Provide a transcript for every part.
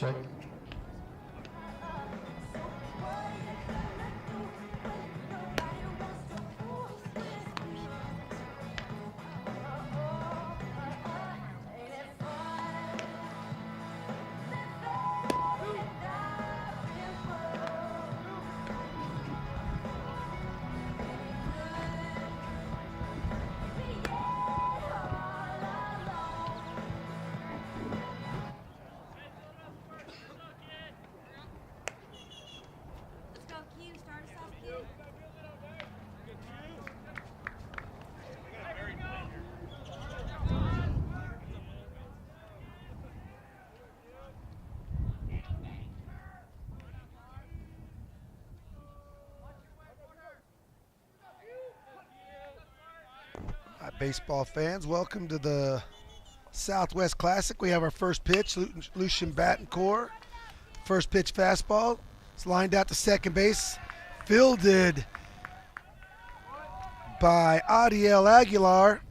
Check. Baseball fans, welcome to the Southwest Classic. We have our first pitch, Lucian Battencourt. First pitch fastball. It's lined out to second base. Fielded by Adiel Aguilar,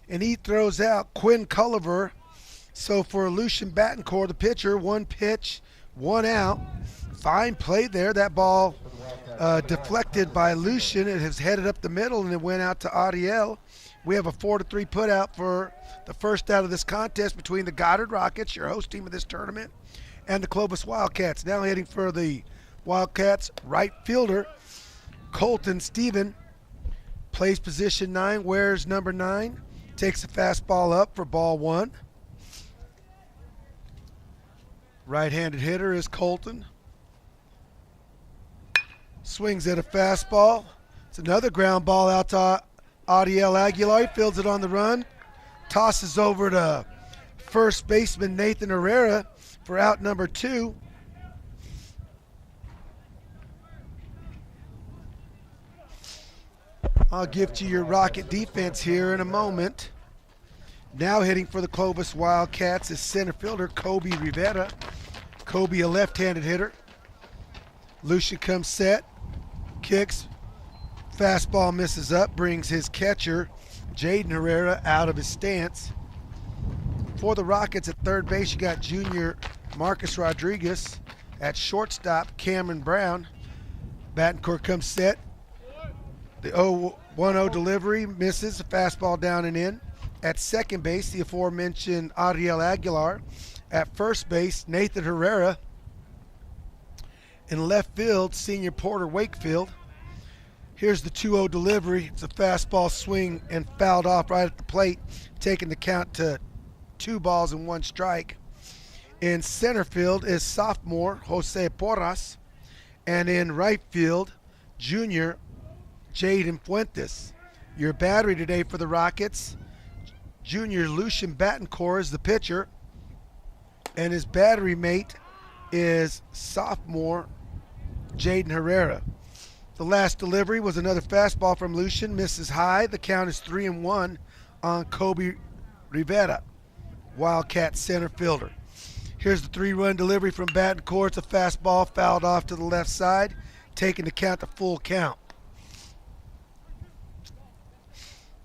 and he throws out Quinn Culliver. So for Lucian Battencourt, the pitcher, one pitch, one out. Fine play there. That ball deflected by Lucian. It has headed up the middle, and it went out to Adiel. We have a 4-3 putout for the first out of this contest between the Goddard Rockets, your host team of this tournament, and the Clovis Wildcats. Now hitting for the Wildcats, right fielder Colton Stephen. Plays position 9, wears number 9. Takes the fastball up for ball 1. Right-handed hitter is Colton. Swings at a fastball. It's another ground ball out to Adiel Aguilar. He fields it on the run. Tosses over to first baseman Nathan Herrera for out number 2. I'll give to your Rocket defense here in a moment. Now hitting for the Clovis Wildcats is center fielder Kobe Rivera. Kobe, a left-handed hitter. Lucian comes set, kicks. Fastball misses up, brings his catcher, Jaden Herrera, out of his stance. For the Rockets at third base, you got junior Marcus Rodriguez. At shortstop, Cameron Brown. Battencourt comes set. The 0-1-0 delivery misses, a fastball down and in. At second base, the aforementioned Adiel Aguilar. At first base, Nathan Herrera. In left field, senior Porter Wakefield. Here's the 2-0 delivery. It's a fastball swing and fouled off right at the plate, taking the count to 2 balls and 1 strike. In center field is sophomore Jose Porras. And in right field, junior Jaden Fuentes. Your battery today for the Rockets, junior Lucian Battencourt is the pitcher, and his battery mate is sophomore Jaden Herrera. The last delivery was another fastball from Lucian, misses high. The count is 3-1 on Kobe Rivera, Wildcat center fielder. Here's the 3-run delivery from Battencourt. It's a fastball fouled off to the left side, taking the count to full count.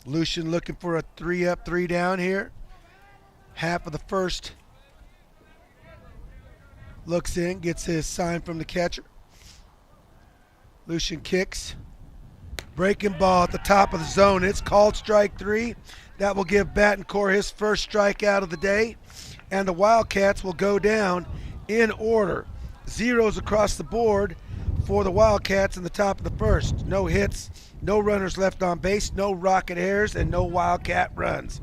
Lucian looking for a 3-up, 3-down here. Half of the first. Looks in, gets his sign from the catcher. Lucian kicks. Breaking ball at the top of the zone. It's called strike 3. That will give Battencourt his first strikeout of the day. And the Wildcats will go down in order. Zeros across the board for the Wildcats in the top of the first. No hits, no runners left on base, no Rocket errors, and no Wildcat runs.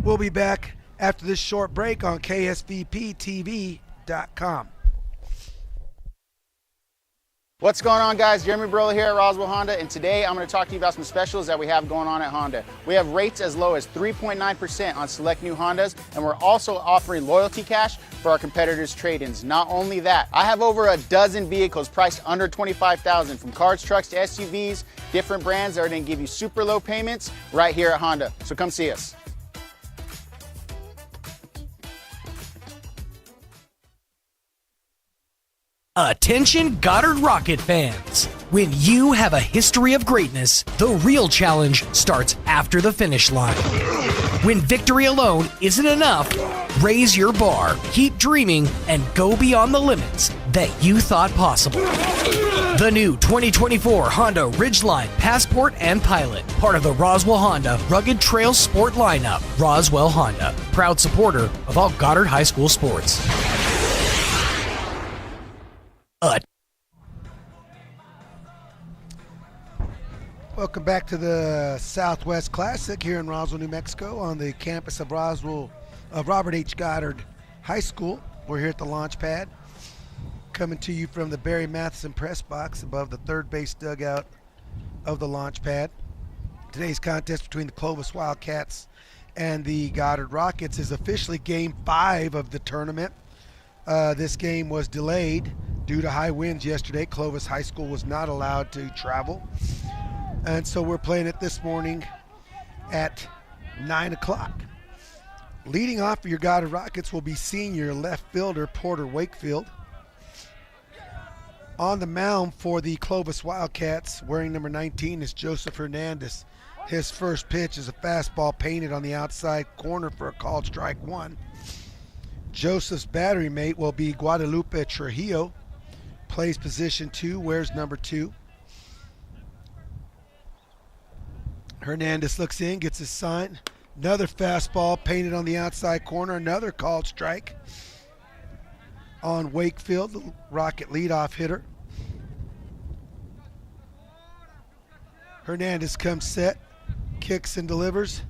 We'll be back after this short break on KSVPTV.com. What's going on, guys? Jeremy Brola here at Roswell Honda, and today I'm going to talk to you about some specials that we have going on at Honda. We have rates as low as 3.9% on select new Hondas, and we're also offering loyalty cash for our competitors' trade-ins. Not only that, I have over a dozen vehicles priced under $25,000, from cars, trucks to SUVs, different brands that are going to give you super low payments right here at Honda. So come see us. Attention Goddard Rocket fans. When you have a history of greatness, the real challenge starts after the finish line. When victory alone isn't enough, raise your bar, keep dreaming, and go beyond the limits that you thought possible. The new 2024 Honda Ridgeline Passport and Pilot, part of the Roswell Honda Rugged Trail Sport lineup. Roswell Honda, proud supporter of all Goddard High School sports. Welcome back to the Southwest Classic here in Roswell, New Mexico on the campus of Robert H. Goddard High School. We're here at the launch pad, coming to you from the Barry Matheson press box above the third base dugout of the launch pad. Today's contest between the Clovis Wildcats and the Goddard Rockets is officially Game 5 of the tournament. This game was delayed due to high winds yesterday. Clovis High School was not allowed to travel. And so we're playing it this morning at 9 o'clock. Leading off for your Goddard Rockets will be senior left fielder Porter Wakefield. On the mound for the Clovis Wildcats, wearing number 19, is Joseph Hernandez. His first pitch is a fastball painted on the outside corner for a called strike one. Joseph's battery mate will be Guadalupe Trujillo. Plays position 2, wears number 2. Hernandez looks in, gets his sign. Another fastball painted on the outside corner. Another called strike on Wakefield, the Rocket leadoff hitter. Hernandez comes set, kicks and delivers.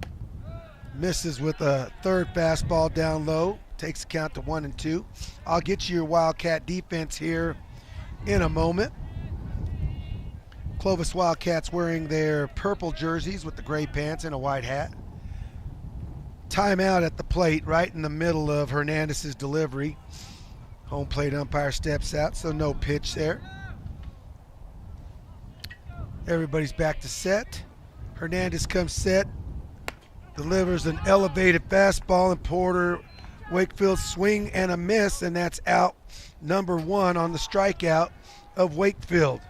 Misses with a third fastball down low. Takes the count to 1-2. I'll get you your Wildcat defense here in a moment. Clovis Wildcats wearing their purple jerseys with the gray pants and a white hat. Timeout at the plate right in the middle of Hernandez's delivery. Home plate umpire steps out, so no pitch there. Everybody's back to set. Hernandez comes set, delivers an elevated fastball, and Porter Wakefield swing and a miss, and that's out number 1 on the strikeout of Wakefield.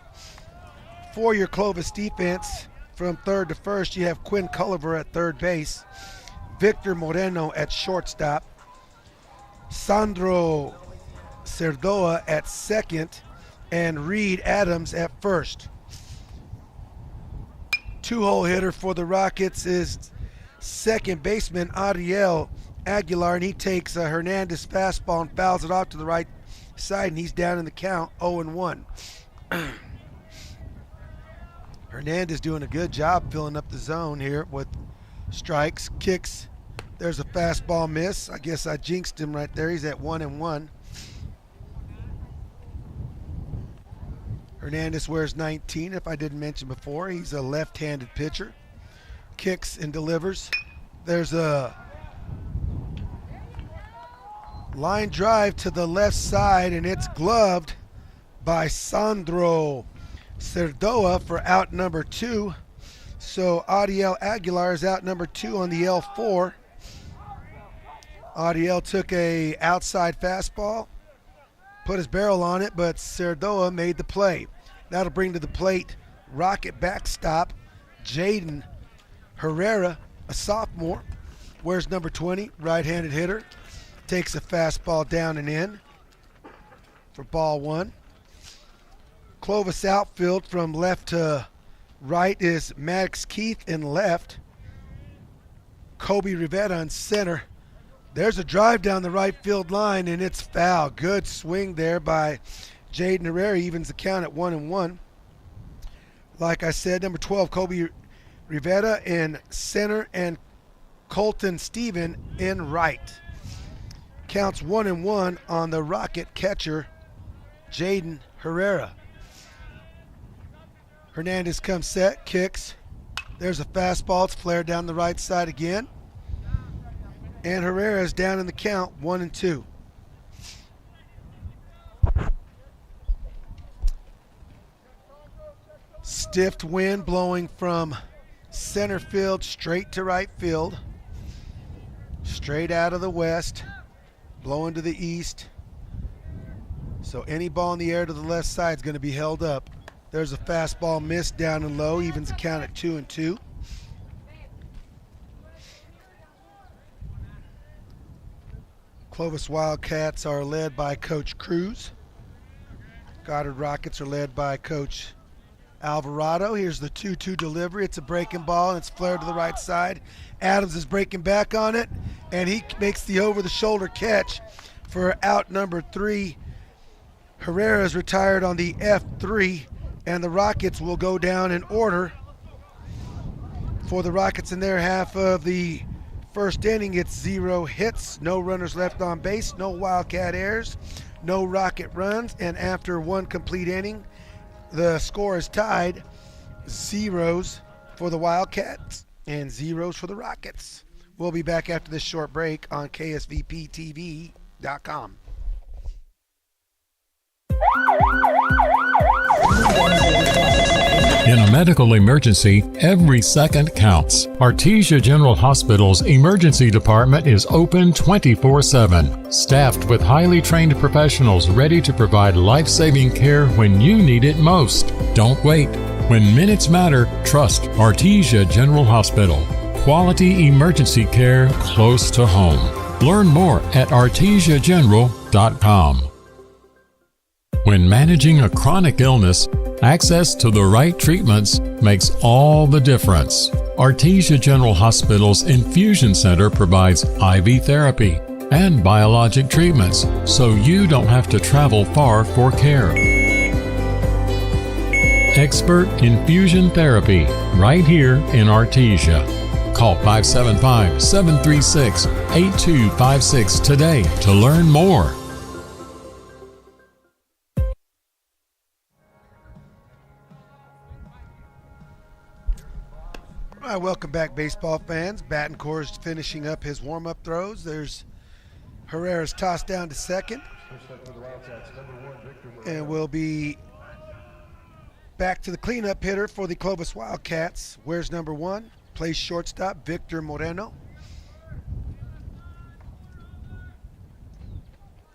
For your Clovis defense, from third to first, you have Quinn Culliver at third base, Victor Moreno at shortstop, Sandro Cerdoa at second, and Reed Adams at first. Two-hole hitter for the Rockets is second baseman Ariel Aguilar, and he takes a Hernandez fastball and fouls it off to the right side, and he's down in the count 0-1. Hernandez doing a good job filling up the zone here with strikes, kicks. There's a fastball miss. I guess I jinxed him right there. He's at 1-1. Hernandez wears 19, if I didn't mention before. He's a left-handed pitcher. Kicks and delivers. There's a line drive to the left side, and it's gloved by Sandro Cerdoa for out number 2. So Adiel Aguilar is out number 2 on the L4. Adiel took a outside fastball, put his barrel on it, but Cerdoa made the play. That'll bring to the plate Rocket backstop Jaden Herrera, a sophomore, wears number 20, right-handed hitter, takes a fastball down and in for ball 1. Clovis outfield from left to right is Maddox Keith in left. Kobe Rivera in center. There's a drive down the right field line, and it's foul. Good swing there by Jaden Herrera, evens the count at 1-1. Like I said, number 12, Kobe Rivera in center, and Colton Steven in right. Counts 1-1 on the Rocket catcher, Jaden Herrera. Hernandez comes set, kicks. There's a fastball. It's flared down the right side again. And Herrera's down in the count, 1-2. Stiff wind blowing from center field straight to right field. Straight out of the west, blowing to the east. So any ball in the air to the left side is going to be held up. There's a fastball missed down and low, evens the count at 2-2. Clovis Wildcats are led by Coach Cruz. Goddard Rockets are led by Coach Alvarado. Here's the 2-2 delivery. It's a breaking ball, and it's flared to the right side. Adams is breaking back on it, and he makes the over-the-shoulder catch for out number 3. Herrera is retired on the F3, and the Rockets will go down in order. For the Rockets in their half of the first inning, it's 0 hits, no runners left on base, no Wildcat errors, no Rocket runs, and after 1 complete inning, the score is tied, 0s for the Wildcats and 0s for the Rockets. We'll be back after this short break on KSVPTV.com. In a medical emergency, every second counts. Artesia General Hospital's emergency department is open 24/7, staffed with highly trained professionals ready to provide life-saving care when you need it most. Don't wait. When minutes matter, trust Artesia General Hospital. Quality emergency care close to home. Learn more at artesiageneral.com. When managing a chronic illness, access to the right treatments makes all the difference. Artesia General Hospital's Infusion Center provides IV therapy and biologic treatments, so you don't have to travel far for care. Expert infusion therapy right here in Artesia. Call 575-736-8256 today to learn more. All right, welcome back, baseball fans. Battencourt's finishing up his warm-up throws. There's Herrera's tossed down to second. And we'll be back to the cleanup hitter for the Clovis Wildcats. Where's number 1? Plays shortstop, Victor Moreno.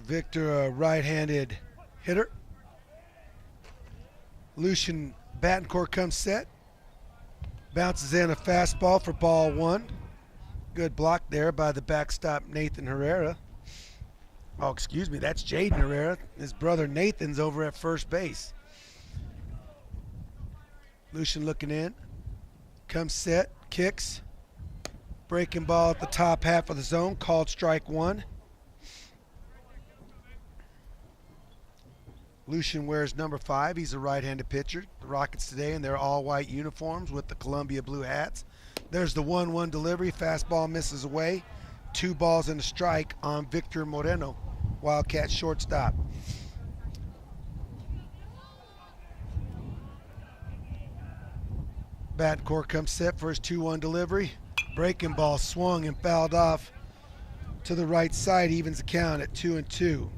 Victor, a right-handed hitter. Lucian Battencourt comes set. Bounces in a fastball for ball 1. Good block there by the backstop Nathan Herrera. Oh, excuse me, that's Jaden Herrera. His brother Nathan's over at first base. Lucian looking in. Comes set, kicks. Breaking ball at the top half of the zone, called strike 1. Lucian wears number 5. He's a right-handed pitcher. The Rockets today in their all-white uniforms with the Columbia blue hats. There's the 1-1 delivery. Fastball misses away. 2 balls and a strike on Victor Moreno, Wildcat shortstop. Battencourt comes set for his 2-1 delivery. Breaking ball swung and fouled off to the right side. Evens the count at 2-2.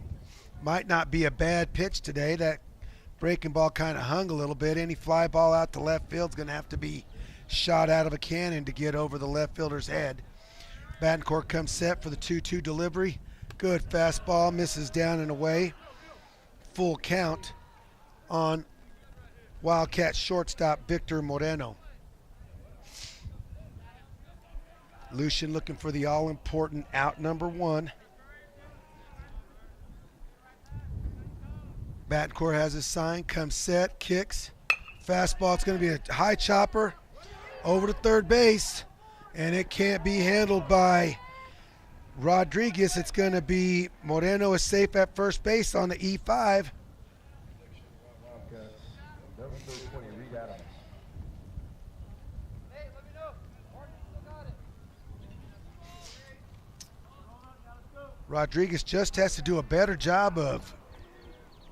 Might not be a bad pitch today. That breaking ball kind of hung a little bit. Any fly ball out to left field is going to have to be shot out of a cannon to get over the left fielder's head. Battencourt comes set for the 2-2 delivery. Good fastball, misses down and away. Full count on Wildcat shortstop Victor Moreno. Lucian looking for the all-important out number 1. Battencourt has his sign, comes set, kicks. Fastball, it's going to be a high chopper over to third base, and it can't be handled by Rodriguez. It's going to be Moreno is safe at first base on the E5. Rodriguez just has to do a better job of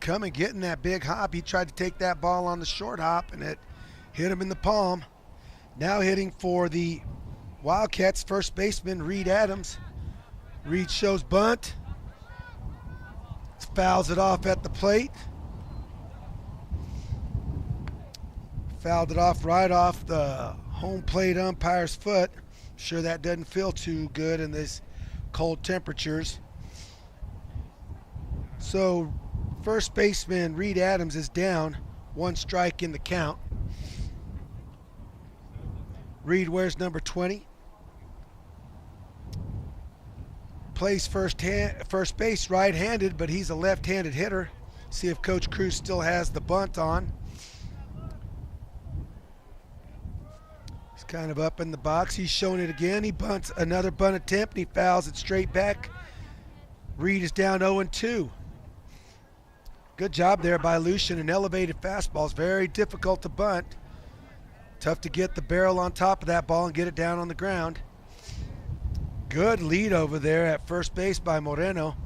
coming, getting that big hop. He tried to take that ball on the short hop, and it hit him in the palm. Now hitting for the Wildcats, first baseman Reed Adams. Reed shows bunt. Fouls it off at the plate. Fouled it off right off the home plate umpire's foot. Sure that doesn't feel too good in these cold temperatures. So first baseman Reed Adams is down. 1 strike in the count. Reed wears number 20. plays first base right-handed, but he's a left-handed hitter. See if Coach Cruz still has the bunt on. He's kind of up in the box. He's showing it again. He bunts another bunt attempt, and he fouls it straight back. Reed is down 0-2. Good job there by Lucian. An elevated fastball is very difficult to bunt. Tough to get the barrel on top of that ball and get it down on the ground. Good lead over there at first base by Moreno.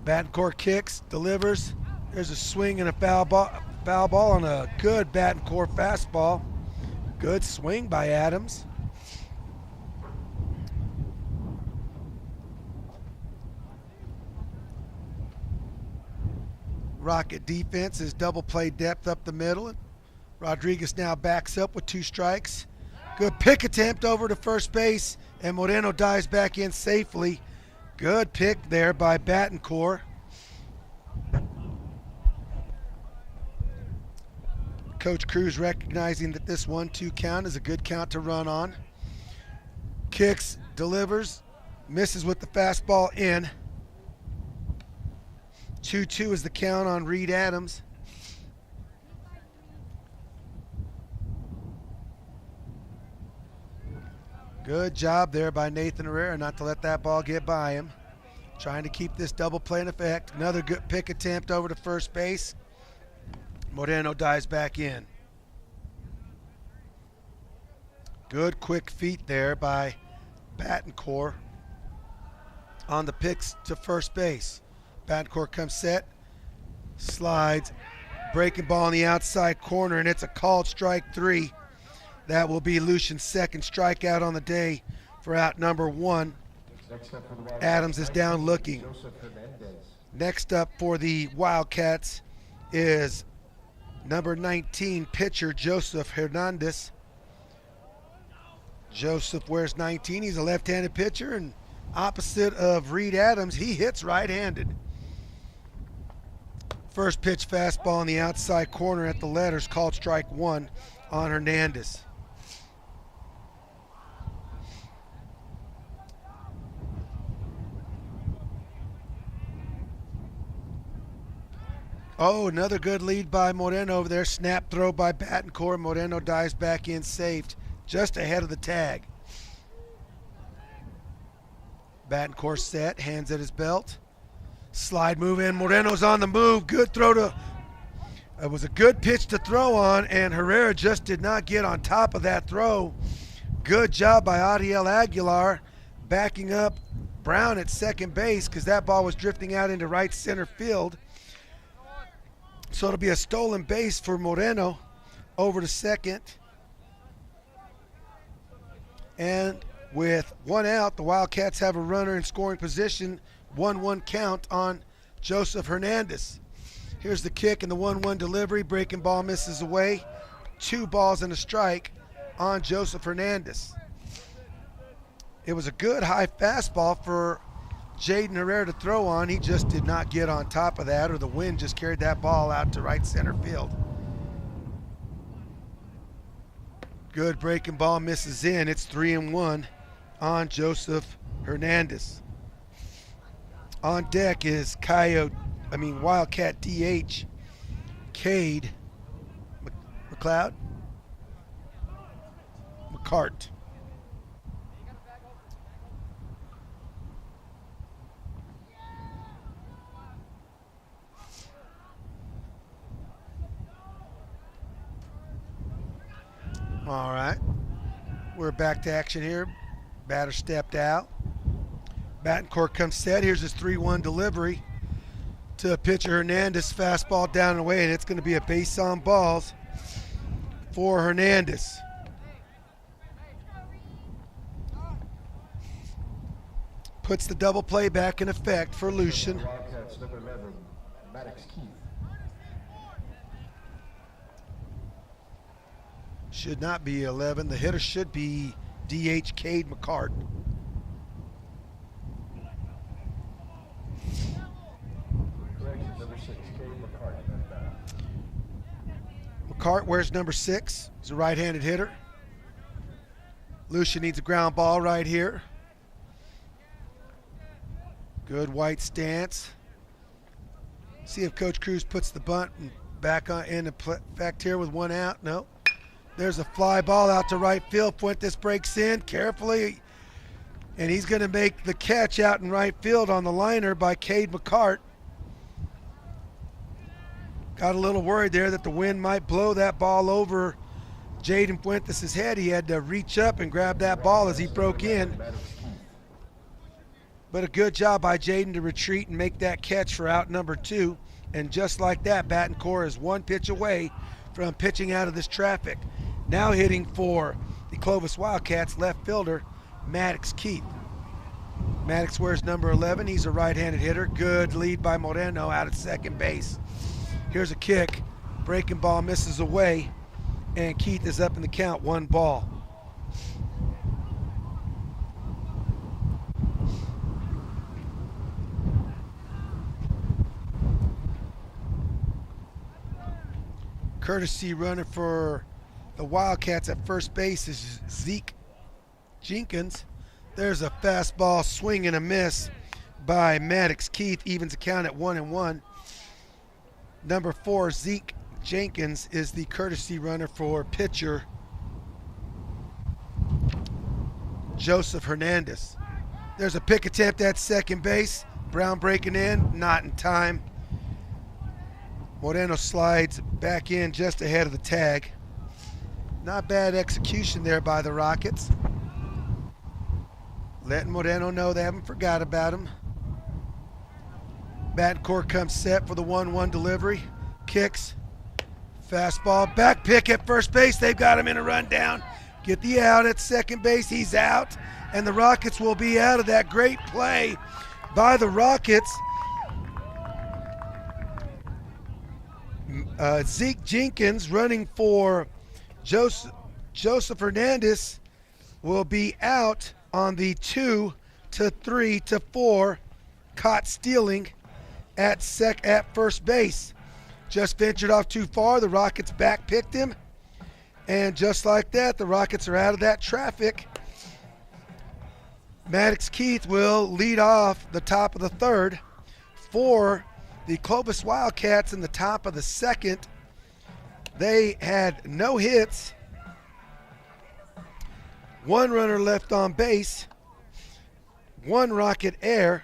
Battencourt kicks, delivers. There's a swing and a foul ball on a good Battencourt fastball. Good swing by Adams. Rocket defense is double play depth up the middle. Rodriguez now backs up with 2 strikes. Good pick attempt over to first base, and Moreno dives back in safely. Good pick there by Battencourt. Coach Cruz recognizing that this 1-2 count is a good count to run on. Kicks, delivers, misses with the fastball in. 2-2 is the count on Reed Adams. Good job there by Nathan Herrera not to let that ball get by him. Trying to keep this double play in effect. Another good pick attempt over to first base. Moreno dives back in. Good quick feet there by Battencourt on the picks to first base. Battencourt comes set, slides, breaking ball on the outside corner, and it's a called strike 3. That will be Lucian's second strikeout on the day for out number 1. Adams is down looking. Next up for the Wildcats is number 19 pitcher Joseph Hernandez. Joseph wears 19. He's a left-handed pitcher, and opposite of Reed Adams, he hits right-handed. First pitch fastball on the outside corner at the letters, called strike 1 on Hernandez. Oh, another good lead by Moreno over there. Snap throw by Battencourt. Moreno dives back in, saved just ahead of the tag. Battencourt set, hands at his belt. Slide move in. Moreno's on the move. Good throw to. It was a good pitch to throw on, and Herrera just did not get on top of that throw. Good job by Adiel Aguilar backing up Brown at second base because that ball was drifting out into right center field. So it'll be a stolen base for Moreno over to second. And with 1 out, the Wildcats have a runner in scoring position. 1-1 count on Joseph Hernandez. Here's the kick and the 1-1 delivery. Breaking ball misses away. 2 balls and a strike on Joseph Hernandez. It was a good high fastball for Jaden Herrera to throw on. He just did not get on top of that, or the wind just carried that ball out to right center field. Good breaking ball misses in. It's 3-1 on Joseph Hernandez. On deck is Wildcat DH Cade McLeod McCart. All right, we're back to action here. Batter stepped out. Battencourt comes set. Here's his 3-1 delivery to pitcher Hernandez. Fastball down and away, and it's going to be a base on balls for Hernandez. Puts the double play back in effect for Lucian. Should not be 11. The hitter should be DH Cade McCart. McCart wears number 6. He's a right-handed hitter. Lucian needs a ground ball right here. Good white stance. See if Coach Cruz puts the bunt back on in effect here with one out. No. There's a fly ball out to right field. Fuentes breaks in carefully, and he's going to make the catch out in right field on the liner by Cade McCart. Got a little worried there that the wind might blow that ball over Jaden Fuentes' head. He had to reach up and grab that ball as he broke in. But a good job by Jaden to retreat and make that catch for out number 2. And just like that, Battencourt is one pitch away from pitching out of this traffic. Now hitting for the Clovis Wildcats, left fielder Maddox Keith. Maddox wears number 11. He's a right-handed hitter. Good lead by Moreno out at second base. Here's a kick. Breaking ball misses away, and Keith is up in the count, 1 ball. Courtesy runner for the Wildcats at first base is Zeke Jenkins. There's a fastball swing and a miss by Maddox Keith, evens the count at 1-1. Number 4, Zeke Jenkins, is the courtesy runner for pitcher Joseph Hernandez. There's a pick attempt at second base. Brown breaking in, not in time. Moreno slides back in just ahead of the tag. Not bad execution there by the Rockets. Letting Moreno know they haven't forgot about him. Battencourt comes set for the 1-1 delivery. Kicks. Fastball. Back pick at first base. They've got him in a rundown. Get the out at second base. He's out. And the Rockets will be out of that. Great play by the Rockets. Zeke Jenkins running for Joseph Hernandez will be out on the 2-3-4, caught stealing at first base. Just ventured off too far. The Rockets back picked him, and just like that, the Rockets are out of that traffic. Maddox Keith will lead off the top of the 3rd for the Clovis Wildcats. In the top of the 2nd. They had no hits, 1 runner left on base, 1 Rocket error,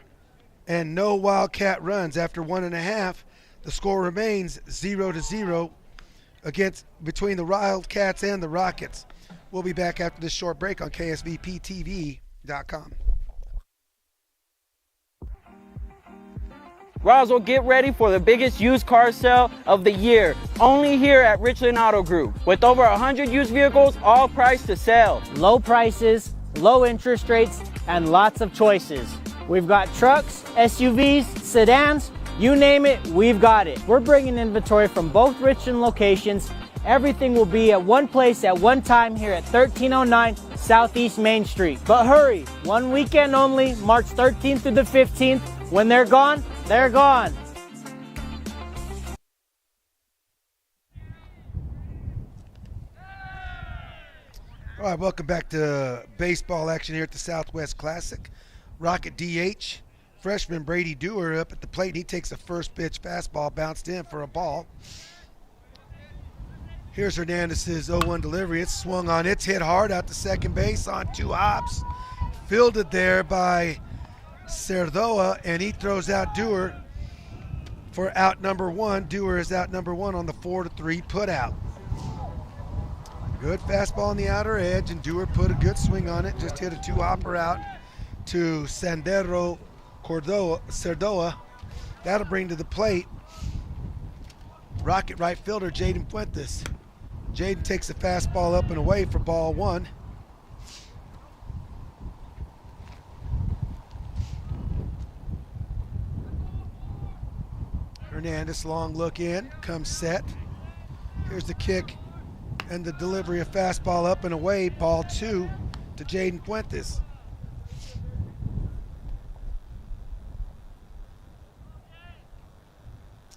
and no Wildcat runs. After 1.5, the score remains 0-0 between the Wildcats and the Rockets. We'll be back after this short break on KSVPTV.com. Roswell, get ready for the biggest used car sale of the year, only here at Richland Auto Group. With over 100 used vehicles, all priced to sell. Low prices, low interest rates, and lots of choices. We've got trucks, SUVs, sedans, you name it, we've got it. We're bringing inventory from both Richland locations. Everything will be at one place at one time here at 1309 Southeast Main Street. But hurry, one weekend only, March 13th through the 15th. When they're gone, they're gone. All right, welcome back to baseball action here at the Southwest Classic. Rocket DH, freshman Brady Dewar up at the plate. He takes a first pitch fastball, bounced in for a ball. Here's Hernandez's 0-1 delivery. It's swung on. It's hit hard out to second base on 2 hops. Fielded there by Cerdoa, and he throws out Dewar for out number 1. Dewar is out number 1 on the 4-3 put out. Good fastball on the outer edge, and Dewar put a good swing on it. Just hit a 2-hopper out to Sandero Cerdoa. That'll bring to the plate Rocket right fielder Jaden Fuentes. Jaden takes a fastball up and away for ball 1. Hernandez, long look in, comes set. Here's the kick and the delivery of fastball up and away, ball 2 to Jaden Fuentes.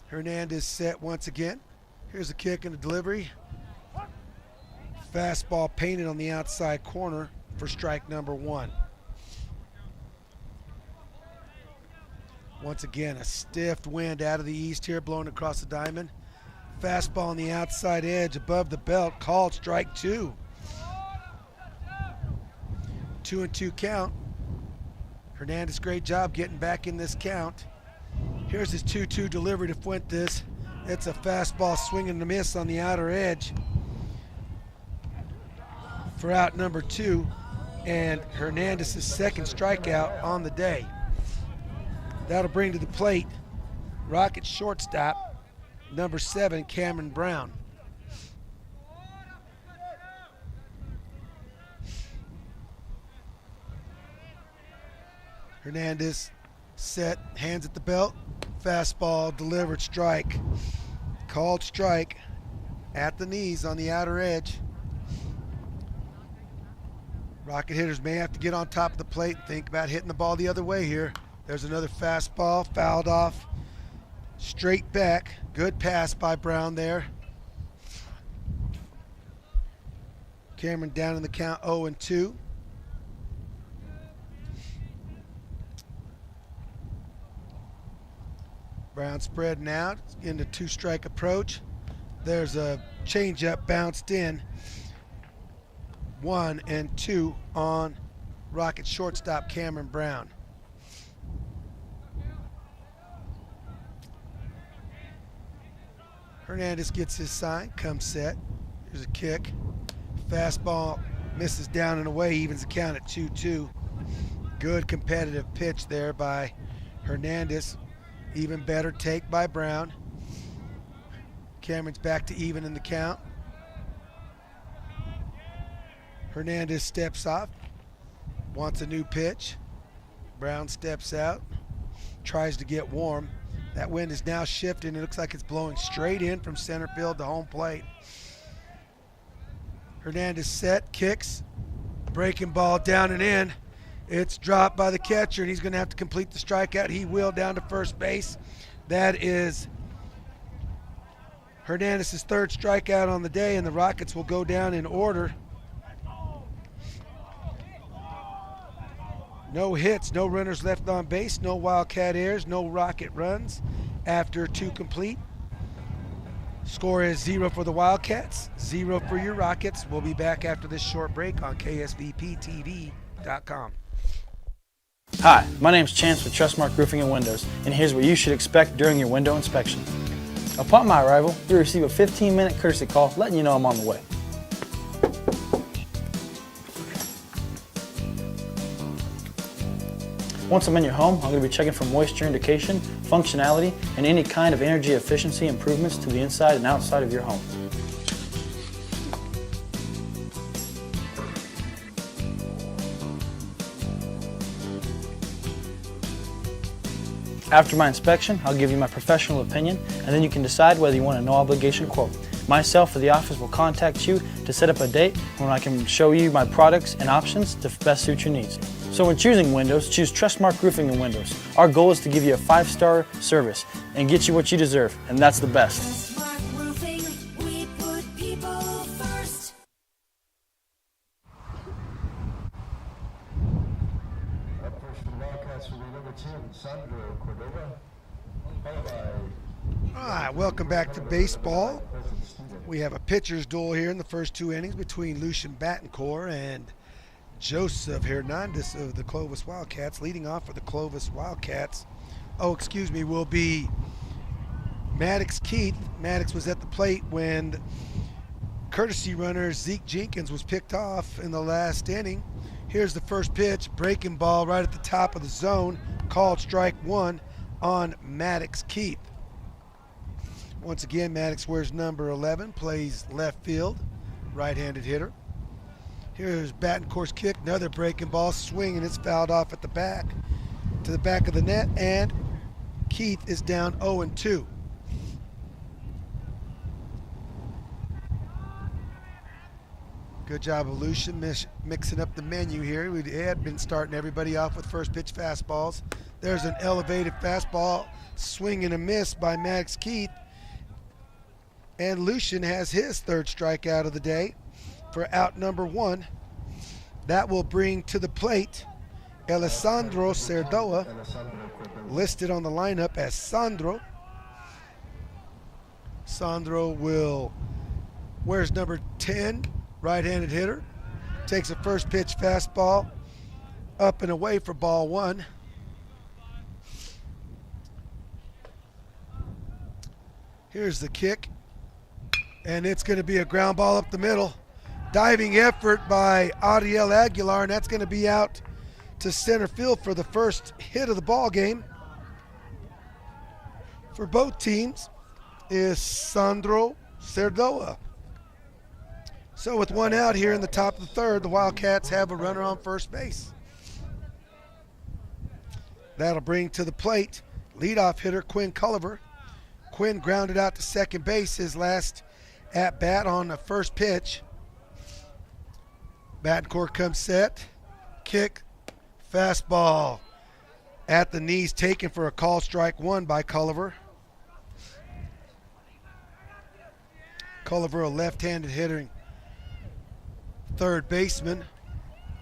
Hernandez set once again. Here's the kick and the delivery. Fastball painted on the outside corner for strike number 1. Once again, a stiff wind out of the east here blowing across the diamond. Fastball on the outside edge above the belt, called strike 2. 2-2 count. Hernandez, great job getting back in this count. Here's his 2-2 delivery to Fuentes. It's a fastball swing and a miss on the outer edge for out number 2, and Hernandez's second strikeout on the day. That'll bring to the plate Rocket shortstop, number 7, Cameron Brown. Hernandez set, hands at the belt, fastball delivered, strike. Called strike at the knees on the outer edge. Rocket hitters may have to get on top of the plate and think about hitting the ball the other way here. There's another fastball, fouled off, straight back. Good pass by Brown there. Cameron down in the count, 0-2. Brown spreading out into 2-strike approach. There's a changeup bounced in. 1-2 on Rocket shortstop Cameron Brown. Hernandez gets his sign, comes set. Here's a kick. Fastball misses down and away, evens the count at 2-2. Good competitive pitch there by Hernandez. Even better take by Brown. Cameron's back to even in the count. Hernandez steps off, wants a new pitch. Brown steps out, tries to get warm. That wind is now shifting. It looks like it's blowing straight in from center field to home plate. Hernandez set, kicks, breaking ball down and in. It's dropped by the catcher, and he's going to have to complete the strikeout. He will down to first base. That is Hernandez's third strikeout on the day, and the Rockets will go down in order. No hits, no runners left on base, no Wildcat errors, no Rocket runs after 2 complete. Score is 0 for the Wildcats, 0 for your Rockets. We'll be back after this short break on KSVPTV.com. Hi, my name is Chance with Trustmark Roofing and Windows, and here's what you should expect during your window inspection. Upon my arrival, you'll receive a 15-minute courtesy call letting you know I'm on the way. Once I'm in your home, I'm going to be checking for moisture indication, functionality, and any kind of energy efficiency improvements to the inside and outside of your home. After my inspection, I'll give you my professional opinion, and then you can decide whether you want a no-obligation quote. Myself or the office will contact you to set up a date when I can show you my products and options to best suit your needs. So when choosing windows, choose Trustmark Roofing and Windows. Our goal is to give you a 5-star service and get you what you deserve, and that's the best. Trustmark Roofing, we put people first. Up first for the Wildcats will be number 10, Sandro Cordova. All right, welcome back to baseball. We have a pitcher's duel here in the first 2 innings between Lucian Battencourt and Joseph Hernandez of the Clovis Wildcats. Leading off for the Clovis Wildcats, will be Maddox Keith. Maddox was at the plate when courtesy runner Zeke Jenkins was picked off in the last inning. Here's the first pitch, breaking ball right at the top of the zone, called strike 1 on Maddox Keith. Once again, Maddox wears number 11, plays left field, right-handed hitter. Here's Battencourt's kick, another breaking ball, swing, and it's fouled off at the back, to the back of the net, and Keith is down 0-2. Good job of Lucian mixing up the menu here. We had been starting everybody off with first pitch fastballs. There's an elevated fastball, swing and a miss by Maddox Keith. And Lucian has his third strikeout of the day for out number 1. That will bring to the plate Alessandro Cerdoa, Alessandro Cordoba. listed on the lineup as Sandro. Sandro wears number 10, right-handed hitter. Takes a first pitch fastball up and away for ball one. Here's the kick, and it's going to be a ground ball up the middle. Diving effort by Ariel Aguilar, and that's going to be out to center field for the first hit of the ball game. For both teams is Sandro Cerdoa. So with one out here in the top of the third, the Wildcats have a runner on first base. That'll bring to the plate leadoff hitter Quinn Culliver. Quinn grounded out to second base his last at bat on the first pitch. Battencourt comes set, kick, fastball at the knees, taken for a call, strike one by Culliver. Culliver, a left-handed hitting third baseman,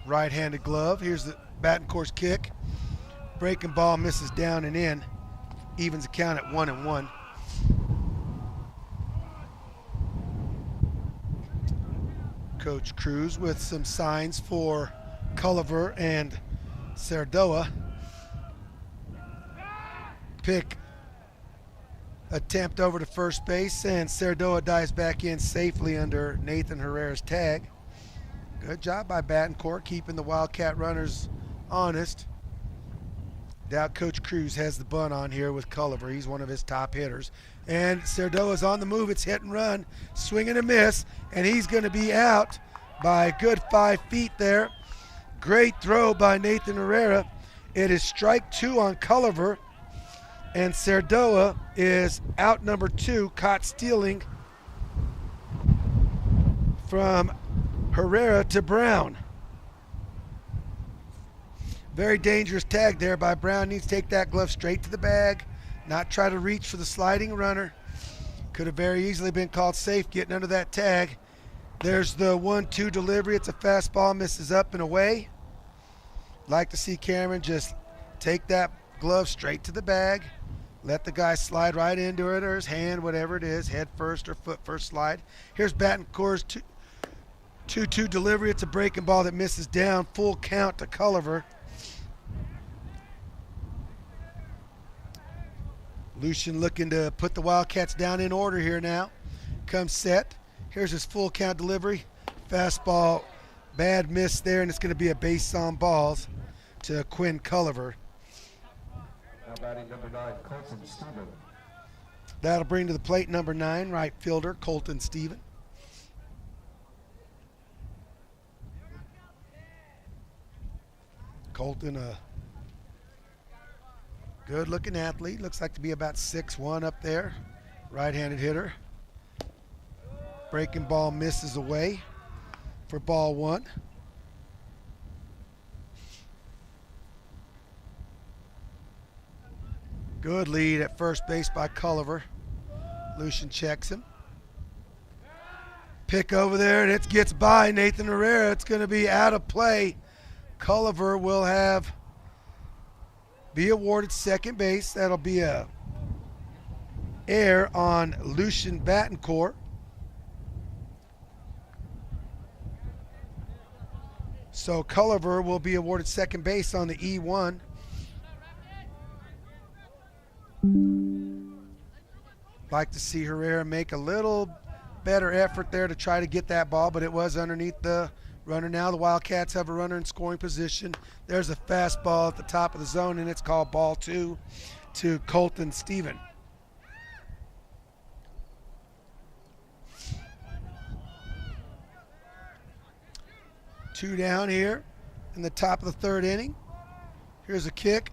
right-handed glove. Here's the Battencourt's kick. Breaking ball misses down and in. Evens the count at 1-1. Coach Cruz with some signs for Culliver and Cerdoa. Pick attempt over to first base, and Cerdoa dives back in safely under Nathan Herrera's tag. Good job by Battencourt keeping the Wildcat runners honest. Doubt Coach Cruz has the bunt on here with Culliver. He's one of his top hitters. And Cerdoa's on the move. It's hit and run. Swing and a miss. And he's going to be out by a good 5 feet there. Great throw by Nathan Herrera. It is strike two on Culliver. And Cerdoa is out number 2, caught stealing from Herrera to Brown. Very dangerous tag there by Brown. Needs to take that glove straight to the bag, not try to reach for the sliding runner. Could have very easily been called safe getting under that tag. There's the 1-2 delivery. It's a fastball, misses up and away. Like to see Cameron just take that glove straight to the bag, let the guy slide right into it, or his hand, whatever it is, head first or foot first slide. Here's Battencourt's 2-2 delivery. It's a breaking ball that misses down. Full count to Culliver. Lucian looking to put the Wildcats down in order here now. Comes set. Here's his full count delivery. Fastball, bad miss there, and it's going to be a base on balls to Quinn Culliver. Now batting number 9, Colton Stephen. That'll bring to the plate number 9, right fielder Colton Stephen. Colton, a good-looking athlete. Looks like to be about 6'1" up there. Right-handed hitter. Breaking ball misses away for ball one. Good lead at first base by Culliver. Lucian checks him. Pick over there, and it gets by Nathan Herrera. It's going to be out of play. Culliver will be awarded second base. That'll be a error on Lucian Battencourt. So Culliver will be awarded second base on the E1. Like to see Herrera make a little better effort there to try to get that ball, but it was underneath the runner. Now the Wildcats have a runner in scoring position. There's a fastball at the top of the zone, and it's called ball 2 to Colton Stephen. Two down here in the top of the third inning. Here's a kick.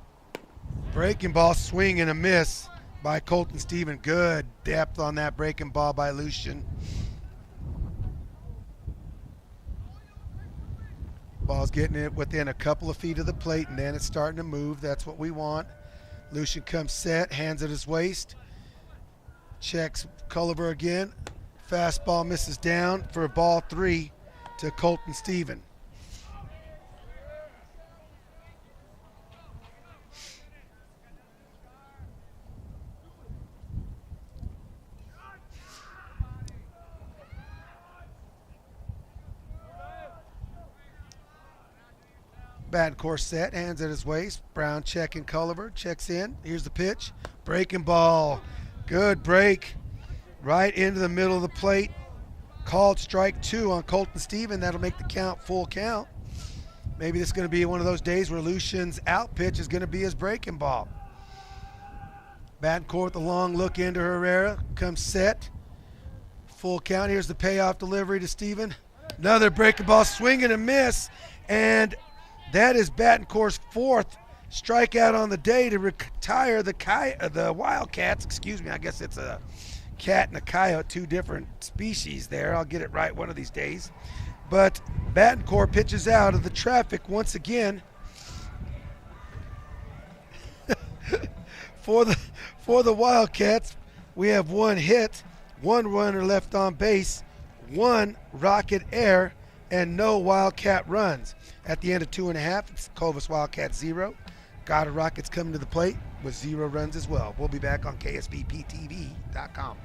Breaking ball, swing and a miss by Colton Stephen. Good depth on that breaking ball by Lucian. Ball's getting it within a couple of feet of the plate, and then it's starting to move. That's what we want. Lucian comes set, hands at his waist. Checks Culliver again. Fastball misses down for ball 3 to Colton Stephen. Batencourt set, hands at his waist. Brown checking Culliver, checks in. Here's the pitch. Breaking ball. Good break. Right into the middle of the plate. Called strike 2 on Colton Stephen. That'll make the count full count. Maybe this is going to be one of those days where Lucian's out pitch is going to be his breaking ball. Batencourt with a long look into Herrera. Comes set. Full count. Here's the payoff delivery to Stephen. Another breaking ball, swing and a miss. And that is Batencourt's 4th strikeout on the day to retire the Wildcats. Excuse me, I guess it's a cat and a coyote, 2 different species there. I'll get it right one of these days. But Batencourt pitches out of the traffic once again. For the Wildcats, we have 1 hit, 1 runner left on base, 1 Rocket error, and no Wildcat runs. At the end of 2.5, it's Clovis Wildcats 0. Goddard Rockets coming to the plate with 0 runs as well. We'll be back on KSBPTV.com.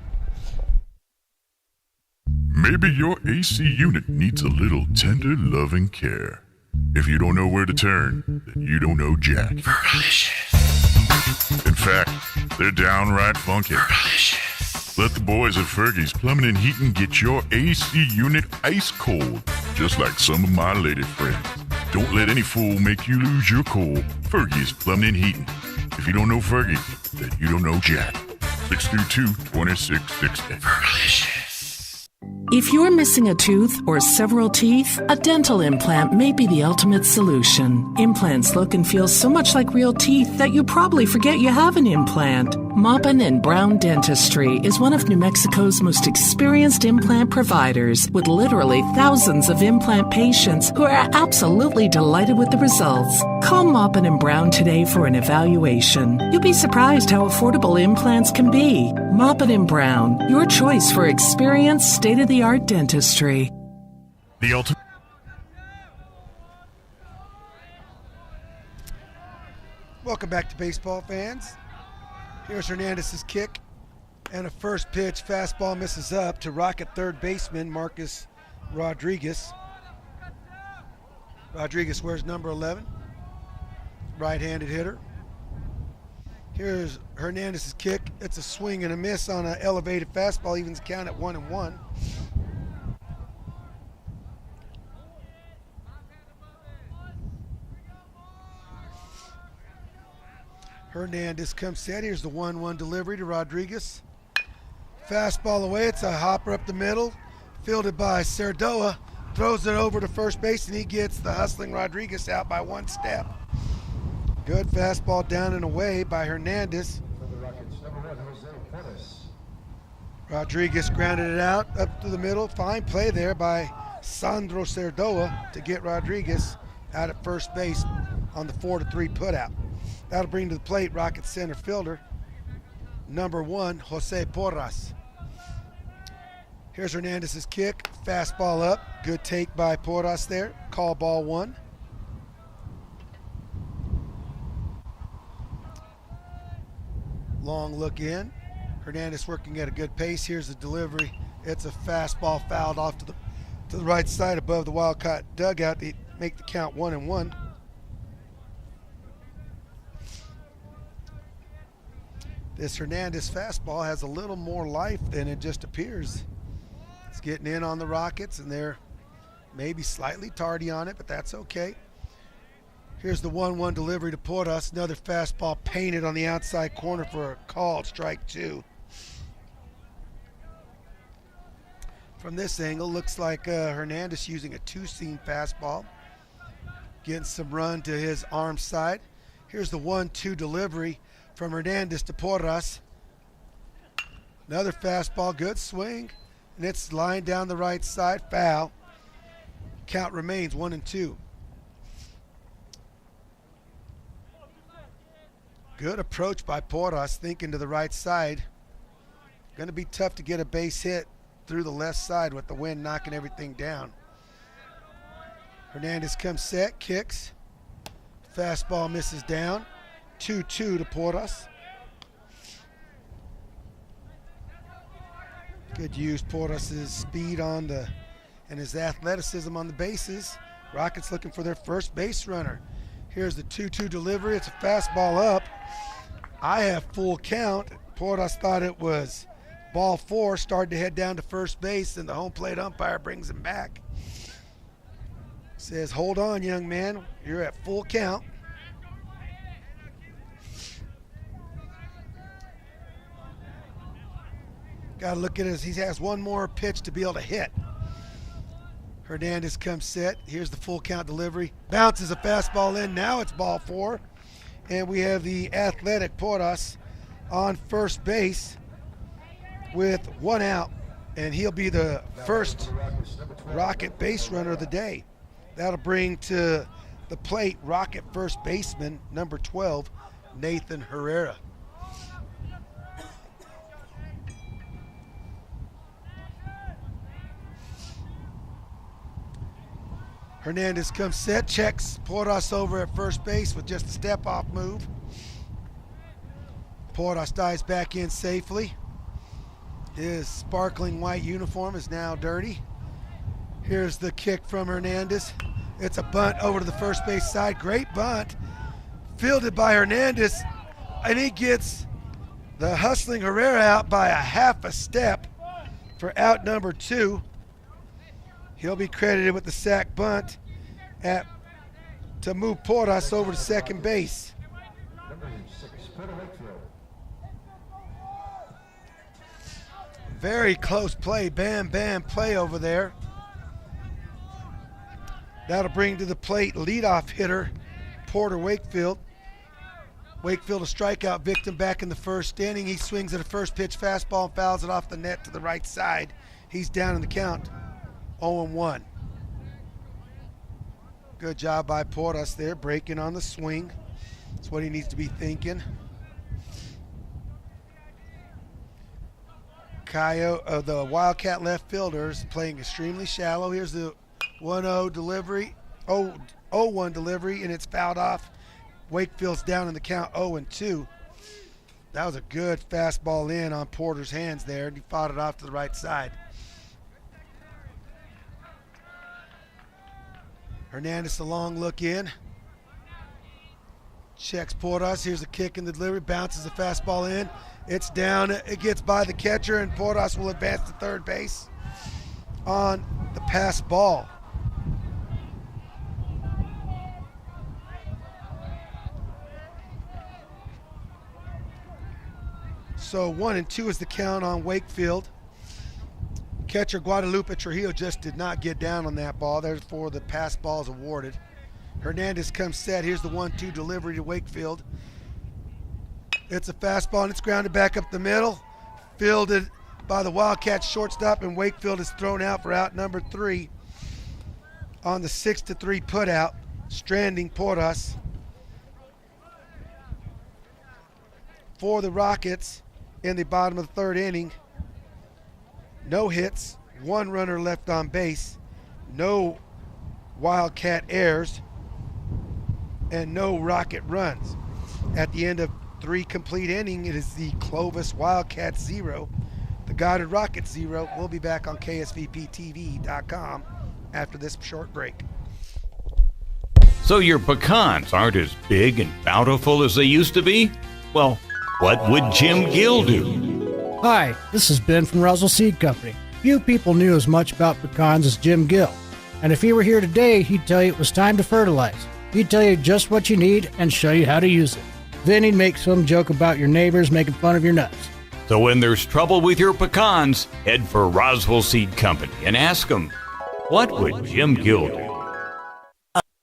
Maybe your AC unit needs a little tender loving care. If you don't know where to turn, then you don't know Jack. In fact, they're downright funky. Let the boys at Fergie's Plumbing and Heating get your AC unit ice cold, just like some of my lady friends. Don't let any fool make you lose your cool. Fergie's Plumbing and Heating. If you don't know Fergie, then you don't know Jack. 632-2668. If you're missing a tooth or several teeth, a dental implant may be the ultimate solution. Implants look and feel so much like real teeth that you probably forget you have an implant. Maupin and Brown Dentistry is one of New Mexico's most experienced implant providers, with literally thousands of implant patients who are absolutely delighted with the results. Call Maupin and Brown today for an evaluation. You'll be surprised how affordable implants can be. Maupin and Brown, your choice for experienced, state-of-the-art dentistry. The ultimate. Welcome back to baseball, fans. Here's Hernandez's kick, and a first pitch fastball misses up to Rocket third baseman Marcus Rodriguez. Rodriguez wears number 11, right-handed hitter. Here's Hernandez's kick. It's a swing and a miss on an elevated fastball, evens the count at 1-1. Hernandez comes set. Here's the 1-1 delivery to Rodriguez. Fastball away. It's a hopper up the middle. Fielded by Cerdoa. Throws it over to first base, and he gets the hustling Rodriguez out by 1 step. Good fastball down and away by Hernandez. Rodriguez grounded it out up to the middle. Fine play there by Sandro Cerdoa to get Rodriguez out at first base on the 4-3 putout. That'll bring to the plate Rocket center fielder, number 1, Jose Porras. Here's Hernandez's kick, fastball up. Good take by Porras there. Call ball 1. Long look in. Hernandez working at a good pace. Here's the delivery. It's a fastball fouled off to the right side above the Wildcat dugout to make the count 1-1. This Hernandez fastball has a little more life than it just appears. It's getting in on the Rockets, and they're maybe slightly tardy on it, but that's okay. Here's the 1-1 delivery to Porras. Another fastball painted on the outside corner for a called strike 2. From this angle, looks like Hernandez using a 2-seam fastball. Getting some run to his arm side. Here's the 1-2 delivery from Hernandez to Porras. Another fastball, good swing, and it's lined down the right side, foul. Count remains 1-2. Good approach by Porras, thinking to the right side. Going to be tough to get a base hit through the left side with the wind knocking everything down. Hernandez comes set, kicks. Fastball misses down. 2-2 to Porras. Good use, Porras' speed and his athleticism on the bases. Rockets looking for their first base runner. Here's the 2-2 delivery. It's a fastball up. I have full count. Porras thought it was ball 4, started to head down to first base, and the home plate umpire brings him back. Says, hold on, young man. You're at full count. Got to look at it. He has one more pitch to be able to hit. Hernandez comes set. Here's the full count delivery. Bounces a fastball in. Now it's ball 4. And we have the athletic Porras on first base with 1 out. And he'll be the first Rocket base runner of the day. That'll bring to the plate Rocket first baseman, number 12, Nathan Herrera. Hernandez comes set, checks Porras over at first base with just a step-off move. Porras dives back in safely. His sparkling white uniform is now dirty. Here's the kick from Hernandez. It's a bunt over to the first base side. Great bunt. Fielded by Hernandez, and he gets the hustling Herrera out by a half a step for out number 2. He'll be credited with the sac bunt to move Porras over to second base. Very close play, bam, bam play over there. That'll bring to the plate leadoff hitter Porter Wakefield. Wakefield, a strikeout victim back in the first inning. He swings at a first pitch fastball and fouls it off the net to the right side. He's down in the count. 0-1. Good job by Porras there, breaking on the swing. That's what he needs to be thinking. The Wildcat left fielder is playing extremely shallow. Here's the 1-0 delivery, 0-1 delivery, and it's fouled off. Wakefield's down in the count 0-2. That was a good fastball in on Porter's hands there, and he fought it off to the right side. Hernandez, a long look in. Checks Porras. Here's a kick in the delivery. Bounces the fastball in. It's down. It gets by the catcher, and Porras will advance to third base on the pass ball. So 1-2 is the count on Wakefield. Catcher Guadalupe Trujillo just did not get down on that ball. Therefore, the pass ball is awarded. Hernandez comes set. Here's the 1-2 delivery to Wakefield. It's a fastball, and it's grounded back up the middle. Fielded by the Wildcats shortstop, and Wakefield is thrown out for out number 3 on the 6-3 putout, stranding Porras. For the Rockets in the bottom of the 3rd inning, no hits, 1 runner left on base, no Wildcat errors, and no Rocket runs. At the end of 3 complete innings, it is the Clovis Wildcats 0, the Goddard Rockets 0. We'll be back on KSVPTV.com after this short break. So your pecans aren't as big and bountiful as they used to be? Well, what would Jim Gill do? Hi, this is Ben from Roswell Seed Company. Few people knew as much about pecans as Jim Gill. And if he were here today, he'd tell you it was time to fertilize. He'd tell you just what you need and show you how to use it. Then he'd make some joke about your neighbors making fun of your nuts. So when there's trouble with your pecans, head for Roswell Seed Company and ask them, what would Jim Gill do?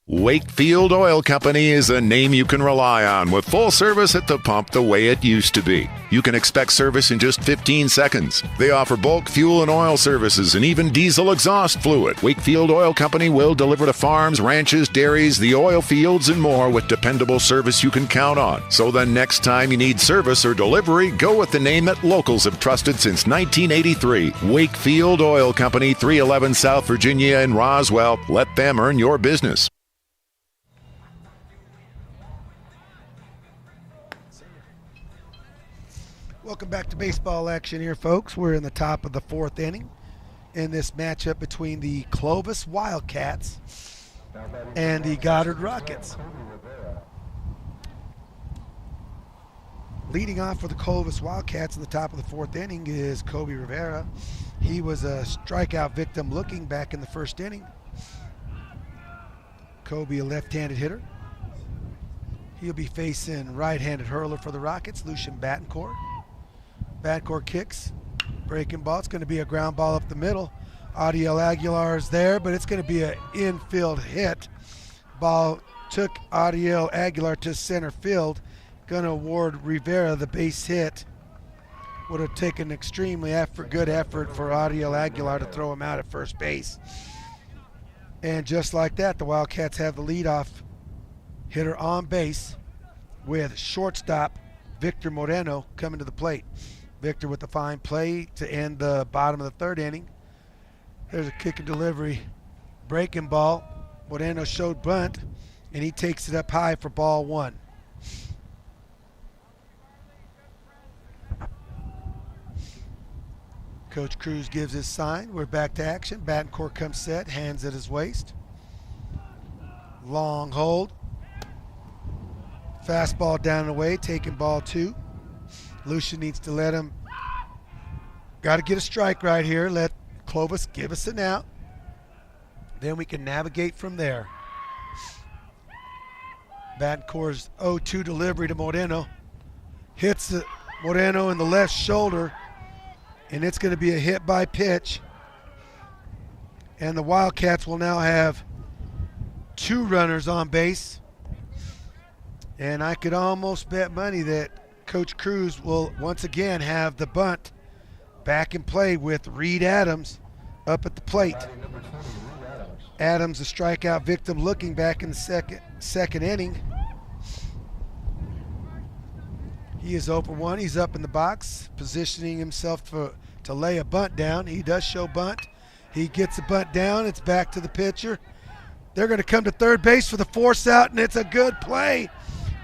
Wakefield Oil Company is a name you can rely on with full service at the pump the way it used to be. You can expect service in just 15 seconds. They offer bulk fuel and oil services and even diesel exhaust fluid. Wakefield Oil Company will deliver to farms, ranches, dairies, the oil fields, and more with dependable service you can count on. So the next time you need service or delivery, go with the name that locals have trusted since 1983. Wakefield Oil Company, 311 South Virginia in Roswell. Let them earn your business. Welcome back to baseball action here, folks. We're in the top of the 4th inning in this matchup between the Clovis Wildcats and the Goddard Rockets. Leading off for the Clovis Wildcats in the top of the 4th inning is Kobe Rivera. He was a strikeout victim looking back in the 1st inning. Kobe, a left-handed hitter. He'll be facing right-handed hurler for the Rockets, Lucian Battencourt. Battencourt kicks, breaking ball. It's going to be a ground ball up the middle. Adiel Aguilar is there, but it's going to be an infield hit. Ball took Adiel Aguilar to center field. Going to award Rivera the base hit. Would have taken extremely good effort for Adiel Aguilar to throw him out at first base. And just like that, the Wildcats have the leadoff hitter on base with shortstop Victor Moreno coming to the plate. Victor with the fine play to end the bottom of the 3rd inning. There's a kick and delivery breaking ball. Moreno showed bunt, and he takes it up high for ball 1. Coach Cruz gives his sign. We're back to action. Battencourt comes set, hands at his waist. Long hold. Fastball down and away, taking ball 2. Lucian needs to let him. Got to get a strike right here. Let Clovis give us an out. Then we can navigate from there. Battencourt's 0-2 delivery to Moreno. Hits Moreno in the left shoulder, and it's going to be a hit by pitch. And the Wildcats will now have 2 runners on base. And I could almost bet money that Coach Cruz will once again have the bunt back in play with Reed Adams up at the plate. Adams, a strikeout victim, looking back in the second inning. He is 0-1. He's up in the box, positioning himself to lay a bunt down. He does show bunt. He gets a bunt down. It's back to the pitcher. They're going to come to third base for the force out, and it's a good play.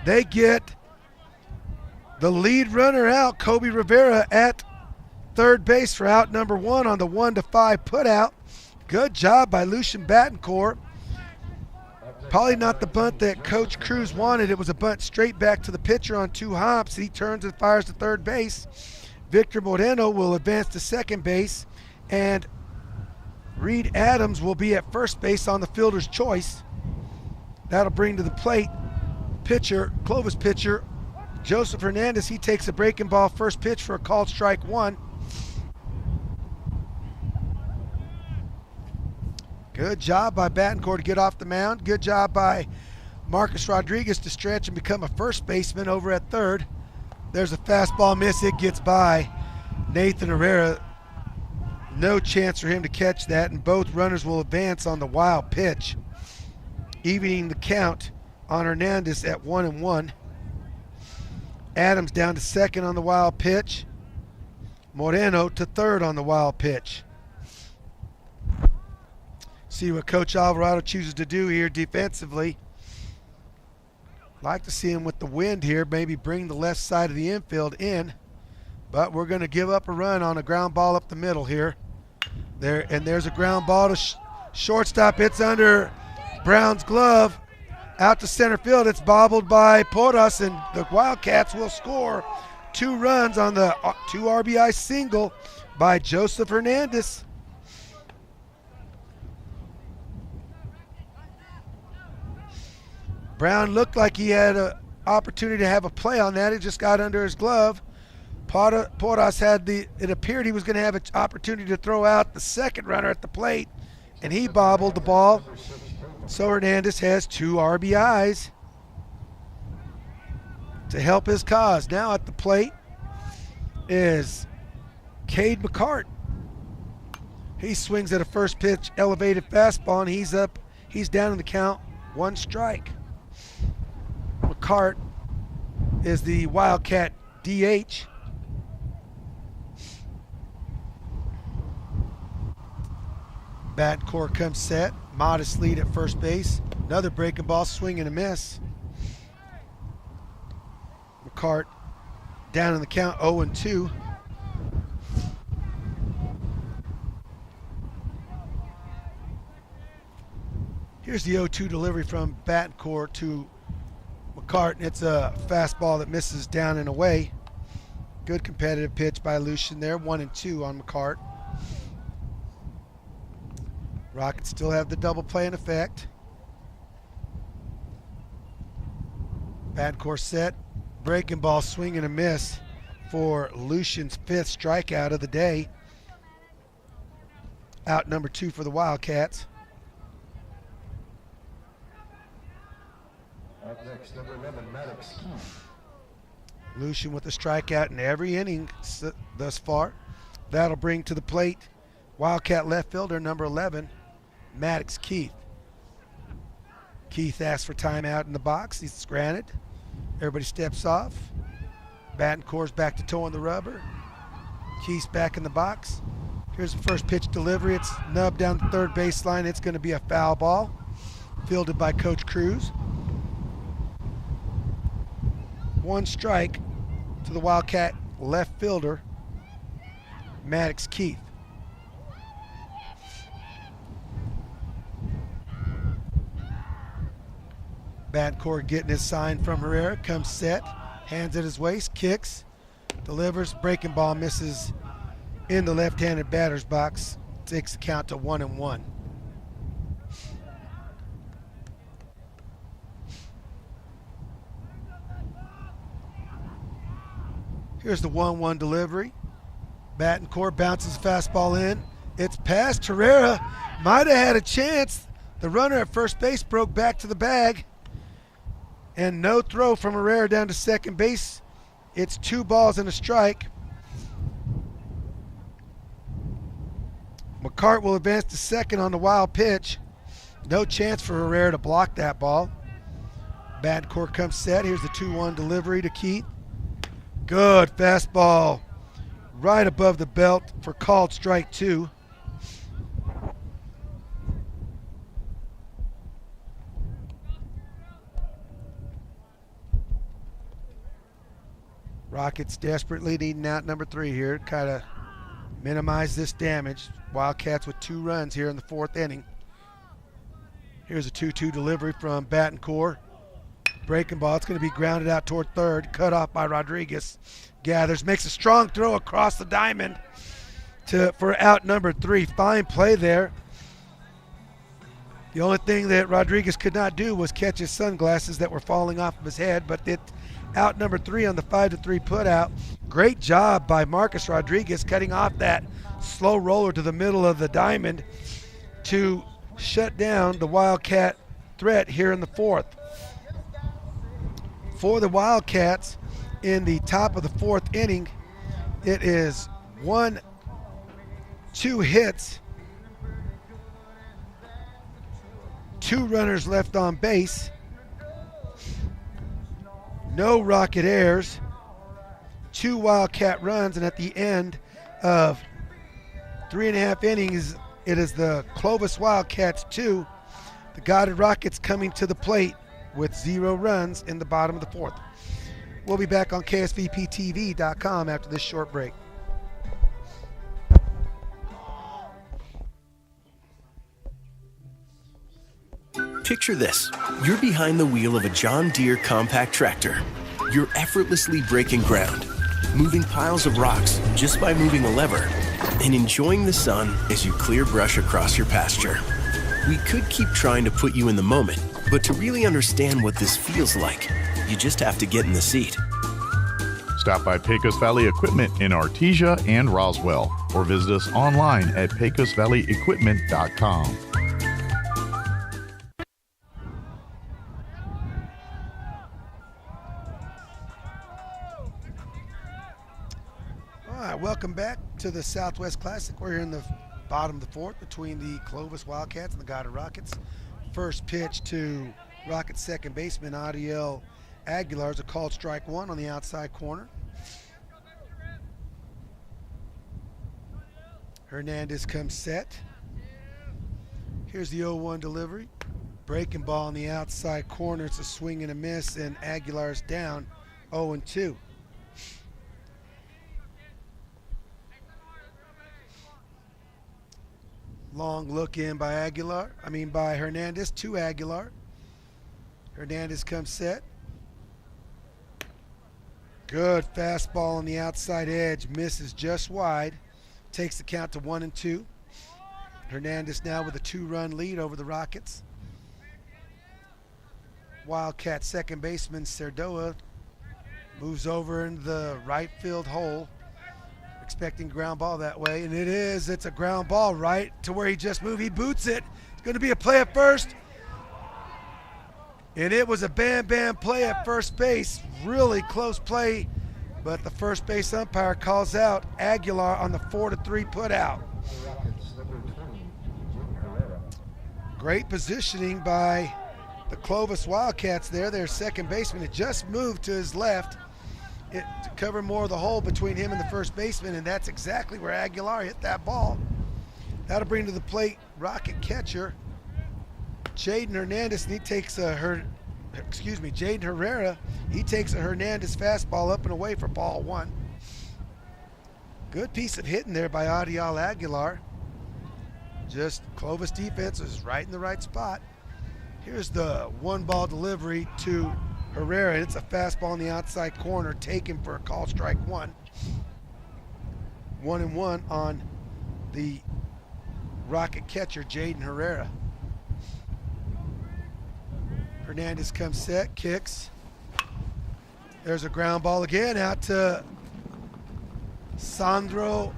They get the lead runner out, Kobe Rivera, at third base for out number 1 on the 1-5 putout. Good job by Lucian Battencourt. Probably not the bunt that Coach Cruz wanted. It was a bunt straight back to the pitcher on 2 hops. He turns and fires to third base. Victor Moreno will advance to second base, and Reed Adams will be at first base on the fielder's choice. That'll bring to the plate Clovis pitcher, Joseph Hernandez. He takes a breaking ball first pitch for a called strike 1. Good job by Battencourt to get off the mound. Good job by Marcus Rodriguez to stretch and become a first baseman over at third. There's a fastball miss. It gets by Nathan Herrera. No chance for him to catch that, and both runners will advance on the wild pitch, evening the count on Hernandez at 1-1. Adams down to second on the wild pitch. Moreno to third on the wild pitch. See what Coach Alvarado chooses to do here defensively. Like to see him with the wind here, maybe bring the left side of the infield in. But we're going to give up a run on a ground ball up the middle here. There's a ground ball to shortstop. It's under Brown's glove. Out to center field. It's bobbled by Porras, and the Wildcats will score 2 runs on the 2 RBI single by Joseph Hernandez. Brown looked like he had an opportunity to have a play on that. It just got under his glove. Porras it appeared he was going to have an opportunity to throw out the second runner at the plate, and he bobbled the ball. So Hernandez has 2 RBIs to help his cause. Now at the plate is Cade McCart. He swings at a first pitch elevated fastball, and he's down in the count, 1 strike. McCart is the Wildcat DH. Battencourt comes set. Modest lead at first base. Another breaking ball, swing and a miss. McCart down in the count, 0-2. Here's the 0-2 delivery from Battencourt to McCart, and it's a fastball that misses down and away. Good competitive pitch by Lucian there. 1-2 on McCart. Rockets still have the double play in effect. Badcourt set. Breaking ball, swing and a miss for Lucian's 5th strikeout of the day. Out number 2 for the Wildcats. Up next, number 11, Maddox. Lucian with a strikeout in every inning thus far. That'll bring to the plate Wildcat left fielder number 11, Maddox Keith. Keith asks for timeout in the box. He's granted. Everybody steps off. Battencourt's back to toeing the rubber. Keith's back in the box. Here's the first pitch delivery. It's nubbed down the third baseline. It's going to be a foul ball, fielded by Coach Cruz. 1 strike to the Wildcat left fielder, Maddox Keith. Badcourt getting his sign from Herrera, comes set, hands at his waist, kicks, delivers, breaking ball misses in the left-handed batter's box, takes the count to 1-1. Here's the 1-1 delivery. Battencourt bounces fastball in. It's past Herrera. Might have had a chance. The runner at first base broke back to the bag. And no throw from Herrera down to second base. It's 2 balls and a strike. McCart will advance to second on the wild pitch. No chance for Herrera to block that ball. Badcourt comes set. Here's the 2-1 delivery to Keith. Good fastball right above the belt for called strike 2. Rockets desperately needing out number 3 here, kind of minimize this damage. Wildcats with 2 runs here in the 4th inning. Here's a 2-2 delivery from Battencourt. Breaking ball, it's going to be grounded out toward third, cut off by Rodriguez. Gathers, makes a strong throw across the diamond for out number 3. Fine play there. The only thing that Rodriguez could not do was catch his sunglasses that were falling off of his head, but out number 3 on the 5-3 putout. Great job by Marcus Rodriguez cutting off that slow roller to the middle of the diamond to shut down the Wildcat threat here in the 4th. For the Wildcats in the top of the 4th inning, it is 1-2 hits, 2 runners left on base, no Rocket errors, 2 Wildcat runs, and at the end of 3.5 innings, it is the Clovis Wildcats 2, the Goddard Rockets coming to the plate with 0 runs in the bottom of the 4th. We'll be back on KSVPTV.com after this short break. Picture this. You're behind the wheel of a John Deere compact tractor. You're effortlessly breaking ground, moving piles of rocks just by moving a lever, and enjoying the sun as you clear brush across your pasture. We could keep trying to put you in the moment, but to really understand what this feels like, you just have to get in the seat. Stop by Pecos Valley Equipment in Artesia and Roswell, or visit us online at pecosvalleyequipment.com. All right, welcome back to the Southwest Classic. We're here in the bottom of the 4th between the Clovis Wildcats and the Goddard Rockets. First pitch to Rockets second baseman Adiel Aguilar is a called strike 1 on the outside corner. Hernandez comes set. Here's the 0-1 delivery. Breaking ball on the outside corner. It's a swing and a miss, and Aguilar's down 0-2. Long look in by Hernandez to Aguilar. Hernandez comes set. Good fastball on the outside edge, misses just wide. Takes the count to 1-2. Hernandez now with a 2-run lead over the Rockets. Wildcat second baseman Cerdoa moves over into the right field hole, expecting ground ball that way, and it's a ground ball right to where he just moved. He boots it. It's going to be a play at first, and it was a bam play at first base. Really close play, but the first base umpire calls out Aguilar on the 4-3 put out. Great positioning by the Clovis Wildcats there. Their second baseman had just moved to his left to cover more of the hole between him and the first baseman, and that's exactly where Aguilar hit that ball. That'll bring to the plate Rocket catcher Jaden Hernandez, and he takes Jaden Herrera. He takes a Hernandez fastball up and away for ball 1. Good piece of hitting there by Adial Aguilar. Just Clovis defense is right in the right spot. Here's the 1-ball delivery to Herrera. It's a fastball in the outside corner, taken for a call strike 1. 1-1 on the Rocket catcher, Jaden Herrera. Hernandez comes set, kicks. There's a ground ball again out to Sandro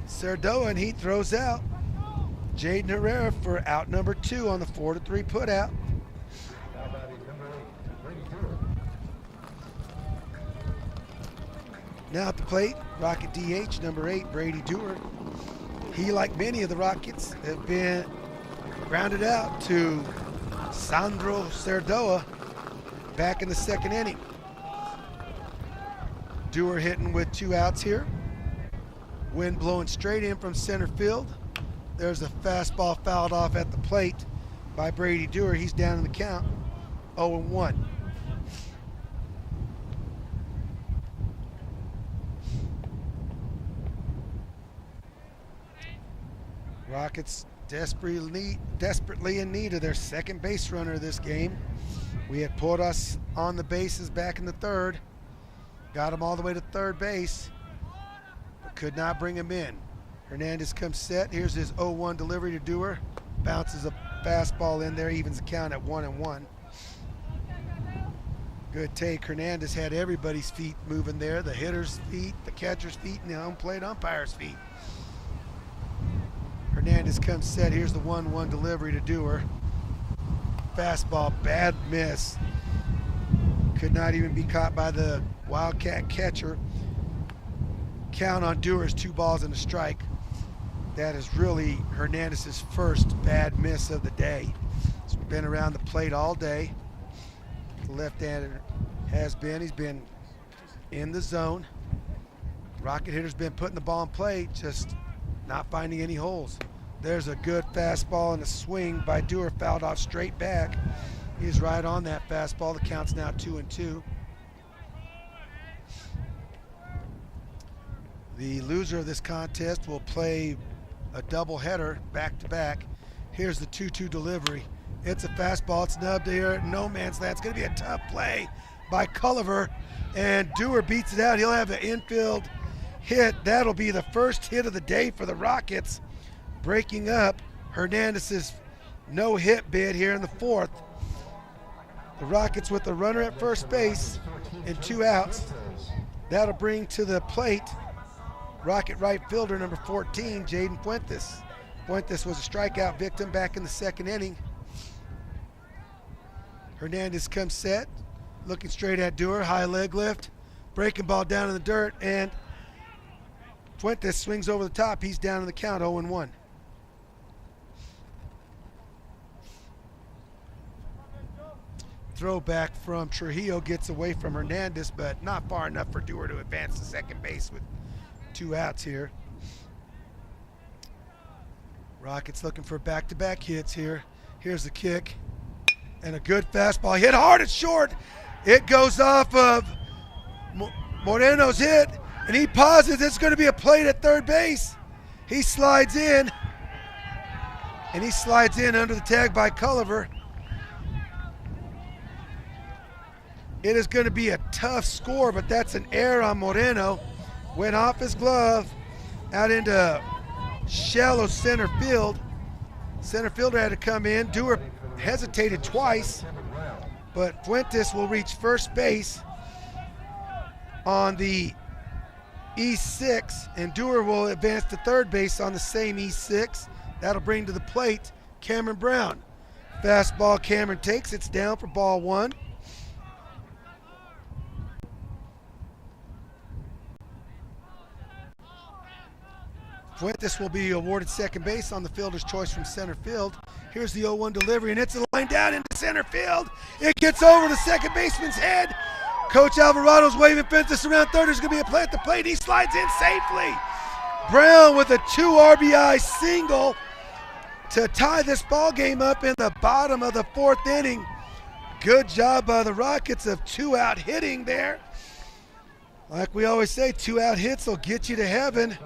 Cerdoa, and he throws out Jaden Herrera for out number 2 on the 4-3 put out. Now at the plate, Rocket DH number 8, Brady Dewar. He, like many of the Rockets, have been grounded out to Sandro Cerdoa back in the second inning. Dewar hitting with 2 outs here. Wind blowing straight in from center field. There's a fastball fouled off at the plate by Brady Dewar. He's down in the count, 0-1. Rockets desperately in need of their second base runner this game. We had Porras on the bases back in the 3rd. Got him all the way to third base, but could not bring him in. Hernandez comes set. Here's his 0-1 delivery to Dewar. Bounces a fastball in there, evens the count at 1-1. Good take. Hernandez had everybody's feet moving there. The hitter's feet, the catcher's feet, and the home plate umpire's feet. Hernandez comes set. Here's the 1-1 delivery to Dewar. Fastball, bad miss. Could not even be caught by the Wildcat catcher. Count on Dewar's 2 balls and a strike. That is really Hernandez's first bad miss of the day. He's been around the plate all day. The left-hander he's been in the zone. Rocket hitter's been putting the ball in play, just not finding any holes. There's a good fastball and a swing by Dewar, fouled off straight back. He's right on that fastball. The count's now 2-2. The loser of this contest will play a doubleheader back-to-back. Here's the 2-2 delivery. It's a fastball. It's nubbed here at no man's land. It's going to be a tough play by Culliver, and Dewar beats it out. He'll have an infield hit. That'll be the first hit of the day for the Rockets, breaking up Hernandez's no-hit bid here in the 4th. The Rockets with the runner at first base and 2 outs. That'll bring to the plate Rocket right fielder number 14, Jaden Fuentes. Fuentes was a strikeout victim back in the 2nd inning. Hernandez comes set, looking straight at Dewar, high leg lift, breaking ball down in the dirt, and Fuentes swings over the top. He's down in the count, 0-1. Throwback from Trujillo gets away from Hernandez, but not far enough for Dewar to advance to second base with 2 outs here. Rockets looking for back-to-back hits here. Here's the kick and a good fastball. Hit hard and short. It goes off of Moreno's hit, and he pauses. It's going to be a plate at third base. He slides in, and he slides in under the tag by Culliver. It is going to be a tough score, but that's an error on Moreno. Went off his glove out into shallow center field. Center fielder had to come in. Dewar hesitated twice, but Fuentes will reach first base on the E6, and Dewar will advance to third base on the same E6. That'll bring to the plate Cameron Brown. Fastball Cameron takes, it's down for ball one. Fuentes will be awarded second base on the fielder's choice from center field. Here's the 0-1 delivery, and it's a line down into center field. It gets over the second baseman's head. Coach Alvarado's waving Fuentes around third. There's going to be a play at the plate. He slides in safely. Brown with a 2 RBI single to tie this ball game up in the bottom of the fourth inning. Good job by the Rockets of 2-out hitting there. Like we always say, 2-out hits will get you to heaven.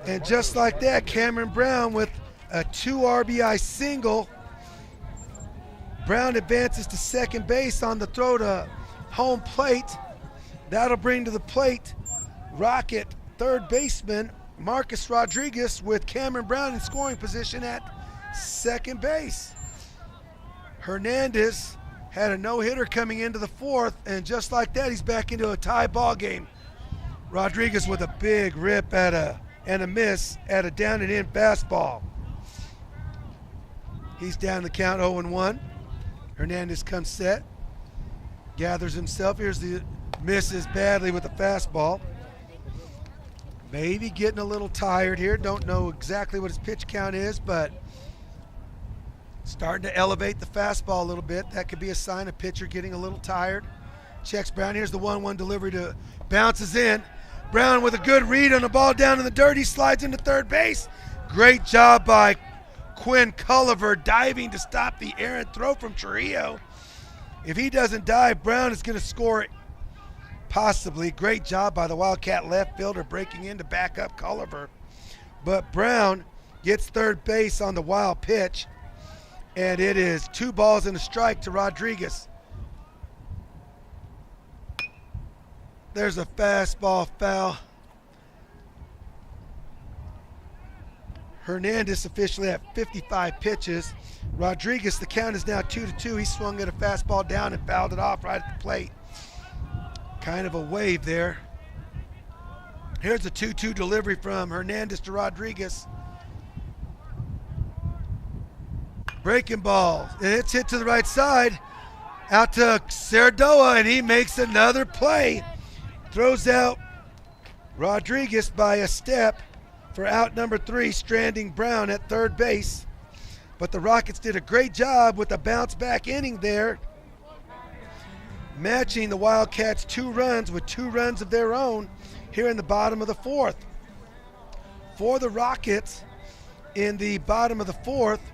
And just like that, Cameron Brown with a 2 RBI single. Brown advances to second base on the throw to home plate. That'll bring to the plate Rocket third baseman Marcus Rodriguez with Cameron Brown in scoring position at second base. Hernandez had a no-hitter coming into the fourth, and just like that, he's back into a tie ball game. Rodriguez with a big rip and a miss at a down and in fastball. He's down the count 0-1. Hernandez comes set, gathers himself. Here's the misses badly with the fastball. Maybe getting a little tired here. Don't know exactly what his pitch count is, but starting to elevate the fastball a little bit. That could be a sign of pitcher getting a little tired. Checks Brown. Here's the 1-1 delivery to bounces in. Brown with a good read on the ball down in the dirt. He slides into third base. Great job by Quinn Culliver diving to stop the errant throw from Trujillo. If he doesn't dive, Brown is going to score it. Possibly. Great job by the Wildcat left fielder breaking in to back up Culliver. But Brown gets third base on the wild pitch, and it is 2 balls and a strike to Rodriguez. There's a fastball foul. Hernandez officially at 55 pitches. Rodriguez, the count is now 2-2. He swung at a fastball down and fouled it off right at the plate. Kind of a wave there. Here's a 2-2 delivery from Hernandez to Rodriguez. Breaking ball, and it's hit to the right side. Out to Cerdoa, and he makes another play. Throws out Rodriguez by a step for out number 3, stranding Brown at third base. But the Rockets did a great job with a bounce back inning there, matching the Wildcats' 2 runs with 2 runs of their own here in the bottom of the fourth. For the Rockets, in the bottom of the fourth,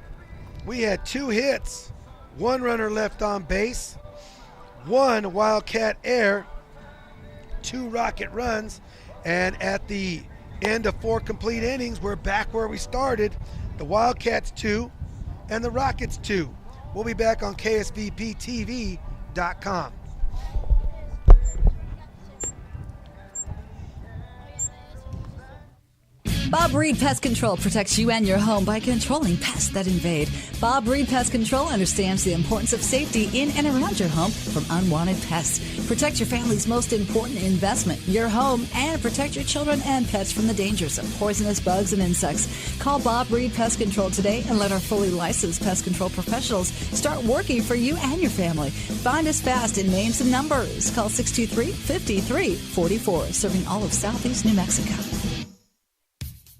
we had 2 hits, 1 runner left on base, 1 Wildcat error, 2 Rocket runs, and at the end of 4 complete innings, we're back where we started. The Wildcats 2 and the Rockets 2. We'll be back on KSVPTV.com. Bob Reed Pest Control protects you and your home by controlling pests that invade. Bob Reed Pest Control understands the importance of safety in and around your home from unwanted pests. Protect your family's most important investment, your home, and protect your children and pets from the dangers of poisonous bugs and insects. Call Bob Reed Pest Control today and let our fully licensed pest control professionals start working for you and your family. Find us fast in names and numbers. Call 623-5344, serving all of Southeast New Mexico.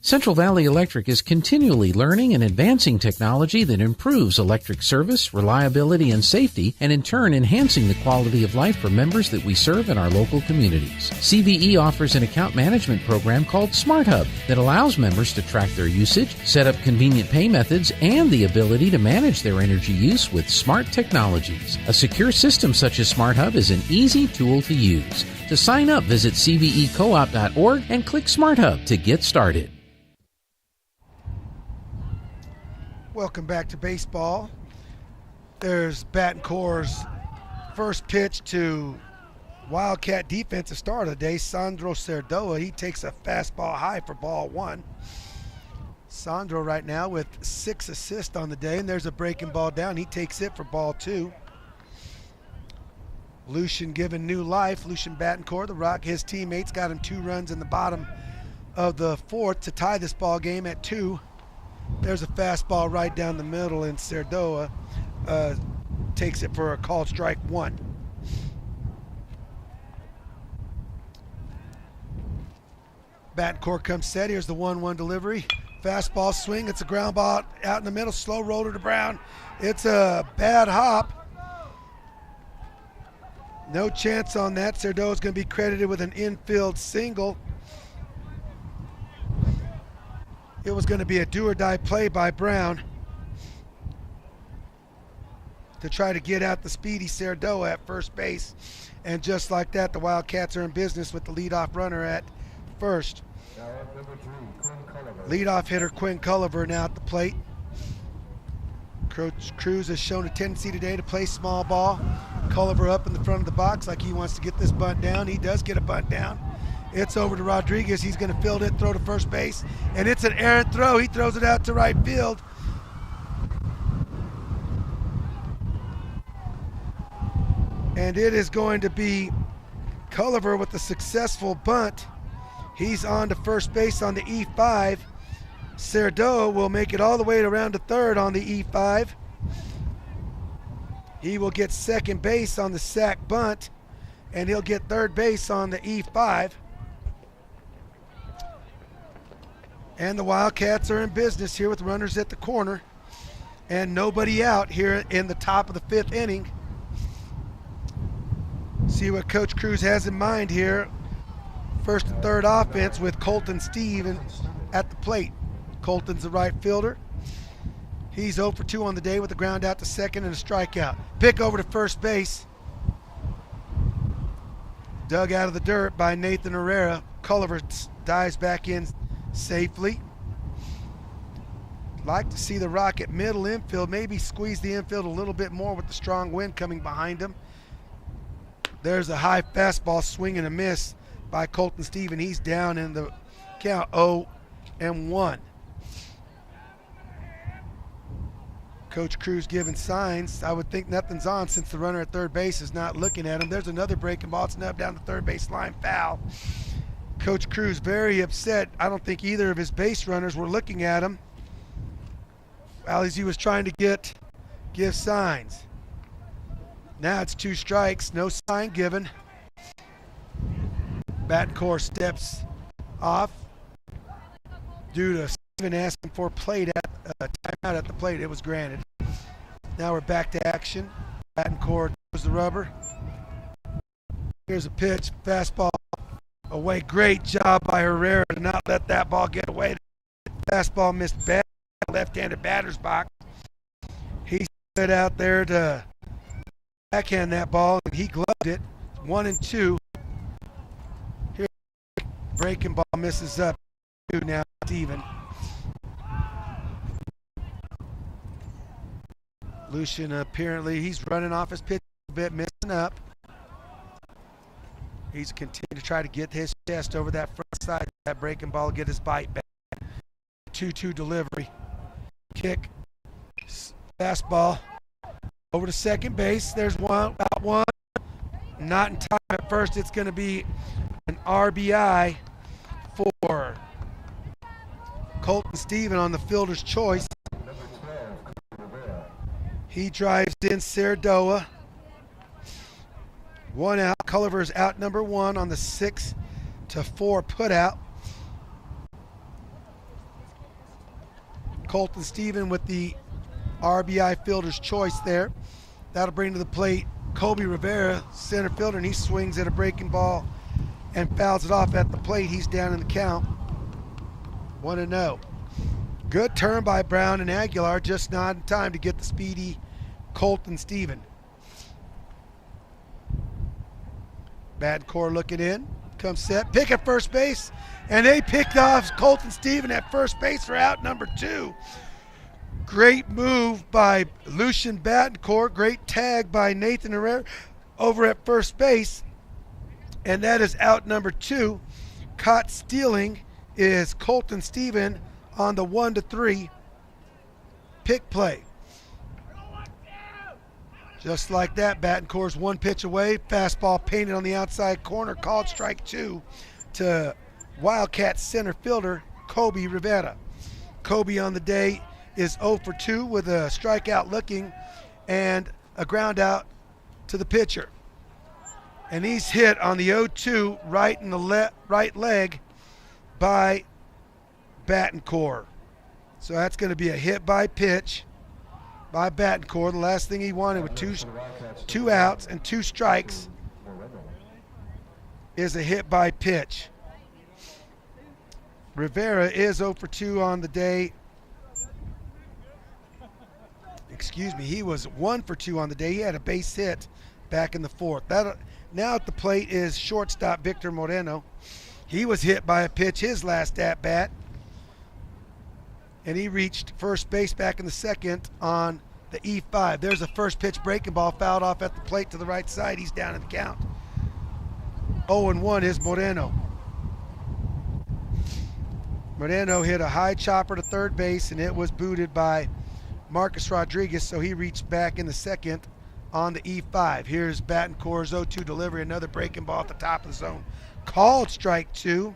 Central Valley Electric is continually learning and advancing technology that improves electric service, reliability, and safety, and in turn enhancing the quality of life for members that we serve in our local communities. CVE offers an account management program called Smart Hub that allows members to track their usage, set up convenient pay methods, and the ability to manage their energy use with smart technologies. A secure system such as Smart Hub is an easy tool to use. To sign up, visit cvecoop.org and click Smart Hub to get started. Welcome back to baseball. There's Battencourt's first pitch to Wildcat defensive star of the day, Sandro Cerdoa. He takes a fastball high for ball one. Sandro right now with 6 assists on the day, and there's a breaking ball down. He takes it for ball two. Lucian given new life. Lucian Battencourt, the Rock, his teammates got him 2 runs in the bottom of the fourth to tie this ball game at 2. There's a fastball right down the middle, and Cerdoa takes it for a called strike 1. Battencourt comes set. Here's the 1-1 delivery. Fastball swing. It's a ground ball out in the middle. Slow roller to Brown. It's a bad hop. No chance on that. Cerdoa is going to be credited with an infield single. It was going to be a do-or-die play by Brown to try to get out the speedy Cerdoa at first base. And just like that, the Wildcats are in business with the leadoff runner at first. Leadoff hitter Quinn Culliver now at the plate. Coach Cruz has shown a tendency today to play small ball. Culliver up in the front of the box like he wants to get this bunt down. He does get a bunt down. It's over to Rodriguez. He's going to field it, throw to first base, and it's an errant throw. He throws it out to right field. And it is going to be Culliver with the successful bunt. He's on to first base on the E5. Cerdoa will make it all the way around to third on the E5. He will get second base on the sac bunt, and he'll get third base on the E5. And the Wildcats are in business here with runners at the corner and nobody out here in the top of the 5th inning. See what Coach Cruz has in mind here. First and third offense with Colton Steve at the plate. Colton's the right fielder. He's 0 for 2 on the day with a ground out to second and a strikeout. Pick over to first base. Dug out of the dirt by Nathan Herrera. Culliver dives back in safely. Like to see the Rocket middle infield, maybe squeeze the infield a little bit more with the strong wind coming behind him. There's a high fastball swing and a miss by Colton Steve, and he's down in the count 0-1. Coach Cruz giving signs. I would think nothing's on since the runner at third base is not looking at him. There's another breaking ball. It's up down the third base line, foul. Coach Cruz very upset. I don't think either of his base runners were looking at him as he was trying to give signs. Now it's 2 strikes, no sign given. Battencourt steps off due to Steven asking for timeout at the plate. It was granted. Now we're back to action. Battencourt throws the rubber. Here's a pitch, fastball away. Great job by Herrera to not let that ball get away. Fastball missed bad, left-handed batter's box. He stood out there to backhand that ball, and he gloved it. 1-2. Here, breaking ball misses up. 2 now, Steven. Lucian apparently he's running off his pitch a bit, missing up. He's continuing to try to get his chest over that front side of that breaking ball, get his bite back. 2-2 delivery. Kick. Fastball. Over to second base. There's out one. Not in time at first. It's going to be an RBI for Colton Steven on the fielder's choice. He drives in Cerdoa. 1 out. Culliver's out number 1 on the 6-4 putout. Colton Steven with the RBI fielder's choice there. That'll bring to the plate Kobe Rivera, center fielder, and he swings at a breaking ball and fouls it off at the plate. He's down in the count. 1-0. Good turn by Brown and Aguilar, just not in time to get the speedy Colton Steven. Battencourt looking in, comes set, pick at first base, and they picked off Colton Steven at first base for out number 2. Great move by Lucian Battencourt, great tag by Nathan Herrera. over at first base, and that is out number 2. Caught stealing is Colton Steven on the 1-3 pick play. Just like that, Battencourt's one pitch away. Fastball painted on the outside corner, called strike 2 to Wildcat center fielder Kobe Rivera. Kobe on the day is 0 for 2 with a strikeout looking and a ground out to the pitcher. And he's hit on the 0-2 right in the right leg by Battencourt. So that's going to be a hit by pitch by Battencourt. The last thing he wanted with two outs and 2 strikes is a hit by pitch. Rivera is 0 for 2 on the day. Excuse me, he was 1 for 2 on the day. He had a base hit back in the 4th. Now at the plate is shortstop Victor Moreno. He was hit by a pitch his last at-bat, and he reached first base back in the 2nd on the E5. There's a first pitch breaking ball fouled off at the plate to the right side. He's down in the count. 0-1 is Moreno. Moreno hit a high chopper to third base, and it was booted by Marcus Rodriguez, so he reached back in the 2nd on the E5. Here's Battencourt's 0-2 delivery, another breaking ball at the top of the zone. Called strike 2.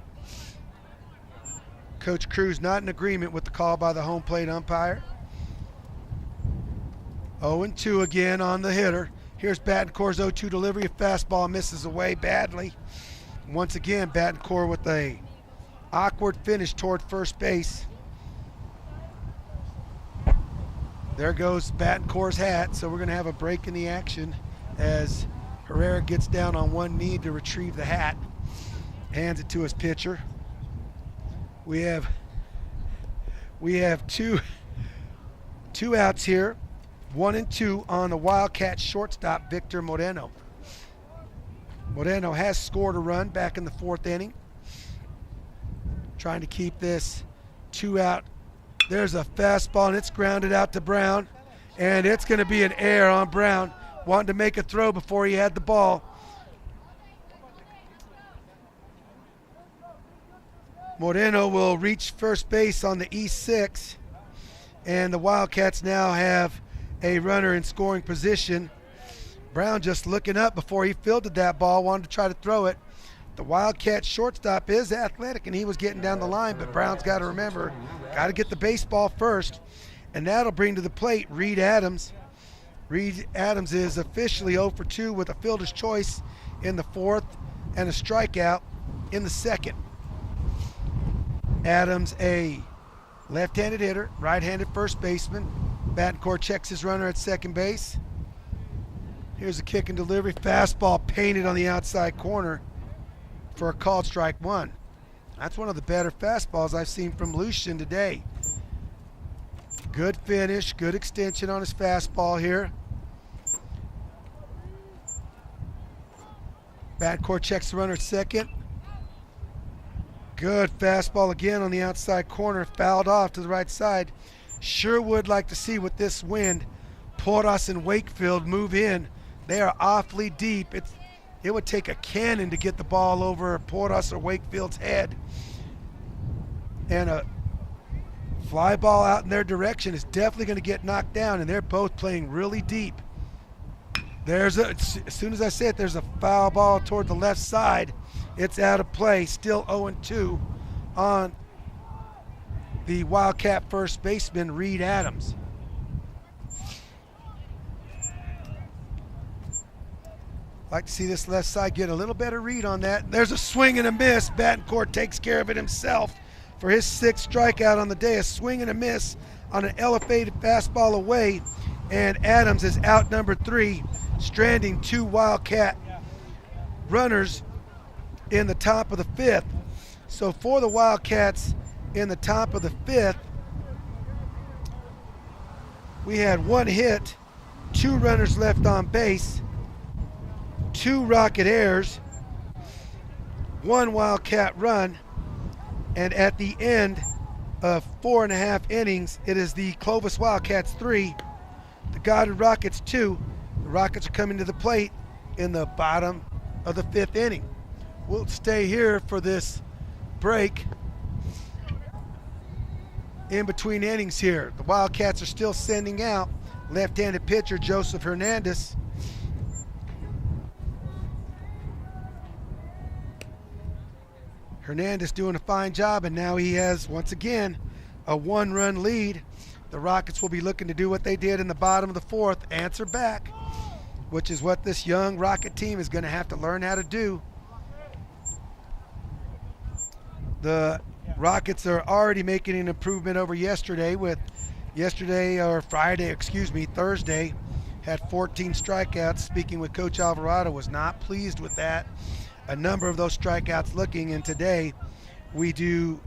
Coach Cruz not in agreement with the call by the home plate umpire. 0-2 again on the hitter. Here's Battencourt's 0-2 delivery. A fastball misses away badly. Once again, Battencourt with a awkward finish toward first base. There goes Battencourt's hat, so we're going to have a break in the action as Herrera gets down on one knee to retrieve the hat, hands it to his pitcher. We have two outs here, 1 and 2 on the Wildcat shortstop Victor Moreno. Moreno has scored a run back in the 4th inning, trying to keep this 2 out. There's a fastball, and it's grounded out to Brown, and it's going to be an error on Brown, wanting to make a throw before he had the ball. Moreno will reach first base on the E6, and the Wildcats now have a runner in scoring position. Brown just looking up before he fielded that ball, wanted to try to throw it. The Wildcat shortstop is athletic, and he was getting down the line, but Brown's got to remember, got to get the baseball first, and that'll bring to the plate Reed Adams. Reed Adams is officially 0 for 2 with a fielder's choice in the 4th and a strikeout in the 2nd. Adams, a left-handed hitter, right-handed first baseman. Battencourt checks his runner at second base. Here's a kick and delivery. Fastball painted on the outside corner for a called strike 1. That's one of the better fastballs I've seen from Lucian today. Good finish, good extension on his fastball here. Battencourt checks the runner at second. Good fastball again on the outside corner, fouled off to the right side. Sure would like to see with this wind, Porras and Wakefield move in. They are awfully deep. It would take a cannon to get the ball over Porras or Wakefield's head. And a fly ball out in their direction is definitely going to get knocked down, and they're both playing really deep. As soon as I say it, there's a foul ball toward the left side. It's out of play, still 0-2 on the Wildcat first baseman, Reed Adams. Like to see this left side get a little better read on that. There's a swing and a miss. Battencourt takes care of it himself for his 6th strikeout on the day. A swing and a miss on an elevated fastball away, and Adams is out number 3, stranding 2 Wildcat runners in the top of the 5th. So for the Wildcats in the top of the 5th, we had 1 hit, 2 runners left on base, 2 Rocket Airs, 1 Wildcat run, and at the end of 4.5 innings, it is the Clovis Wildcats 3, the Goddard Rockets 2. The Rockets are coming to the plate in the bottom of the 5th inning. We'll stay here for this break in between innings here. The Wildcats are still sending out left-handed pitcher Joseph Hernandez. Hernandez doing a fine job, and now he has, once again, a 1-run lead. The Rockets will be looking to do what they did in the bottom of the 4th, answer back, which is what this young Rocket team is going to have to learn how to do. The Rockets are already making an improvement over yesterday Thursday, had 14 strikeouts. Speaking with Coach Alvarado, was not pleased with that. A number of those strikeouts looking, and today we do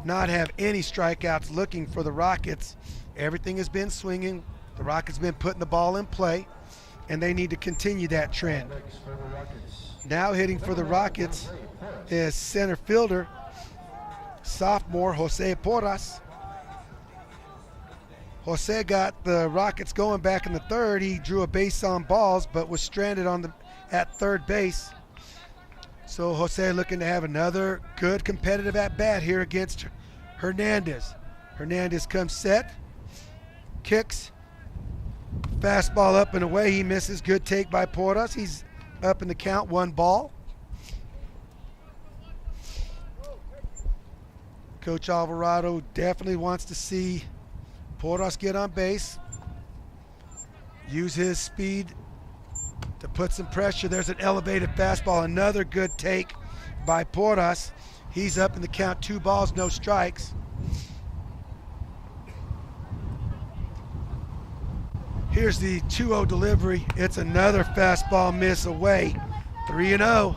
not have any strikeouts looking for the Rockets. Everything has been swinging. The Rockets have been putting the ball in play, and they need to continue that trend. Now hitting for the Rockets is center fielder, sophomore Jose Porras. Jose got the Rockets going back in the 3rd. He drew a base on balls, but was stranded at 3rd base. So Jose looking to have another good competitive at-bat here against Hernandez. Hernandez comes set, kicks, fastball up and away. He misses. Good take by Porras. He's up in the count, 1 ball. Coach Alvarado definitely wants to see Porras get on base, use his speed to put some pressure. There's an elevated fastball. Another good take by Porras. He's up in the count, 2 balls, no strikes. Here's the 2-0 delivery. It's another fastball miss away. 3-0.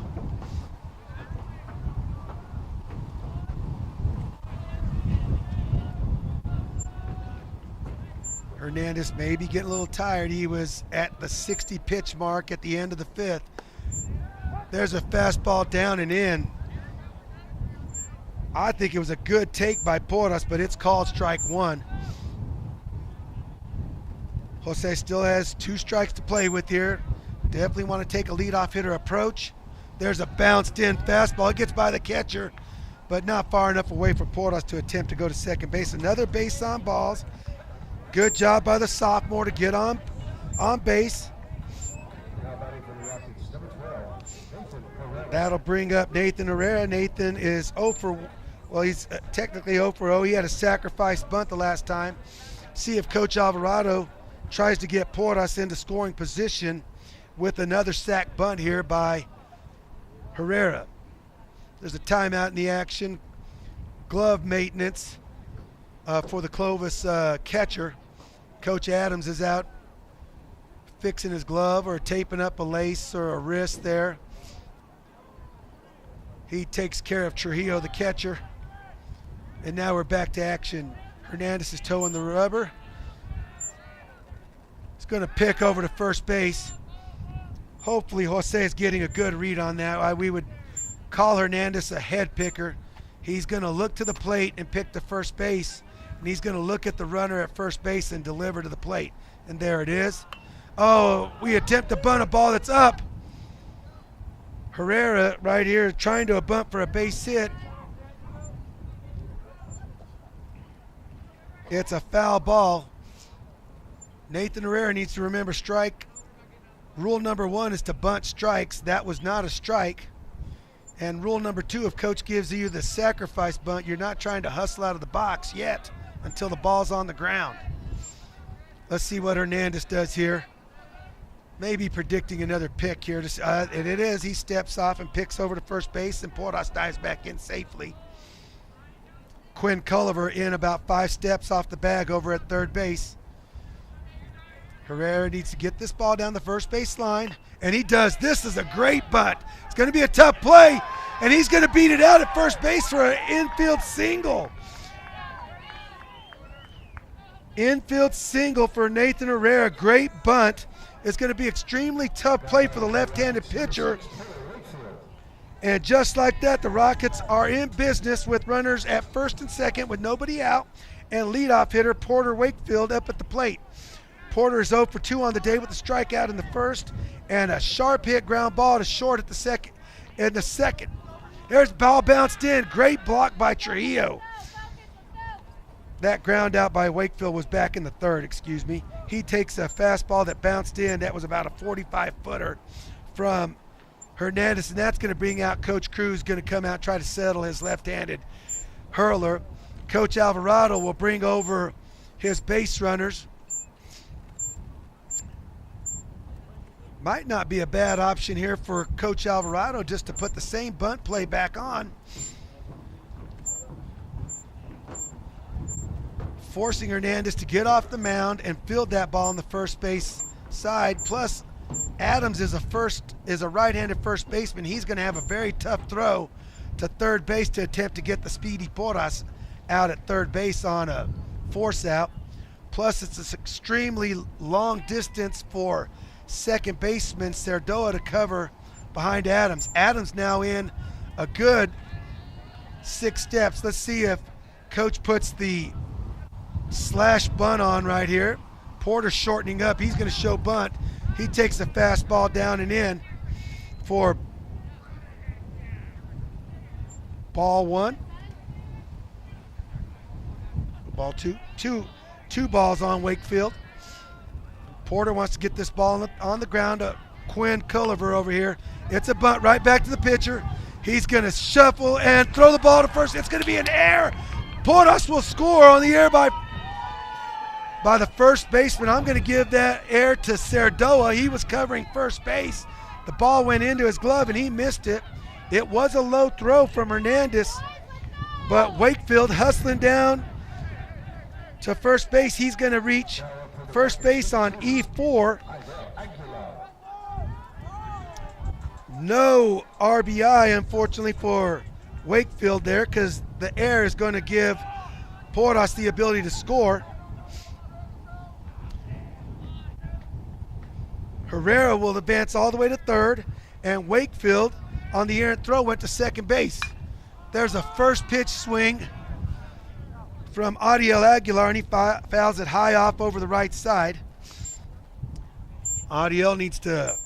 Hernandez may be getting a little tired. He was at the 60 pitch mark at the end of the 5th. There's a fastball down and in. I think it was a good take by Porras, but it's called strike 1. Jose still has 2 strikes to play with here. Definitely want to take a leadoff hitter approach. There's a bounced in fastball. It gets by the catcher, but not far enough away for Porras to attempt to go to second base. Another base on balls. Good job by the sophomore to get on base. That'll bring up Nathan Herrera. Nathan is 0 for, well, he's technically 0 for 0. He had a sacrifice bunt the last time. See if Coach Alvarado tries to get Porras into scoring position with another sac bunt here by Herrera. There's a timeout in the action. Glove maintenance for the Clovis catcher. Coach Adams is out fixing his glove or taping up a lace or a wrist there. He takes care of Trujillo, the catcher. And now we're back to action. Hernandez is toeing the rubber. He's going to pick over to first base. Hopefully Jose is getting a good read on that. We would call Hernandez a head picker. He's going to look to the plate and pick to first base. And he's going to look at the runner at first base and deliver to the plate. And there it is. Oh, we attempt to bunt a ball that's up. Herrera right here trying to bunt for a base hit. It's a foul ball. Nathan Herrera needs to remember strike. Rule number 1 is to bunt strikes. That was not a strike. And rule number 2, if coach gives you the sacrifice bunt, you're not trying to hustle out of the box yet until the ball's on the ground. Let's see what Hernandez does here. Maybe predicting another pick here. And it is. He steps off and picks over to first base, and Porras dives back in safely. Quinn Culliver in about 5 steps off the bag over at third base. Herrera needs to get this ball down the first base line, and he does. This is a great bunt. It's going to be a tough play, and he's going to beat it out at first base for an infield single. Infield single for Nathan Herrera. Great bunt. It's going to be extremely tough play for the left-handed pitcher. And just like that, the Rockets are in business with runners at first and second with nobody out, and leadoff hitter Porter Wakefield up at the plate. Porter is 0 for 2 on the day with a strikeout in the first and a sharp hit ground ball to short at the second. In the second, there's ball bounced in. Great block by Trujillo. That ground out by Wakefield was back in the third, excuse me. He takes a fastball that bounced in. That was about a 45-footer from Hernandez, and that's going to bring out Coach Cruz, going to come out and try to settle his left-handed hurler. Coach Alvarado will bring over his base runners. Might not be a bad option here for Coach Alvarado just to put the same bunt play back on. Forcing Hernandez to get off the mound and field that ball on the first base side. Plus, Adams is a right-handed first baseman. He's going to have a very tough throw to third base to attempt to get the speedy Porras out at third base on a force out. Plus, it's an extremely long distance for second baseman Cerdoa to cover behind Adams. Adams now in a good 6 steps. Let's see if Coach puts the slash bunt on right here. Porter shortening up. He's going to show bunt. He takes a fastball down and in for ball 1. Ball 2. Two balls on Wakefield. Porter wants to get this ball on the ground. Quinn Culliver over here. It's a bunt right back to the pitcher. He's going to shuffle and throw the ball to first. It's going to be an error. Porras will score on the air by the first baseman. I'm going to give that air to Cerdoa. He was covering first base. The ball went into his glove and he missed it. It was a low throw from Hernandez, but Wakefield hustling down to first base. He's going to reach first base on E4. No RBI, unfortunately, for Wakefield there, because the error is going to give Porras the ability to score. Herrera will advance all the way to third, and Wakefield on the errant throw went to second base. There's a first pitch swing from Adiel Aguilar, and he fouls it high off over the right side. Adiel needs to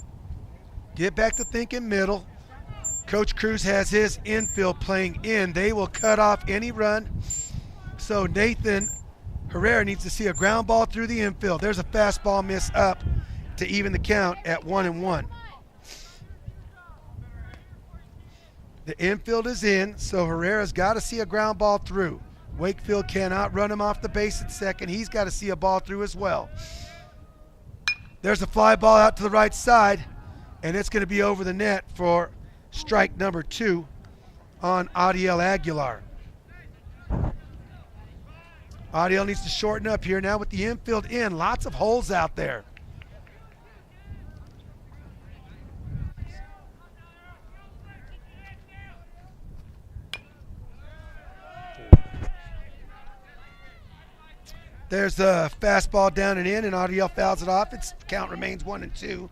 get back to thinking middle. Coach Cruz has his infield playing in. They will cut off any run. So Nathan Herrera needs to see a ground ball through the infield. There's a fastball miss up to even the count at 1-1. The infield is in, so Herrera's got to see a ground ball through. Wakefield cannot run him off the base at second. He's got to see a ball through as well. There's a fly ball out to the right side, and it's going to be over the net for strike number 2 on Adiel Aguilar. Adiel needs to shorten up here now with the infield in. Lots of holes out there. There's a fastball down and in, and Adiel fouls it off. Its count remains 1-2.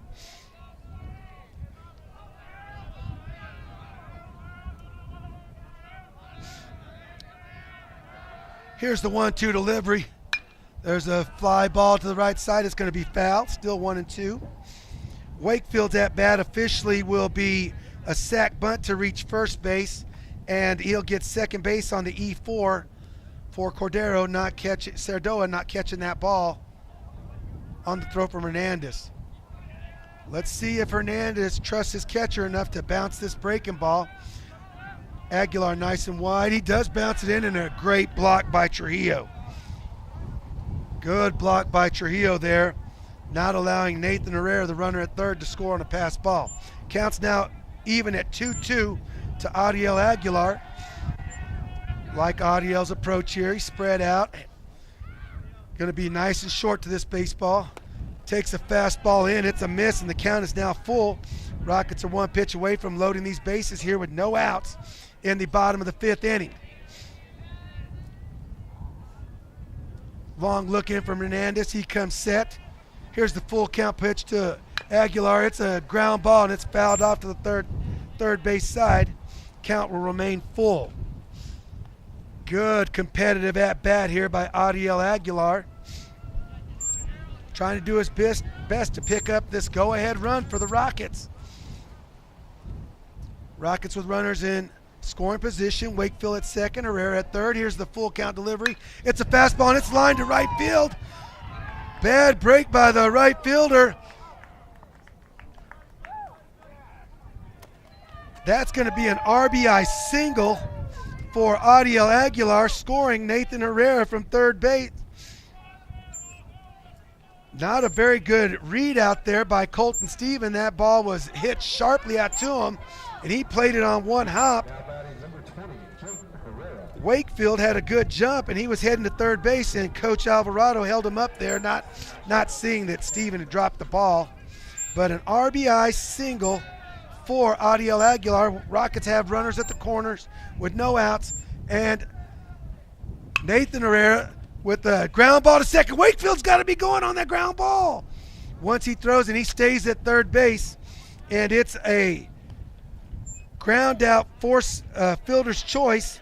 Here's the 1-2 delivery. There's a fly ball to the right side. It's going to be fouled. Still 1-2. Wakefield's at bat officially will be a sac bunt to reach first base, and he'll get second base on the E4 for Cordero Cerdoa not catching that ball on the throw from Hernandez. Let's see if Hernandez trusts his catcher enough to bounce this breaking ball. Aguilar nice and wide. He does bounce it in, and a great block by Trujillo. Good block by Trujillo there, not allowing Nathan Herrera, the runner at third, to score on a pass ball. Counts now even at 2-2 to Adiel Aguilar. Like Adiel's approach here, he's spread out. Going to be nice and short to this baseball. Takes a fastball in, it's a miss, and the count is now full. Rockets are one pitch away from loading these bases here with no outs in the bottom of the 5th inning. Long look in from Hernandez, he comes set. Here's the full count pitch to Aguilar. It's a ground ball, and it's fouled off to the third base side. Count will remain full. Good competitive at-bat here by Adiel Aguilar. trying to do his best to pick up this go-ahead run for the Rockets. Rockets with runners in scoring position. Wakefield at second, Herrera at third. Here's the full count delivery. It's a fastball and it's lined to right field. Bad break by the right fielder. That's going to be an RBI single for Adiel Aguilar, scoring Nathan Herrera from third base. Not a very good read out there by Colton Stephen. That ball was hit sharply out to him, and he played it on one hop. Wakefield had a good jump, and he was heading to third base, and Coach Alvarado held him up there, not seeing that Stephen had dropped the ball. But an RBI single for Adiel Aguilar. Rockets have runners at the corners with no outs, and Nathan Herrera with the ground ball to second. Wakefield's got to be going on that ground ball. Once he throws and he stays at third base, and it's a ground out force fielder's choice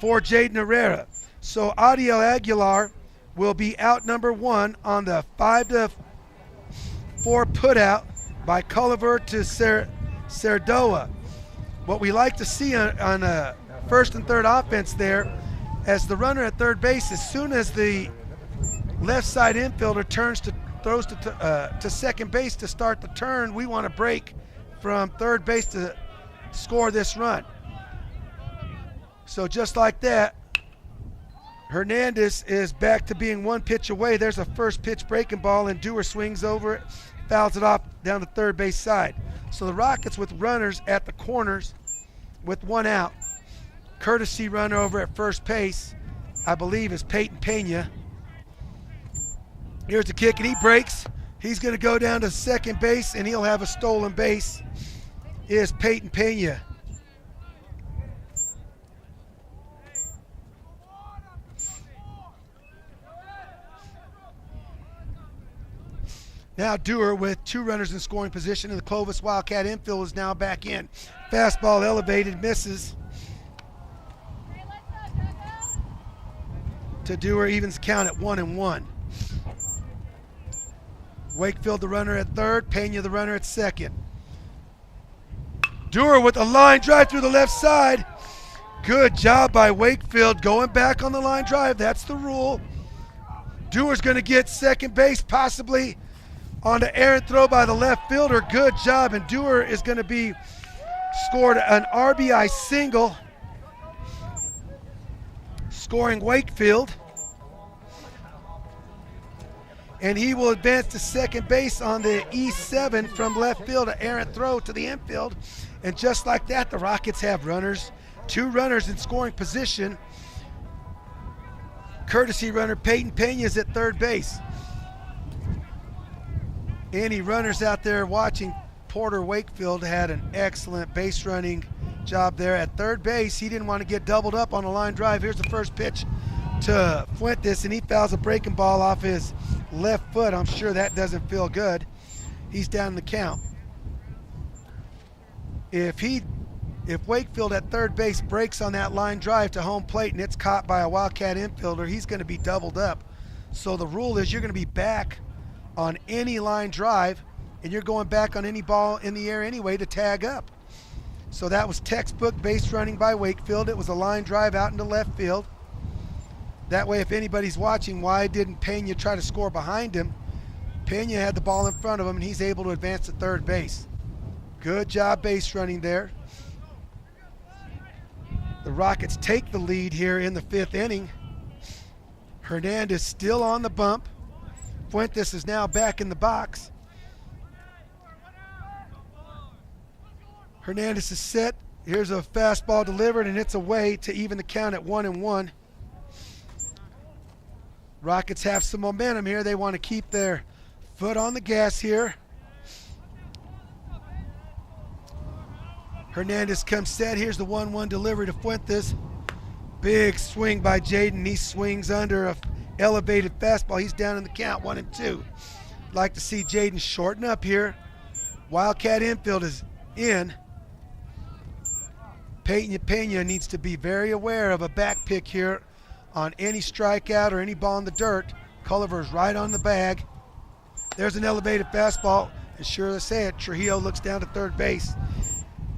for Jaden Herrera. So Adiel Aguilar will be out number one on the 5-4 putout by Culliver to Cerdoa. What we like to see on first and third offense there, as the runner at third base, as soon as the left side infielder throws to second base to start the turn, we want to break from third base to score this run. So just like that, Hernandez is back to being one pitch away. There's a first pitch breaking ball, and Dewar swings over it, fouls it off down the third base side. So the Rockets with runners at the corners with one out. Courtesy runner over at first base, I believe, is Peyton Pena. Here's the kick, and he breaks. He's going to go down to second base, and he'll have a stolen base. Is Peyton Pena. Now Dewar with two runners in scoring position, and the Clovis Wildcat infield is now back in. Fastball elevated, misses. To Dewar, evens count at 1-1. Wakefield the runner at third, Pena the runner at second. Dewar with a line drive through the left side. Good job by Wakefield going back on the line drive. That's the rule. Dewar's going to get second base, possibly on the errant throw by the left fielder. Good job, and Dewar is going to be scored an RBI single, scoring Wakefield. And he will advance to second base on the E7 from left field, an errant throw to the infield. And just like that, the Rockets have runners, two runners in scoring position. Courtesy runner Peyton Pena is at third base. Any runners out there watching, Porter Wakefield had an excellent base running job there at third base. He didn't want to get doubled up on a line drive. Here's the first pitch to Fuentes, and he fouls a breaking ball off his left foot. I'm sure that doesn't feel good. He's down the count. If Wakefield at third base breaks on that line drive to home plate and it's caught by a Wildcat infielder, he's going to be doubled up. So the rule is you're going to be back on any line drive, and you're going back on any ball in the air anyway to tag up. So that was textbook base running by Wakefield. It was a line drive out into left field. That way, if anybody's watching, why didn't Pena try to score behind him? Pena had the ball in front of him, and he's able to advance to third base. Good job base running there. The Rockets take the lead here in the fifth inning. Hernandez still on the bump. Fuentes is now back in the box. Hernandez is set. Here's a fastball delivered, and it's away to even the count at 1-1. Rockets have some momentum here. They want to keep their foot on the gas here. Hernandez comes set. Here's the 1-1 delivery to Fuentes. Big swing by Jaden. He swings under a elevated fastball. He's down in the count, 1-2. Like to see Jaden shorten up here. Wildcat infield is in. Pena needs to be very aware of a back pick here on any strikeout or any ball in the dirt Culliver's right on the bag. There's an elevated fastball. And sure as I say it, Trujillo looks down to third base.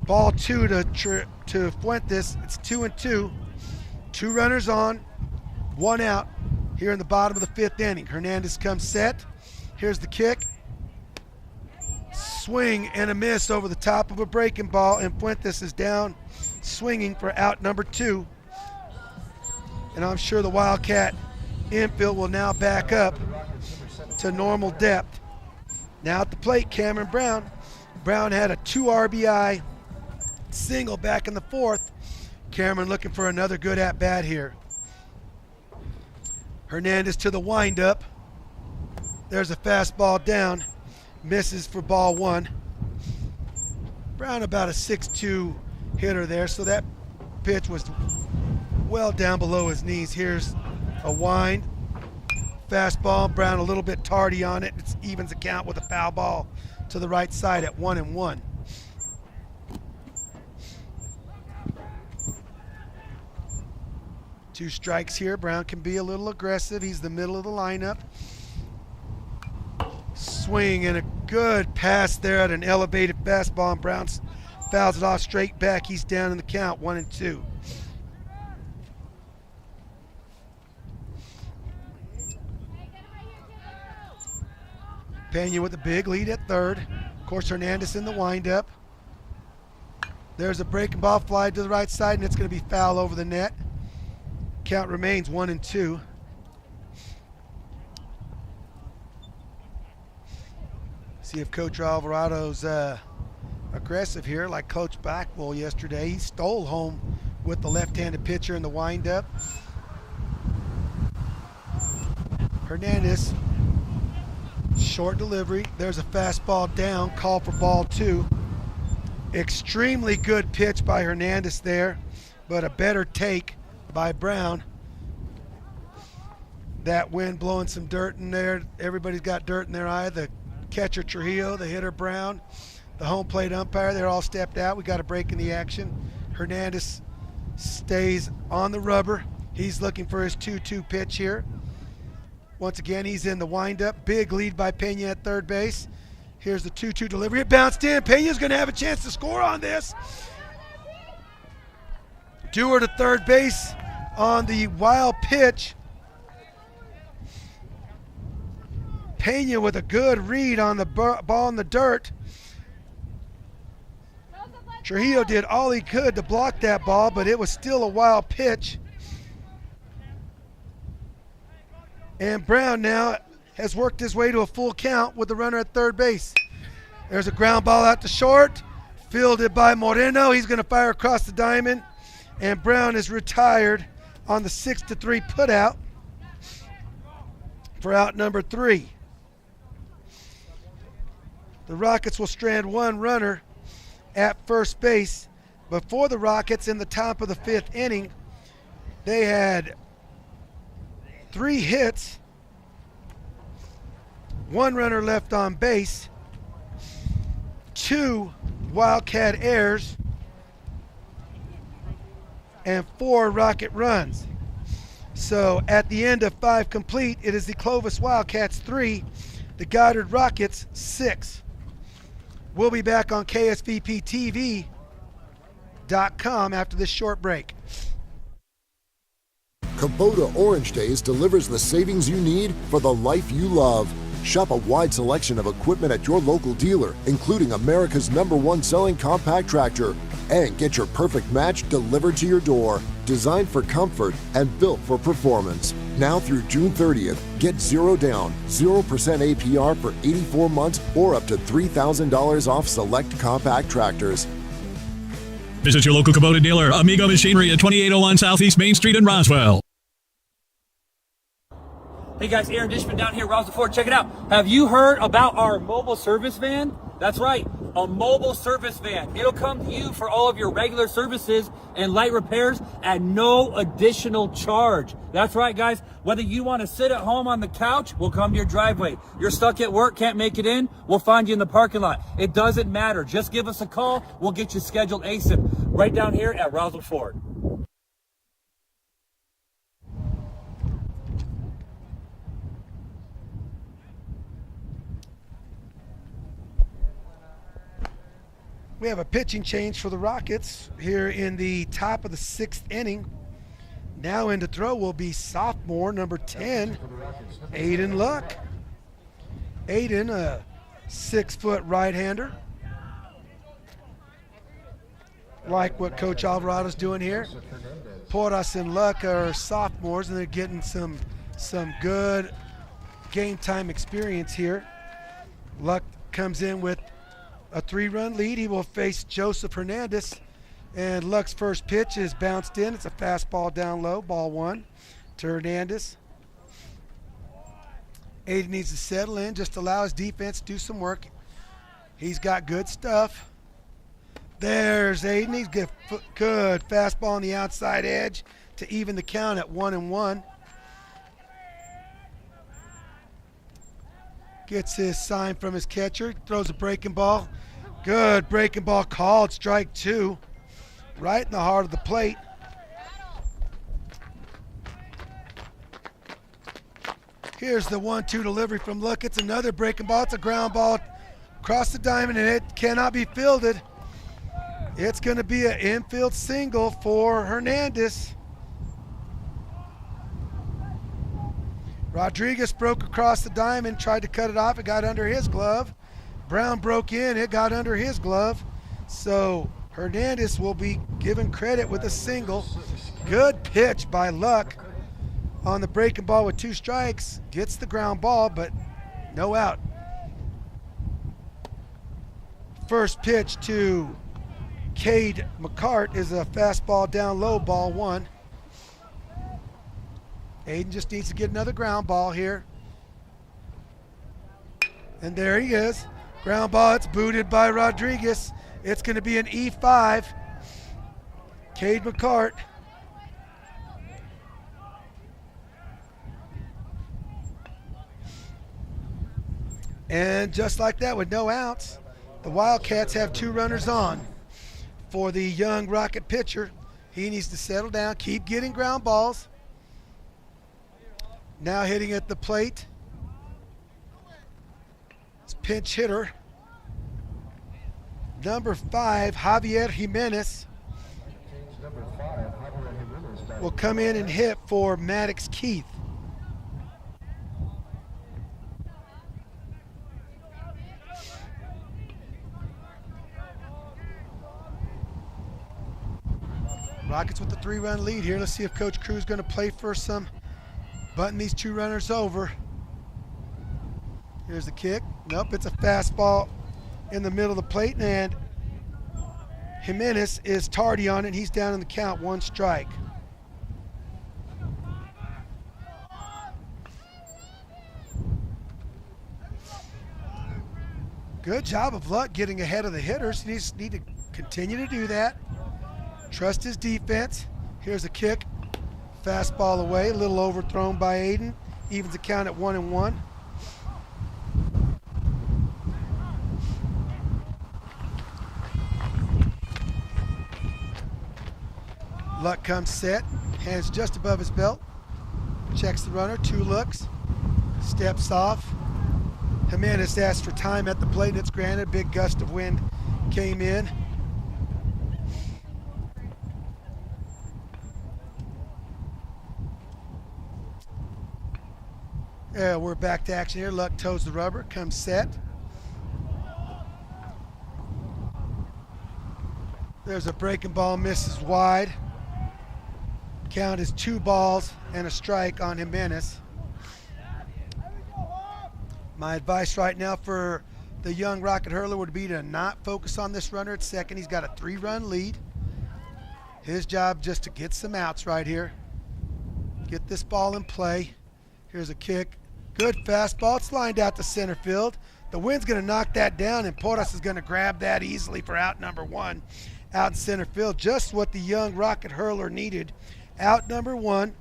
Ball 2 to Fuentes. It's 2-2. 2 runners on, 1 out here in the bottom of the 5th inning. Hernandez comes set. Here's the kick. Swing and a miss over the top of a breaking ball, and Fuentes is down swinging for out number 2. And I'm sure the Wildcat infield will now back up to normal depth. Now at the plate, Cameron Brown. Brown had a 2 RBI single back in the 4th. Cameron looking for another good at-bat here. Hernandez to the windup. There's a fastball down. Misses for ball 1. Brown about a 6'2" hitter there, so that pitch was well down below his knees. Here's a wind. Fastball. Brown a little bit tardy on it. It evens the count with a foul ball to the right side at 1-1. Two strikes here. Brown can be a little aggressive. He's the middle of the lineup. Swing and a good pass there at an elevated fastball, and Brown fouls it off straight back. He's down in the count, 1-2. Pena with a big lead at third. Of course, Hernandez in the windup. There's a breaking ball fly to the right side, and it's going to be foul over the net. Count remains 1-2. See if Coach Alvarado's aggressive here, like Coach Blackwell yesterday. He stole home with the left-handed pitcher in the windup. Hernandez, short delivery. There's a fastball down, call for ball 2. Extremely good pitch by Hernandez there, but a better take by Brown. That wind blowing some dirt in there. Everybody's got dirt in their eye. The catcher Trujillo, the hitter Brown, the home plate umpire, they're all stepped out. We got a break in the action. Hernandez stays on the rubber. He's looking for his 2-2 pitch here. Once again, he's in the windup. Big lead by Pena at third base. Here's the 2-2 delivery. It bounced in. Pena's going to have a chance to score on this. Dewar to third base on the wild pitch. Pena with a good read on the ball in the dirt. Trujillo did all he could to block that ball, but it was still a wild pitch. And Brown now has worked his way to a full count with the runner at third base. There's a ground ball out to short, fielded by Moreno. He's going to fire across the diamond, and Brown is retired on the 6-3 putout for out number 3. The Rockets will strand one runner at first base. Before the Rockets, in the top of the 5th inning, they had 3 hits, 1 runner left on base, 2 Wildcat errors, and 4 Rocket runs. So at the end of 5 complete, it is the Clovis Wildcats 3, the Goddard Rockets 6. We'll be back on KSVPTV.com after this short break. Kubota Orange Days delivers the savings you need for the life you love. Shop a wide selection of equipment at your local dealer, including America's #1 selling compact tractor. And get your perfect match delivered to your door. Designed for comfort and built for performance. Now through June 30th, get 0 down, 0% APR for 84 months or up to $3,000 off select compact tractors. Visit your local Kubota dealer, Amigo Machinery at 2801 Southeast Main Street in Roswell. Hey guys, Aaron Dishman down here, Roswell Ford. Check it out. Have you heard about our mobile service van? That's right, a mobile service van. It'll come to you for all of your regular services and light repairs at no additional charge. That's right, guys. Whether you want to sit at home on the couch, we'll come to your driveway. You're stuck at work, can't make it in, we'll find you in the parking lot. It doesn't matter. Just give us a call. We'll get you scheduled ASAP right down here at Roswell Ford. We have a pitching change for the Rockets here in the top of the 6th inning. Now in to throw will be sophomore number 10, Aiden Luck. Aiden, a 6-foot right-hander. Like what Coach Alvarado's doing here. Porras and Luck are sophomores, and they're getting some good game time experience here. Luck comes in with a 3-run lead. He will face Joseph Hernandez. And Luck's first pitch is bounced in. It's a fastball down low, ball 1 to Hernandez. Aiden needs to settle in, just allow his defense to do some work. He's got good stuff. There's Aiden. He's good fastball on the outside edge to even the count at 1-1. Gets his sign from his catcher, throws a breaking ball. Good breaking ball called, strike 2. Right in the heart of the plate. Here's the 1-2 delivery from Luck. It's another breaking ball. It's a ground ball across the diamond, and it cannot be fielded. It's going to be an infield single for Hernandez. Rodriguez broke across the diamond, tried to cut it off. It got under his glove. Brown broke in. It got under his glove. So Hernandez will be given credit with a single. Good pitch by Luck on the breaking ball with 2 strikes. Gets the ground ball, but no out. First pitch to Cade McCart is a fastball down low, ball 1. Aiden just needs to get another ground ball here. And there he is. Ground ball, it's booted by Rodriguez. It's going to be an E5. Cade McCart. And just like that, with no outs, the Wildcats have 2 runners on. For the young Rocket pitcher, he needs to settle down, keep getting ground balls. Now hitting at the plate, it's pinch hitter number 5, Javier Jimenez. Will come in and hit for Maddox Keith. Rockets with the 3-run lead here. Let's see if Coach Crew's going to play for some, button these 2 runners over. Here's the kick. Nope, it's a fastball in the middle of the plate, and Jimenez is tardy on it. He's down in the count, 1 strike. Good job of Luck getting ahead of the hitters. He needs to continue to do that. Trust his defense. Here's a kick. Fastball away, a little overthrown by Aiden. Evens the count at 1-1. Luck comes set, hands just above his belt. Checks the runner, 2 looks. Steps off. Jimenez asked for time at the plate, and it's granted. Big gust of wind came in. Yeah, we're back to action here. Luck toes the rubber, comes set. There's a breaking ball, misses wide. Count is 2 balls and a strike on Jimenez. My advice right now for the young Rocket hurler would be to not focus on this runner at second. He's got a 3-run lead. His job just to get some outs right here. Get this ball in play. Here's a kick. Good fastball. It's lined out to center field. The wind's going to knock that down, and Porras is going to grab that easily for out number 1. Out in center field. Just what the young Rocket hurler needed. Out number 1.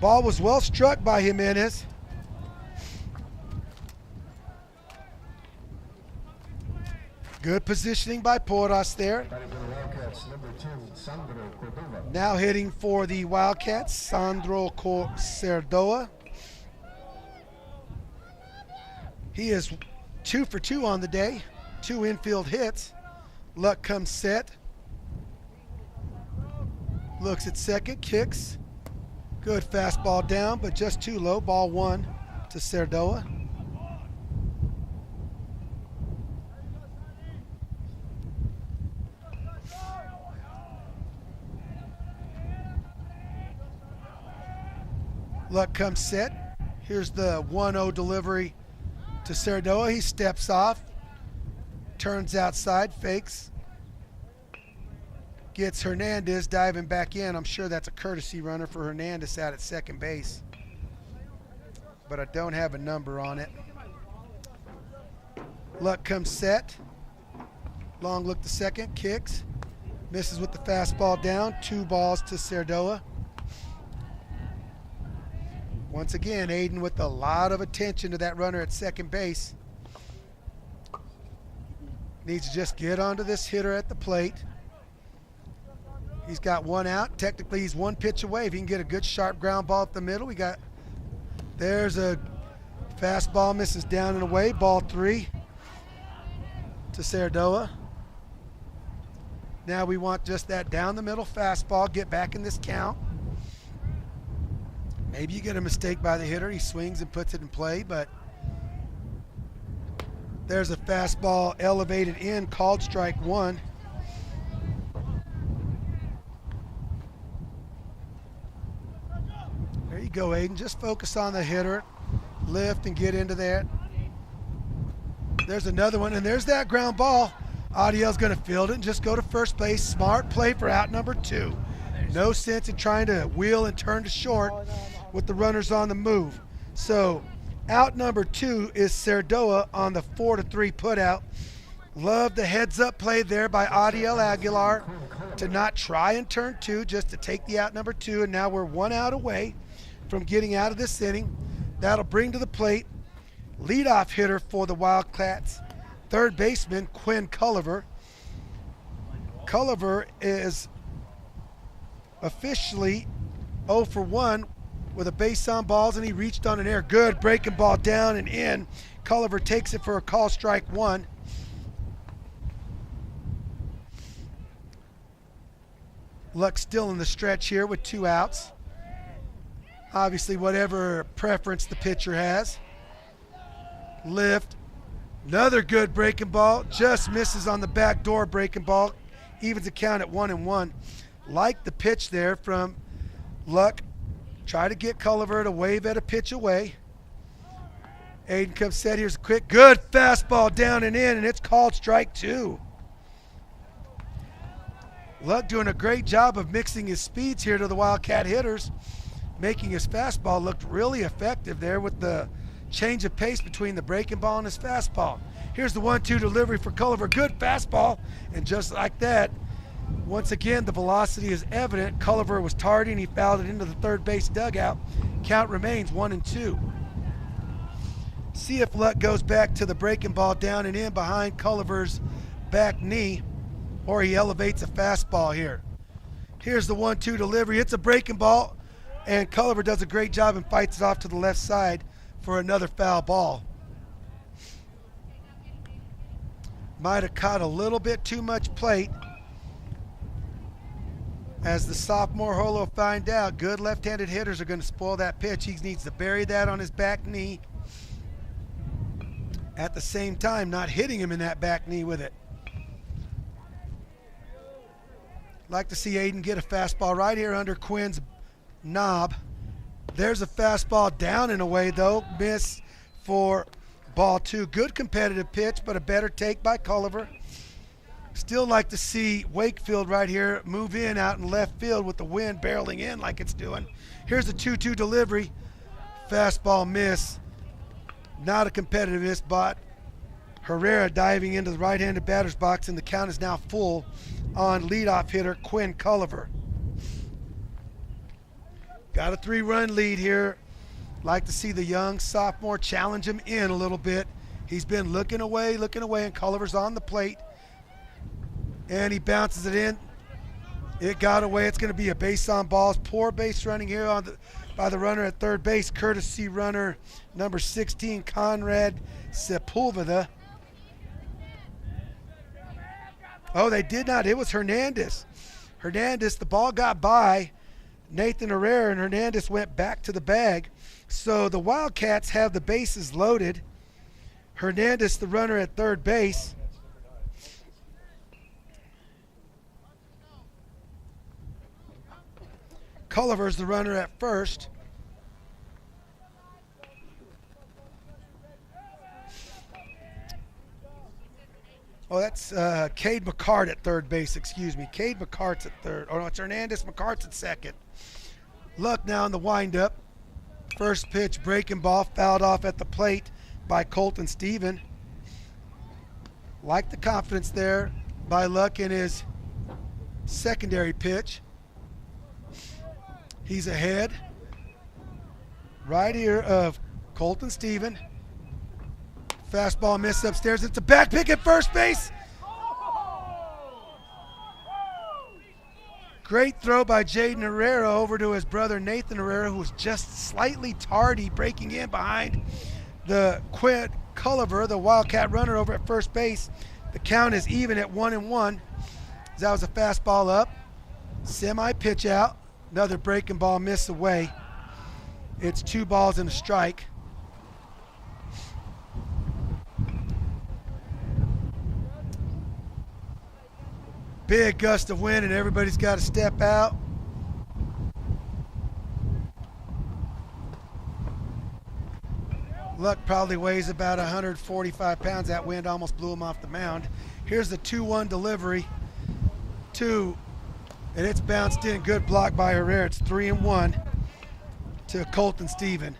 Ball was well struck by Jimenez. Good positioning by Porras there. Now hitting for the Wildcats, Sandro Cerdoa. He is 2 for 2 on the day. 2 infield hits. Luck comes set. Looks at second, kicks. Good fastball down, but just too low. Ball 1 to Cerdoa. Luck comes set. Here's the 1-0 delivery to Cerdoa. He steps off, turns outside, fakes. Gets Hernandez diving back in. I'm sure that's a courtesy runner for Hernandez out at second base. But I don't have a number on it. Luck comes set. Long look to second, kicks. Misses with the fastball down. 2 balls to Cerdoa. Once again, Aiden with a lot of attention to that runner at second base. Needs to just get onto this hitter at the plate. He's got 1 out. Technically, he's 1 pitch away. If he can get a good sharp ground ball up the middle, there's a fastball, misses down and away. Ball 3 to Cerdoa. Now we want just that down the middle fastball, get back in this count. Maybe you get a mistake by the hitter. He swings and puts it in play, but there's a fastball elevated in, called strike 1. There you go, Aiden. Just focus on the hitter. Lift and get into that. There's another one, and there's that ground ball. Adiel's going to field it and just go to first base. Smart play for out number 2. No sense in trying to wheel and turn to short with the runners on the move. So out number 2 is Cerdoa on the 4-3 putout. Love the heads-up play there by Adiel Aguilar to not try and turn 2, just to take the out number 2, and now we're 1 out away from getting out of this inning. That'll bring to the plate leadoff hitter for the Wildcats, third baseman Quinn Culliver. Culliver is officially 0 for 1 with a base on balls, and he reached on an air. Good breaking ball down and in. Culliver takes it for a call strike 1. Luck still in the stretch here with 2 outs. Obviously, whatever preference the pitcher has. Lift. Another good breaking ball. Just misses on the back door breaking ball. Evens the count at 1-1. Like the pitch there from Luck. Try to get Culliver to wave at a pitch away. Aiden comes set. Here's a quick, good fastball down and in, and it's called strike 2. Luck doing a great job of mixing his speeds here to the Wildcat hitters, making his fastball look really effective there with the change of pace between the breaking ball and his fastball. Here's the 1-2 delivery for Culliver. Good fastball, and just like that, once again, the velocity is evident. Culliver was tardy, and he fouled it into the third base dugout. Count remains 1-2. See if Luck goes back to the breaking ball down and in behind Culliver's back knee, or he elevates a fastball here. Here's the 1-2 delivery. It's a breaking ball, and Culliver does a great job and fights it off to the left side for another foul ball. Might have caught a little bit too much plate. As the sophomore Holo will find out, good left-handed hitters are going to spoil that pitch. He needs to bury that on his back knee. At the same time, not hitting him in that back knee with it. Like to see Aiden get a fastball right here under Quinn's knob. There's a fastball down and away, though. Miss for ball 2. Good competitive pitch, but a better take by Culliver. Still like to see Wakefield right here move in out in left field with the wind barreling in like it's doing. Here's the 2-2 delivery. Fastball miss. Not a competitive miss, but Herrera diving into the right-handed batter's box, and the count is now full on leadoff hitter Quinn Culliver. Got a 3-run lead here. Like to see the young sophomore challenge him in a little bit. He's been looking away, and Culliver's on the plate. And he bounces it in. It got away. It's going to be a base on balls. Poor base running here by the runner at third base, courtesy runner number 16, Conrad Sepulveda. Oh, they did not. It was Hernandez. Hernandez, the ball got by Nathan Herrera, and Hernandez went back to the bag. So the Wildcats have the bases loaded. Hernandez, the runner at third base. Culliver's the runner at first. Oh, that's Cade McCart at third base, excuse me. Cade McCart's at third. Oh, no, it's Hernandez. McCart's at second. Luck now in the windup. First pitch, breaking ball, fouled off at the plate by Colton Stephen. Like the confidence there by Luck in his secondary pitch. He's ahead right here of Colton Stephen. Fastball miss upstairs. It's a back pick at first base. Great throw by Jaden Herrera over to his brother Nathan Herrera, who was just slightly tardy breaking in behind the Quint Culliver, the Wildcat runner over at first base. The count is even at 1-1. That was a fastball up. Semi pitch out. Another breaking ball miss away. It's 2 balls and a strike. Big gust of wind and everybody's got to step out. Luck probably weighs about 145 pounds. That wind almost blew him off the mound. Here's the 2-1 delivery. 2, and it's bounced in. Good block by Herrera. It's 3-1 to Colton Stephen.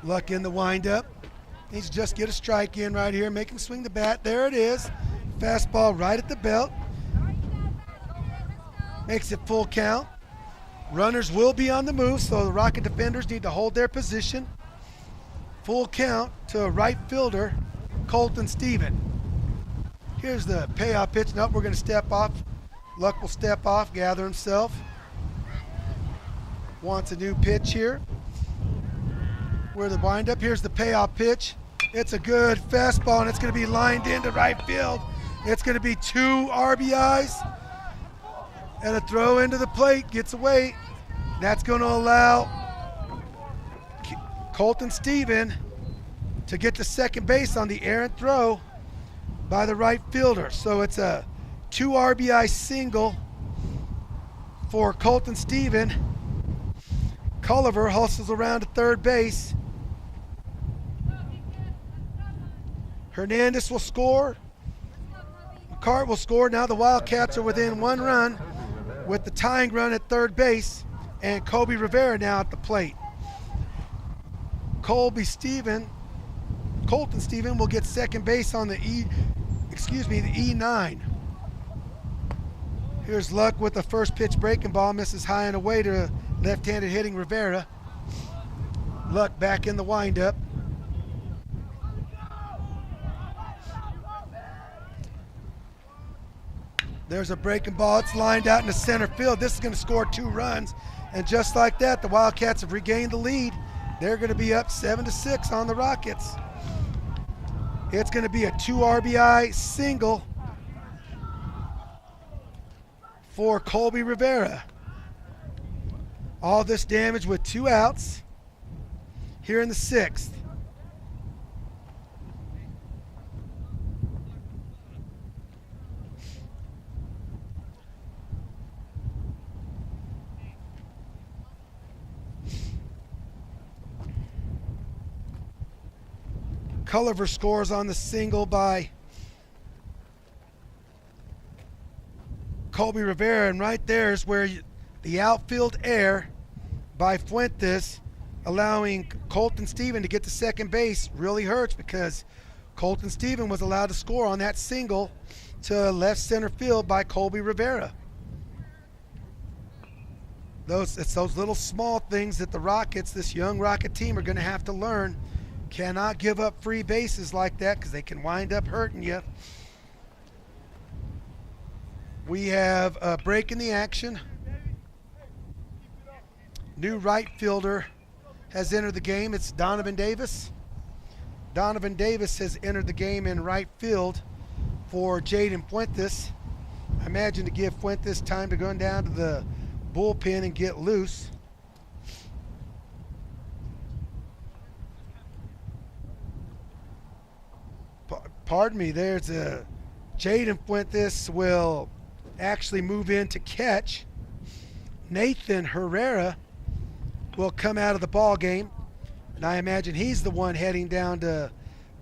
Luck in the windup. Needs to just get a strike in right here. Make him swing the bat. There it is. Fastball right at the belt. Makes it full count. Runners will be on the move, so the Rocket defenders need to hold their position. Full count to right fielder, Colton Stephen. Here's the payoff pitch. Nope, we're going to step off. Luck will step off, gather himself. Wants a new pitch here. Where the windup. Here's the payoff pitch. It's a good fastball, and it's going to be lined into right field. It's going to be 2 RBIs and a throw into the plate. Gets away. That's going to allow Colton Stephen to get to second base on the errant throw by the right fielder. So it's a 2 RBI single for Colton Stephen. Culliver hustles around to third base. Hernandez will score. McCart will score. Now the Wildcats are within 1 run with the tying run at third base, and Colby Rivera now at the plate. Colton Stephen will get second base on the E9. Here's Luck with the first pitch breaking ball, misses high and away to left-handed hitting Rivera. Luck back in the windup. There's a breaking ball. It's lined out into center field. This is going to score 2 runs. And just like that, the Wildcats have regained the lead. They're going to be up 7-6 on the Rockets. It's going to be a 2 RBI single for Colby Rivera. All this damage with 2 outs here in the 6th. Culliver scores on the single by Colby Rivera, and right there is where the outfield error by Fuentes, allowing Colton Stephen to get to second base, really hurts because Colton Stephen was allowed to score on that single to left center field by Colby Rivera. It's those little small things that the Rockets, this young Rocket team, are going to have to learn. Cannot give up free bases like that because they can wind up hurting you. We have a break in the action. New right fielder has entered the game. It's Donovan Davis. Donovan Davis has entered the game in right field for Jaden Fuentes. I imagine to give Fuentes time to go down to the bullpen and get loose. Pardon me, there's a Jaden Fuentes will actually move in to catch. Nathan Herrera will come out of the ball game, and I imagine he's the one heading down to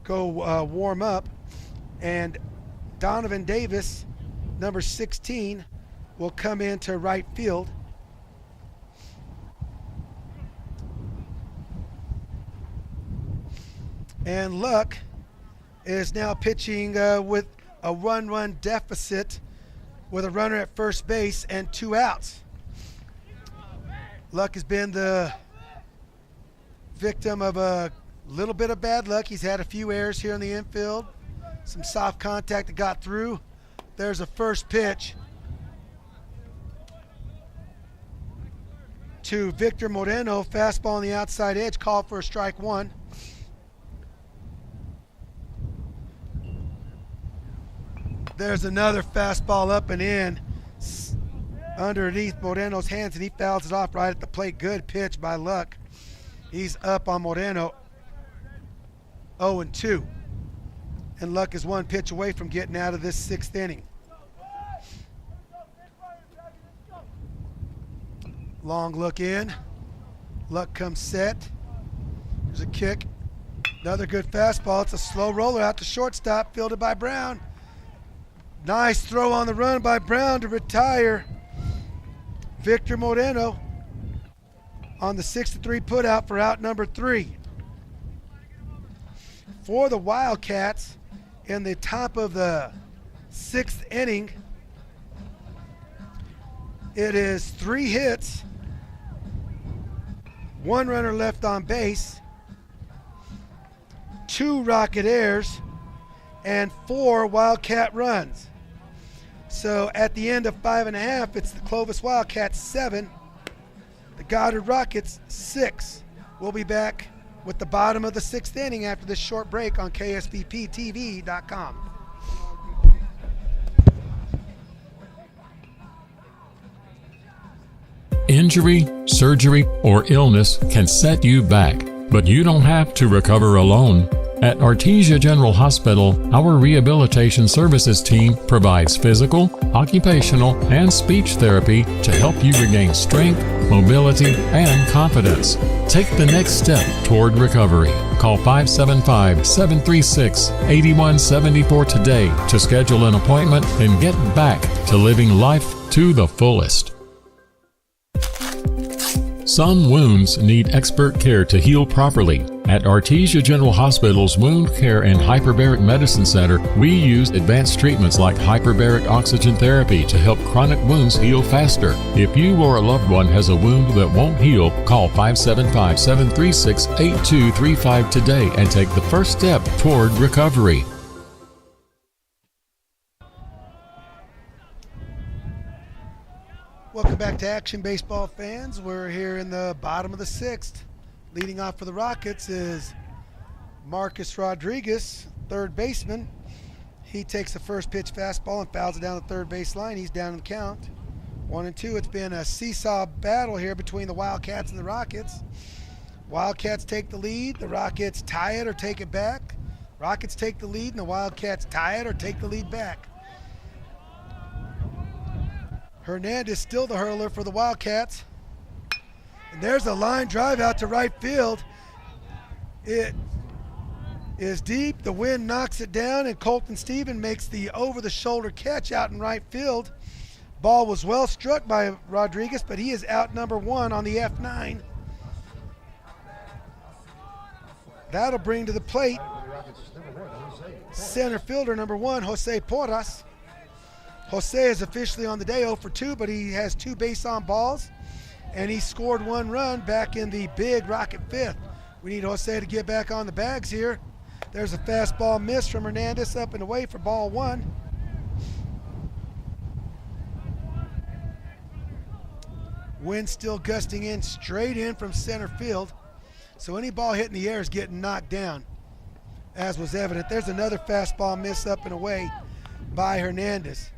go warm up. And Donovan Davis, number 16, will come into right field. And Luck is now pitching with a one-run deficit with a runner at first base and 2 outs. Luck has been the victim of a little bit of bad luck. He's had a few errors here in the infield, some soft contact that got through. There's a first pitch to Victor Moreno, fastball on the outside edge, called for a strike 1. There's another fastball up and in underneath Moreno's hands, and he fouls it off right at the plate. Good pitch by Luck. He's up on Moreno, 0-2. And Luck is 1 pitch away from getting out of this 6th inning. Long look in. Luck comes set. There's a kick. Another good fastball. It's a slow roller out to shortstop, fielded by Brown. Nice throw on the run by Brown to retire Victor Moreno on the 6-3 putout for out number 3. For the Wildcats, in the top of the 6th inning, it is 3 hits, 1 runner left on base, 2 Rocket Airs, and 4 Wildcat runs. So at the end of 5.5, it's the Clovis Wildcats 7, the Goddard Rockets 6. We'll be back with the bottom of the 6th inning after this short break on KSVPTV.com. Injury, surgery, or illness can set you back, but you don't have to recover alone. At Artesia General Hospital, our rehabilitation services team provides physical, occupational, and speech therapy to help you regain strength, mobility, and confidence. Take the next step toward recovery. Call 575-736-8174 today to schedule an appointment and get back to living life to the fullest. Some wounds need expert care to heal properly. At Artesia General Hospital's Wound Care and Hyperbaric Medicine Center, we use advanced treatments like hyperbaric oxygen therapy to help chronic wounds heal faster. If you or a loved one has a wound that won't heal, call 575-736-8235 today and take the first step toward recovery. Welcome back to Action Baseball fans. We're here in the bottom of the 6th. Leading off for the Rockets is Marcus Rodriguez, third baseman. He takes the first pitch fastball and fouls it down the third base line. He's down in the count. 1-2. It's been a seesaw battle here between the Wildcats and the Rockets. Wildcats take the lead. The Rockets tie it or take it back. Rockets take the lead and the Wildcats tie it or take the lead back. Hernandez still the hurler for the Wildcats. And there's a line drive out to right field. It is deep. The wind knocks it down, and Colton Stephen makes the over-the-shoulder catch out in right field. Ball was well struck by Rodriguez, but he is out number 1 on the F9. That'll bring to the plate center fielder number 1, Jose Porras. Jose is officially on the day 0 for 2, but he has 2 base on balls, and he scored 1 run back in the big Rocket 5th. We need Jose to get back on the bags here. There's a fastball miss from Hernandez up and away for ball 1. Wind still gusting in, straight in from center field. So any ball hit in the air is getting knocked down, as was evident. There's another fastball miss up and away by Hernandez.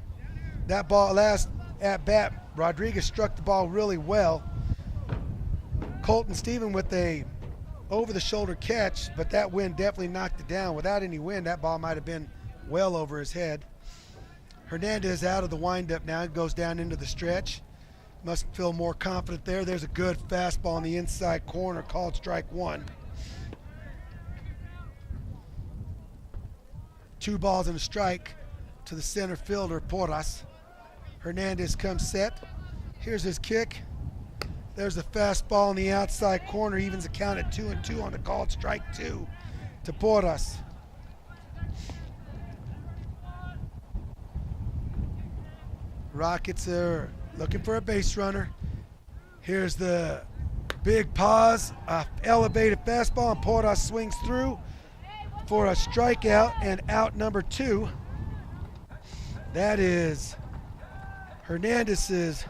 That ball, last at bat, Rodriguez struck the ball really well. Colton Stephen with a over-the-shoulder catch, but that wind definitely knocked it down. Without any wind, that ball might have been well over his head. Hernandez out of the windup now, goes down into the stretch. Must feel more confident there. There's a good fastball in the inside corner, called strike one. 2 balls and a strike to the center fielder, Porras. Hernandez comes set. Here's his kick. There's a fastball in the outside corner, evens the count at 2-2 on the called strike 2 to Porras. Rockets are looking for a base runner. Here's the big pause, elevated fastball, and Porras swings through for a strikeout and out number 2. That is Hernandez's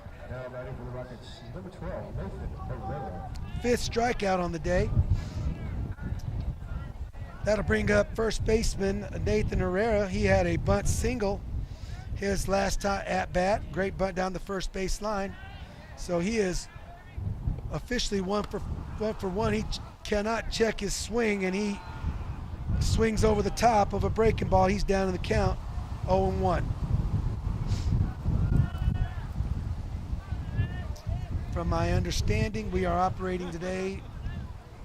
5th strikeout on the day. That'll bring up first baseman Nathan Herrera. He had a bunt single his last time at bat. Great bunt down the first base line. So he is officially 1 for 1. He cannot check his swing, and he swings over the top of a breaking ball. He's down in the count, 0-1. From my understanding, we are operating today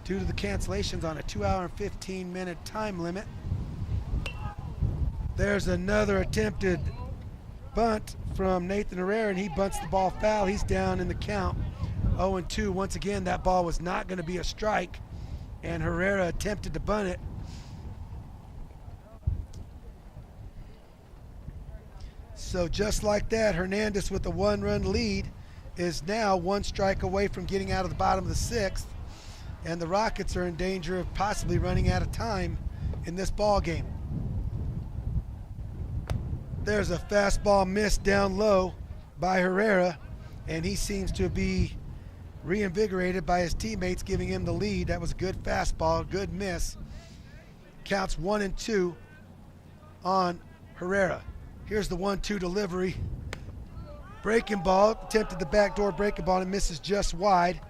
due to the cancellations on a 2-hour and 15-minute time limit. There's another attempted bunt from Nathan Herrera, and he bunts the ball foul. He's down in the count, 0-2. Once again, that ball was not going to be a strike, and Herrera attempted to bunt it. So just like that, Hernandez with a 1-run lead is now 1 strike away from getting out of the bottom of the 6th, and the Rockets are in danger of possibly running out of time in this ball game. There's a fastball missed down low by Herrera, and he seems to be reinvigorated by his teammates giving him the lead. That was a good fastball, good miss. Counts 1-2 on Herrera. Here's the 1-2 delivery. Breaking ball, attempted the backdoor breaking ball and misses just wide.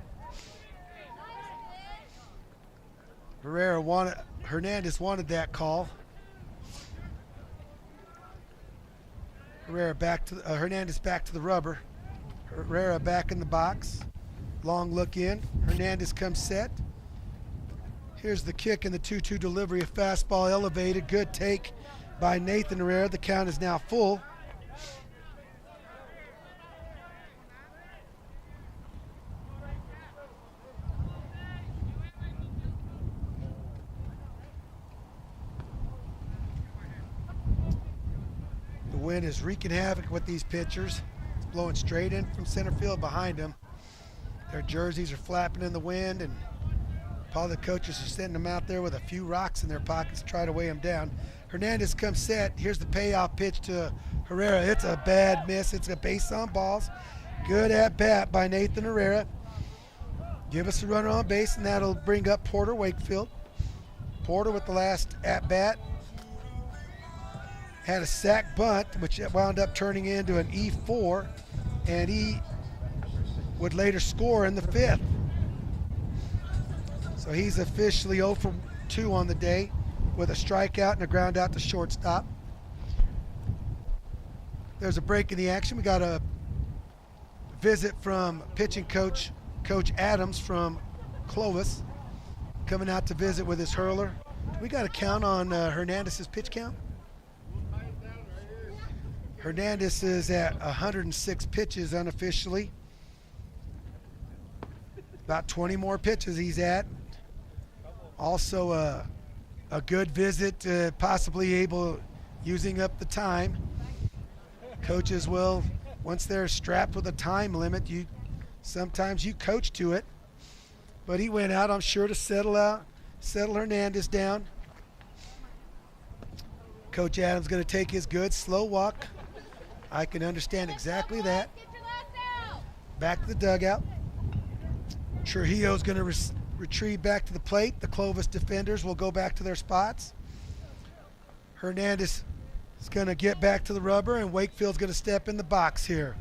Hernandez wanted that call. Hernandez back to the rubber. Herrera back in the box. Long look in. Hernandez comes set. Here's the kick and the 2-2 delivery. A fastball elevated. Good take by Nathan Herrera. The count is now full. The wind is wreaking havoc with these pitchers. It's blowing straight in from center field behind them. Their jerseys are flapping in the wind, and probably the coaches are sending them out there with a few rocks in their pockets to try to weigh them down. Hernandez comes set. Here's the payoff pitch to Herrera. It's a bad miss. It's a base on balls. Good at bat by Nathan Herrera. Give us a runner on base, and that'll bring up Porter Wakefield. Porter with the last at bat had a sac bunt, which wound up turning into an E4, and he would later score in the 5th. So he's officially 0 for 2 on the day with a strikeout and a ground out to shortstop. There's a break in the action. We got a visit from pitching coach, Coach Adams from Clovis, coming out to visit with his hurler. We got a count on Hernandez's pitch count. Hernandez is at 106 pitches unofficially. About 20 more pitches he's at. Also a good visit, possibly able using up the time. Coaches will, once they're strapped with a time limit, sometimes you coach to it. But he went out, I'm sure, to settle Hernandez down. Coach Adams going to take his good slow walk. I can understand exactly that. back to the dugout. Trujillo's going to retrieve back to the plate. The Clovis defenders will go back to their spots. Hernandez is going to get back to the rubber, and Wakefield's going to step in the box here.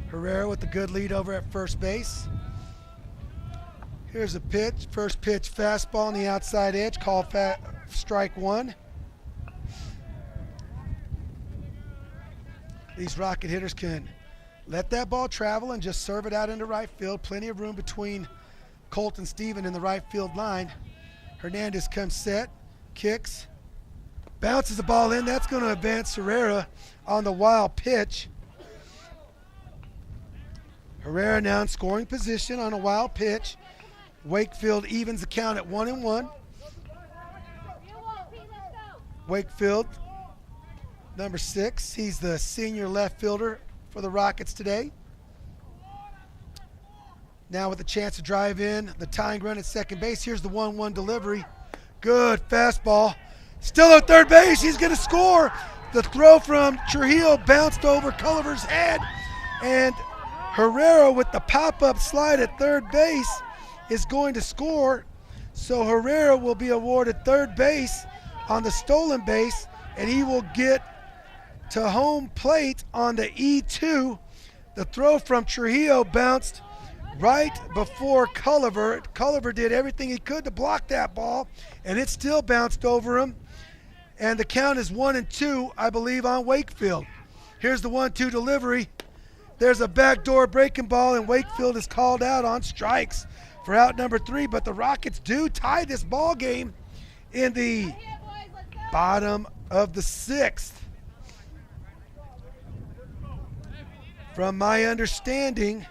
Herrera with the good lead over at first base. Here's a pitch. First pitch fastball on the outside edge. Called strike one. These Rocket hitters can let that ball travel and just serve it out into right field. Plenty of room between Colt and Steven in the right field line. Hernandez comes set, kicks, bounces the ball in. That's going to advance Herrera on the wild pitch. Herrera now in scoring position on a wild pitch. Wakefield evens the count at 1-1. Wakefield, number 6. He's the senior left fielder for the Rockets today. Now with a chance to drive in the tying run at second base. Here's the 1-1 delivery. Good fastball. Still at third base. He's going to score. The throw from Trujillo bounced over Culliver's head. And Herrera with the pop-up slide at third base is going to score. So Herrera will be awarded third base on the stolen base, and he will get to home plate on the E2. The throw from Trujillo bounced right before Culliver. Culliver did everything he could to block that ball, and it still bounced over him. And the count is 1-2, I believe, on Wakefield. Here's the 1-2 delivery. There's a backdoor breaking ball, and Wakefield is called out on strikes for out number 3. But the Rockets do tie this ball game in the bottom of the 6th. From my understanding,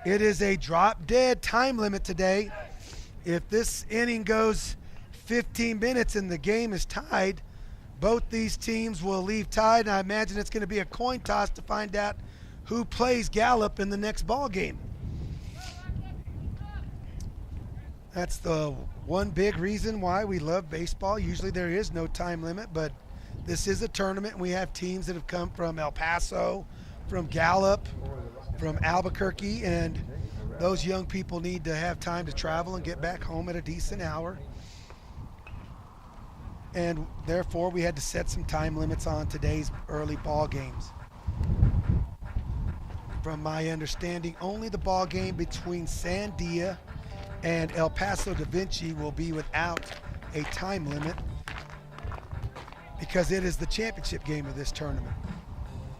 it is a drop-dead time limit today. If this inning goes 15 minutes and the game is tied, both these teams will leave tied, and I imagine it's going to be a coin toss to find out who plays Gallup in the next ball game. That's the one big reason why we love baseball. Usually there is no time limit, but this is a tournament, and we have teams that have come from El Paso, from Gallup, from Albuquerque, and those young people need to have time to travel and get back home at a decent hour. And therefore, we had to set some time limits on today's early ball games. From my understanding, only the ball game between Sandia and El Paso Da Vinci will be without a time limit because it is the championship game of this tournament.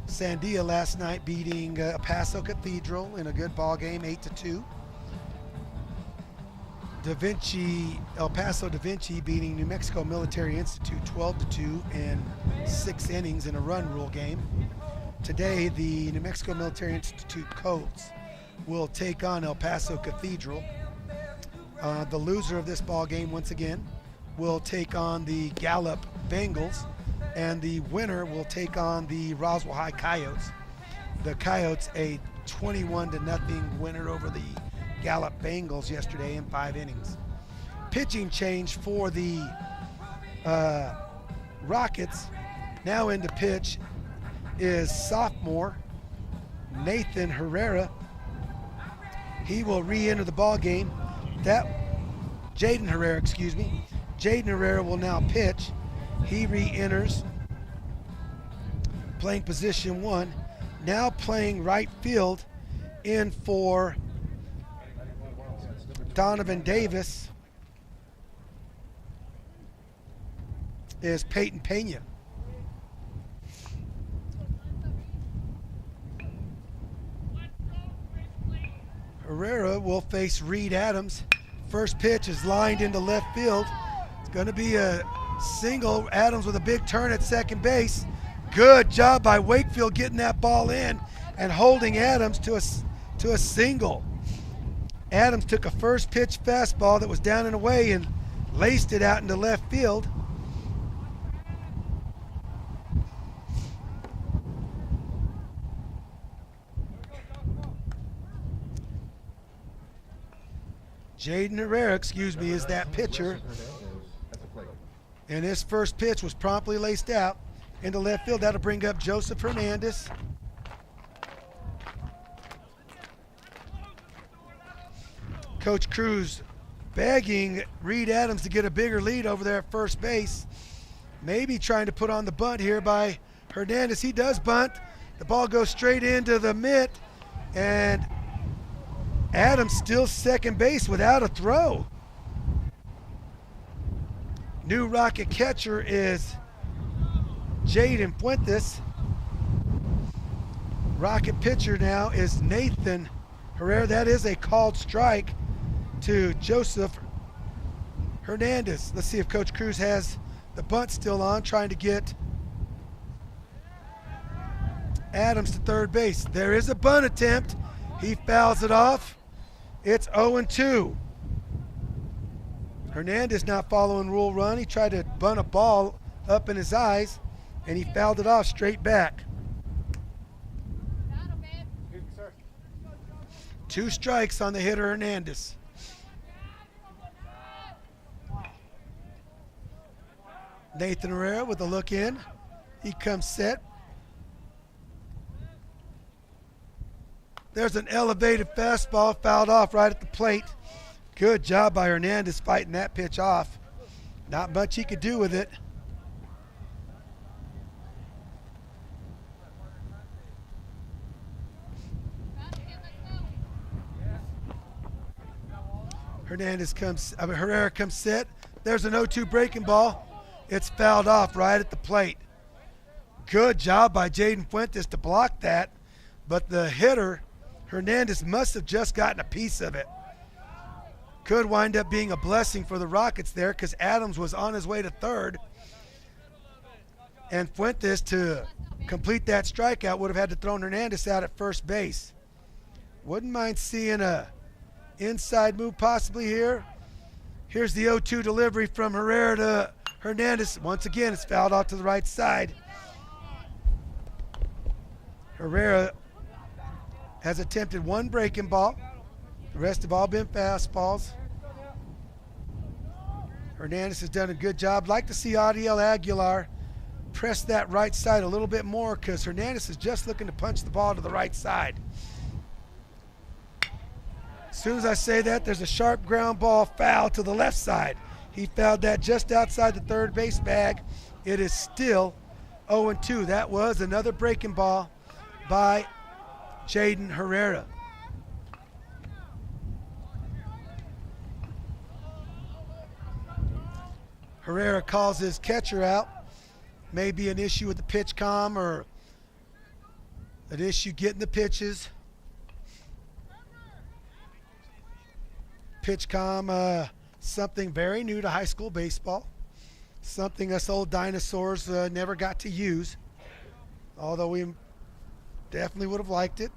Sandia last night beating El Paso Cathedral in a good ball game, 8-2. El Paso Da Vinci beating New Mexico Military Institute 12-2 in 6 innings in a run rule game. Today, the New Mexico Military Institute Colts will take on El Paso Cathedral. The loser of this ball game, once again, will take on the Gallup Bengals, and the winner will take on the Roswell High Coyotes. The Coyotes, a 21-0 winner over the Gallup Bengals yesterday in 5 innings. Pitching change for the Rockets. Now into pitch is sophomore Nathan Herrera. He will re-enter the ball game. Jaden Herrera, excuse me. Jaden Herrera will now pitch. He re-enters playing position 1. Now playing right field in for Donovan Davis is Peyton Pena. Herrera will face Reed Adams. First pitch is lined into left field. It's going to be a single. Adams with a big turn at second base. Good job by Wakefield getting that ball in and holding Adams to a single. Adams took a first pitch fastball that was down and away and laced it out into left field. Jaden Herrera, is that pitcher. And his first pitch was promptly laced out into left field. That'll bring up Joseph Hernandez. Coach Cruz begging Reed Adams to get a bigger lead over there at first base. Maybe trying to put on the bunt here by Hernandez. He does bunt. The ball goes straight into the mitt, and Adams still second base without a throw. New Rocket catcher is Jaden Fuentes. Rocket pitcher now is Nathan Herrera. That is a called strike to Joseph Hernandez. Let's see if Coach Cruz has the bunt still on, trying to get Adams to third base. There is a bunt attempt. He fouls it off. It's 0-2. Hernandez not following rule run. He tried to bunt a ball up in his eyes, and he fouled it off straight back. 2 strikes on the hitter Hernandez. Nathan Herrera with a look in. He comes set. There's an elevated fastball fouled off right at the plate. Good job by Hernandez fighting that pitch off. Not much he could do with it. Herrera comes set. There's an 0-2 breaking ball. It's fouled off right at the plate. Good job by Jaden Fuentes to block that, but the hitter, Hernandez, must have just gotten a piece of it. Could wind up being a blessing for the Rockets there, because Adams was on his way to third, and Fuentes, to complete that strikeout, would have had to throw Hernandez out at first base. Wouldn't mind seeing a inside move possibly here. Here's the 0-2 delivery from Herrera to Hernandez. Once again, it's fouled off to the right side. Herrera has attempted 1 breaking ball. The rest have all been fastballs. Hernandez has done a good job. Like to see Adiel Aguilar press that right side a little bit more, because Hernandez is just looking to punch the ball to the right side. As soon as I say that, there's a sharp ground ball foul to the left side. He fouled that just outside the third base bag. It is still 0-2. That was another breaking ball by Jaden Herrera. Herrera calls his catcher out. Maybe an issue with the pitch comm, or an issue getting the pitches. Pitch comm, something very new to high school baseball. Something us old dinosaurs never got to use, although we definitely would have liked it.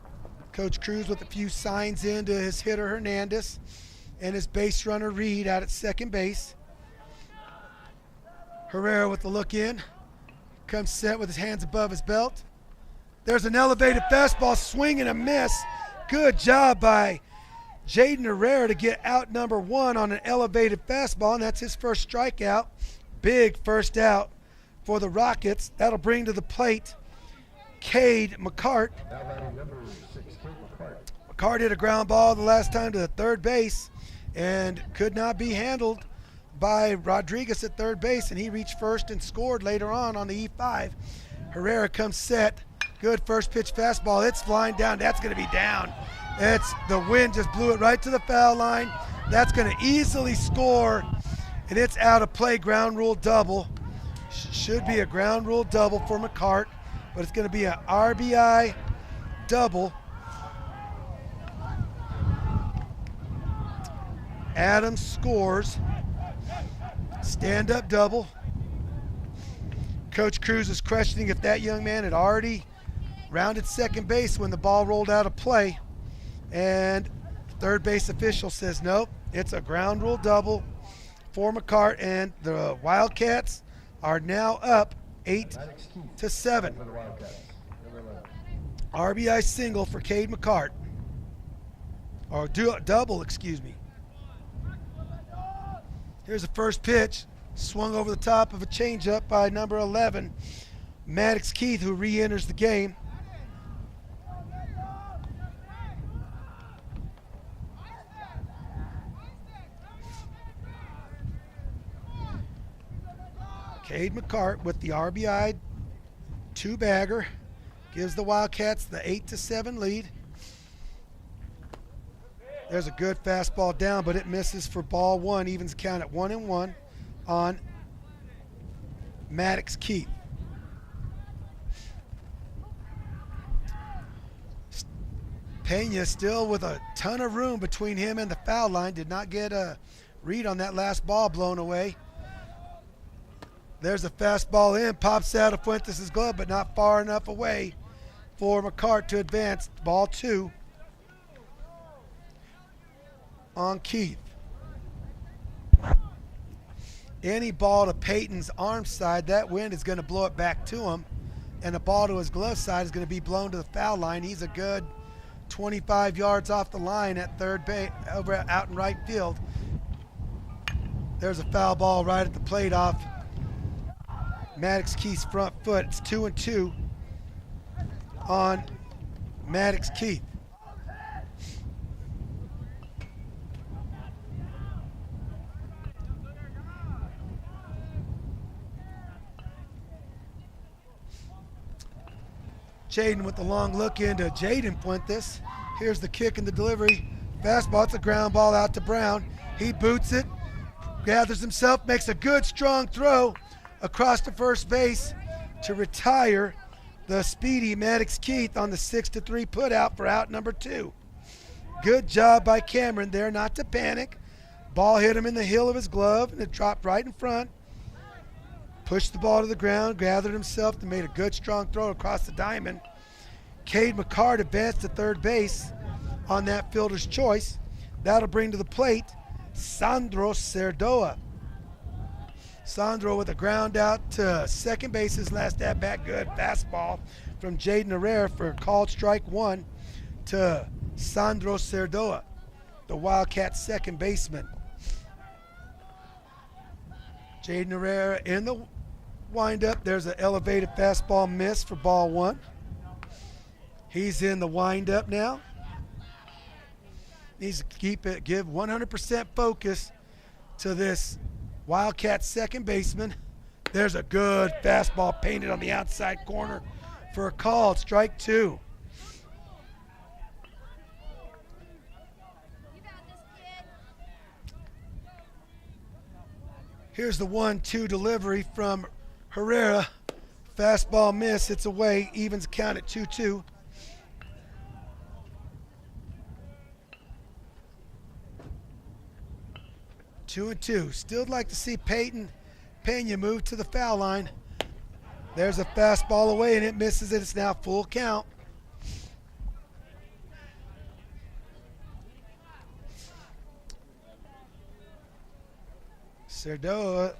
Coach Cruz with a few signs into his hitter Hernandez and his base runner Reed out at second base. Herrera with the look in. Comes set with his hands above his belt. There's an elevated fastball, swing and a miss. Good job by Jaden Herrera to get out number 1 on an elevated fastball, and that's his first strikeout. Big first out for the Rockets. That'll bring to the plate Cade McCart. McCart hit a ground ball the last time to the third base and could not be handled by Rodriguez at third base, and he reached first and scored later on the E5. Herrera comes set. Good first pitch fastball. It's flying down. That's going to be down. The wind just blew it right to the foul line. That's going to easily score, and it's out of play. Ground rule double. Should be a ground rule double for McCart, but it's going to be an RBI double. Adams scores. Stand-up double. Coach Cruz is questioning if that young man had already rounded second base when the ball rolled out of play. And third base official says, nope, it's a ground rule double for McCart, and the Wildcats are now up 8-7. RBI single for Cade McCart. Or double, excuse me. Here's the first pitch, swung over the top of a changeup by number 11, Maddox Keith, who re-enters the game. Cade McCart with the RBI two-bagger gives the Wildcats the 8-7 lead. There's a good fastball down, but it misses for ball one. Evens count at 1-1 on Maddox Keith. Pena still with a ton of room between him and the foul line. Did not get a read on that last ball blown away. There's a fastball in, pops out of Fuentes' glove, but not far enough away for McCart to advance. Ball two on Keith. Any ball to Peyton's arm side, that wind is going to blow it back to him, and a ball to his glove side is going to be blown to the foul line. He's a good 25 yards off the line at third base, out in right field. There's a foul ball right at the plate off Maddox Keith's front foot. It's 2-2 on Maddox Keith. Jaden with the long look into Jaden Fuentes. Here's the kick and the delivery. Fastball, it's a ground ball out to Brown. He boots it, gathers himself, makes a good strong throw across to first base to retire the speedy Maddox Keith on the 6-3 put out for out number 2. Good job by Cameron there not to panic. Ball hit him in the heel of his glove and it dropped right in front. Pushed the ball to the ground, gathered himself, and made a good strong throw across the diamond. Cade McCart advanced to third base on that fielder's choice. That'll bring to the plate Sandro Cerdoa. Sandro with a ground out to second base, his last at bat. Good fastball from Jaden Herrera for called strike one to Sandro Cerdoa, the Wildcats second baseman. Jaden Herrera in the windup. There's an elevated fastball miss for ball one. He's in the windup now. Needs to give 100% focus to this Wildcats second baseman. There's a good fastball painted on the outside corner for a called strike two. Here's the 1-2 delivery from Herrera. Fastball miss, it's away. Evens count at 2-2. Two and two. Still like to see Pena move to the foul line. There's a fastball away and it misses it. It's now full count. Cerdoa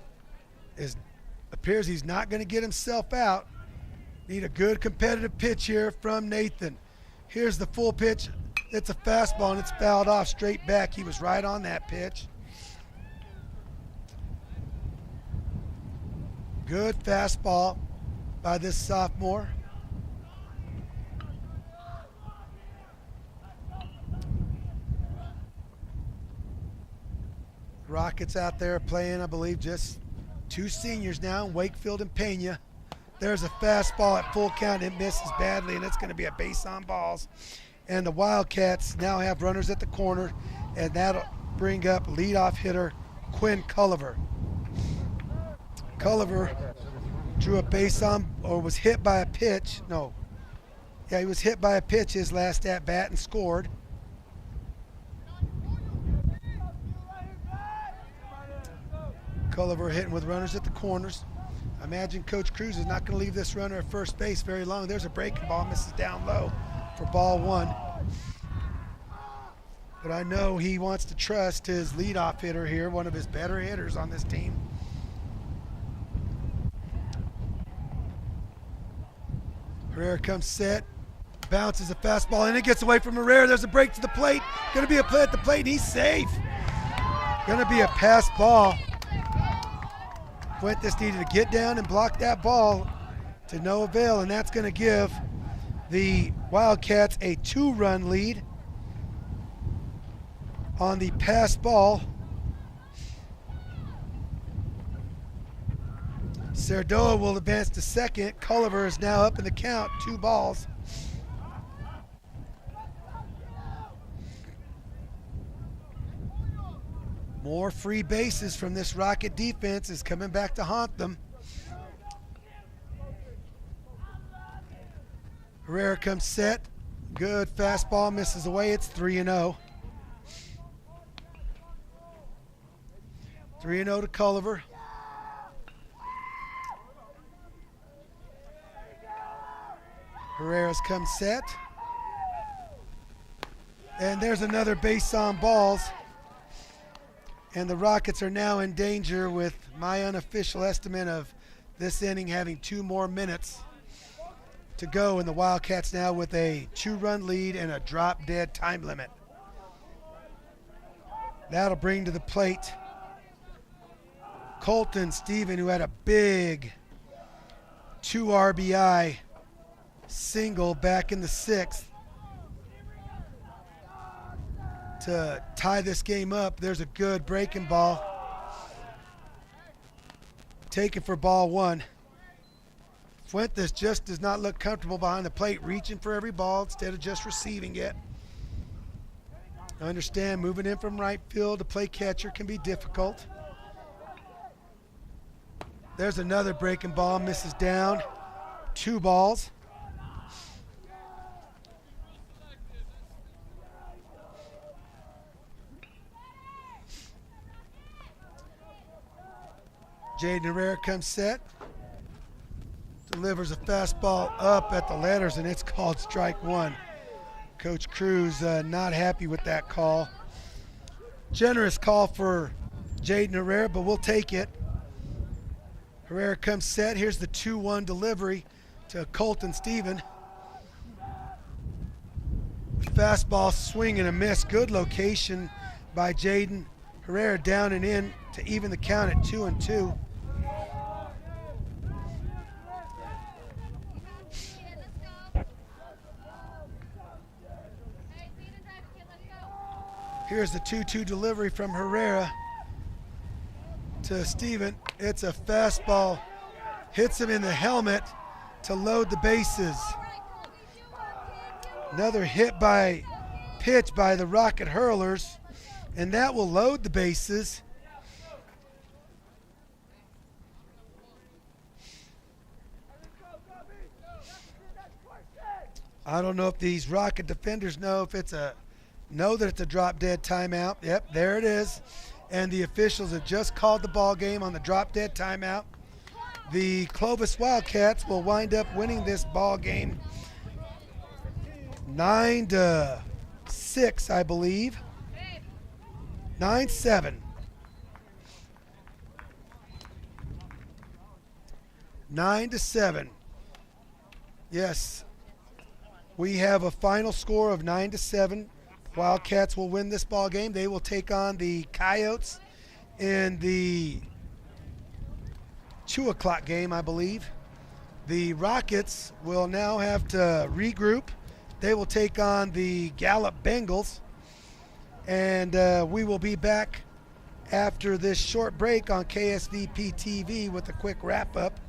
appears he's not going to get himself out. Need a good competitive pitch here from Nathan. Here's the full pitch. It's a fastball and it's fouled off straight back. He was right on that pitch. Good fastball by this sophomore. Rockets out there playing, I believe, just two seniors now, Wakefield and Pena. There's a fastball at full count. It misses badly, and it's going to be a base on balls. And the Wildcats now have runners at the corner, and that'll bring up leadoff hitter Quinn Culliver. Culliver drew a base on, or was hit by a pitch. No. Yeah, he was hit by a pitch his last at bat and scored. Culliver hitting with runners at the corners. I imagine Coach Cruz is not going to leave this runner at first base very long. There's a breaking ball, misses down low for ball one. But I know he wants to trust his leadoff hitter here, one of his better hitters on this team. Herrera comes set, bounces a fastball, and it gets away from Herrera. There's a break to the plate. Going to be a play at the plate, and he's safe. Going to be a pass ball. Fuentes needed to get down and block that ball to no avail, and that's going to give the Wildcats a 2-run lead on the pass ball. Cerdoa will advance to second. Culliver is now up in the count, 2 balls. More free bases from this Rocket defense is coming back to haunt them. Herrera comes set. Good fastball, misses away. It's 3-0. 3-0 to Culliver. Herrera's come set. And there's another base on balls. And the Rockets are now in danger with my unofficial estimate of this inning having 2 more minutes to go. And the Wildcats now with a 2-run lead and a drop-dead time limit. That'll bring to the plate Colton Stephen, who had a big 2 RBI single back in the 6th to tie this game up. There's a good breaking ball taken for ball 1. Fuentes just does not look comfortable behind the plate, reaching for every ball instead of just receiving it. I understand moving in from right field to play catcher can be difficult. There's another breaking ball, misses down. 2 balls. Jaden Herrera comes set. Delivers a fastball up at the letters, and it's called strike 1. Coach Cruz not happy with that call. Generous call for Jaden Herrera, but we'll take it. Herrera comes set. Here's the 2-1 delivery to Colton Stephen. Fastball swing and a miss. Good location by Jaden Herrera, down and in to even the count at 2-2. Here's the 2-2 delivery from Herrera to Stephen. It's a fastball, hits him in the helmet to load the bases. Another pitch by the Rocket Hurlers, and that will load the bases. I don't know if these Rocket defenders know that it's a drop dead timeout. Yep, there it is. And the officials have just called the ball game on the drop dead timeout. The Clovis Wildcats will wind up winning this ball game 9-6, I believe. 9-7. 9-7. Yes. We have a final score of 9-7. Wildcats will win this ball game. They will take on the Coyotes in the 2 o'clock game, I believe. The Rockets will now have to regroup. They will take on the Gallup Bengals. And we will be back after this short break on KSVP TV with a quick wrap-up.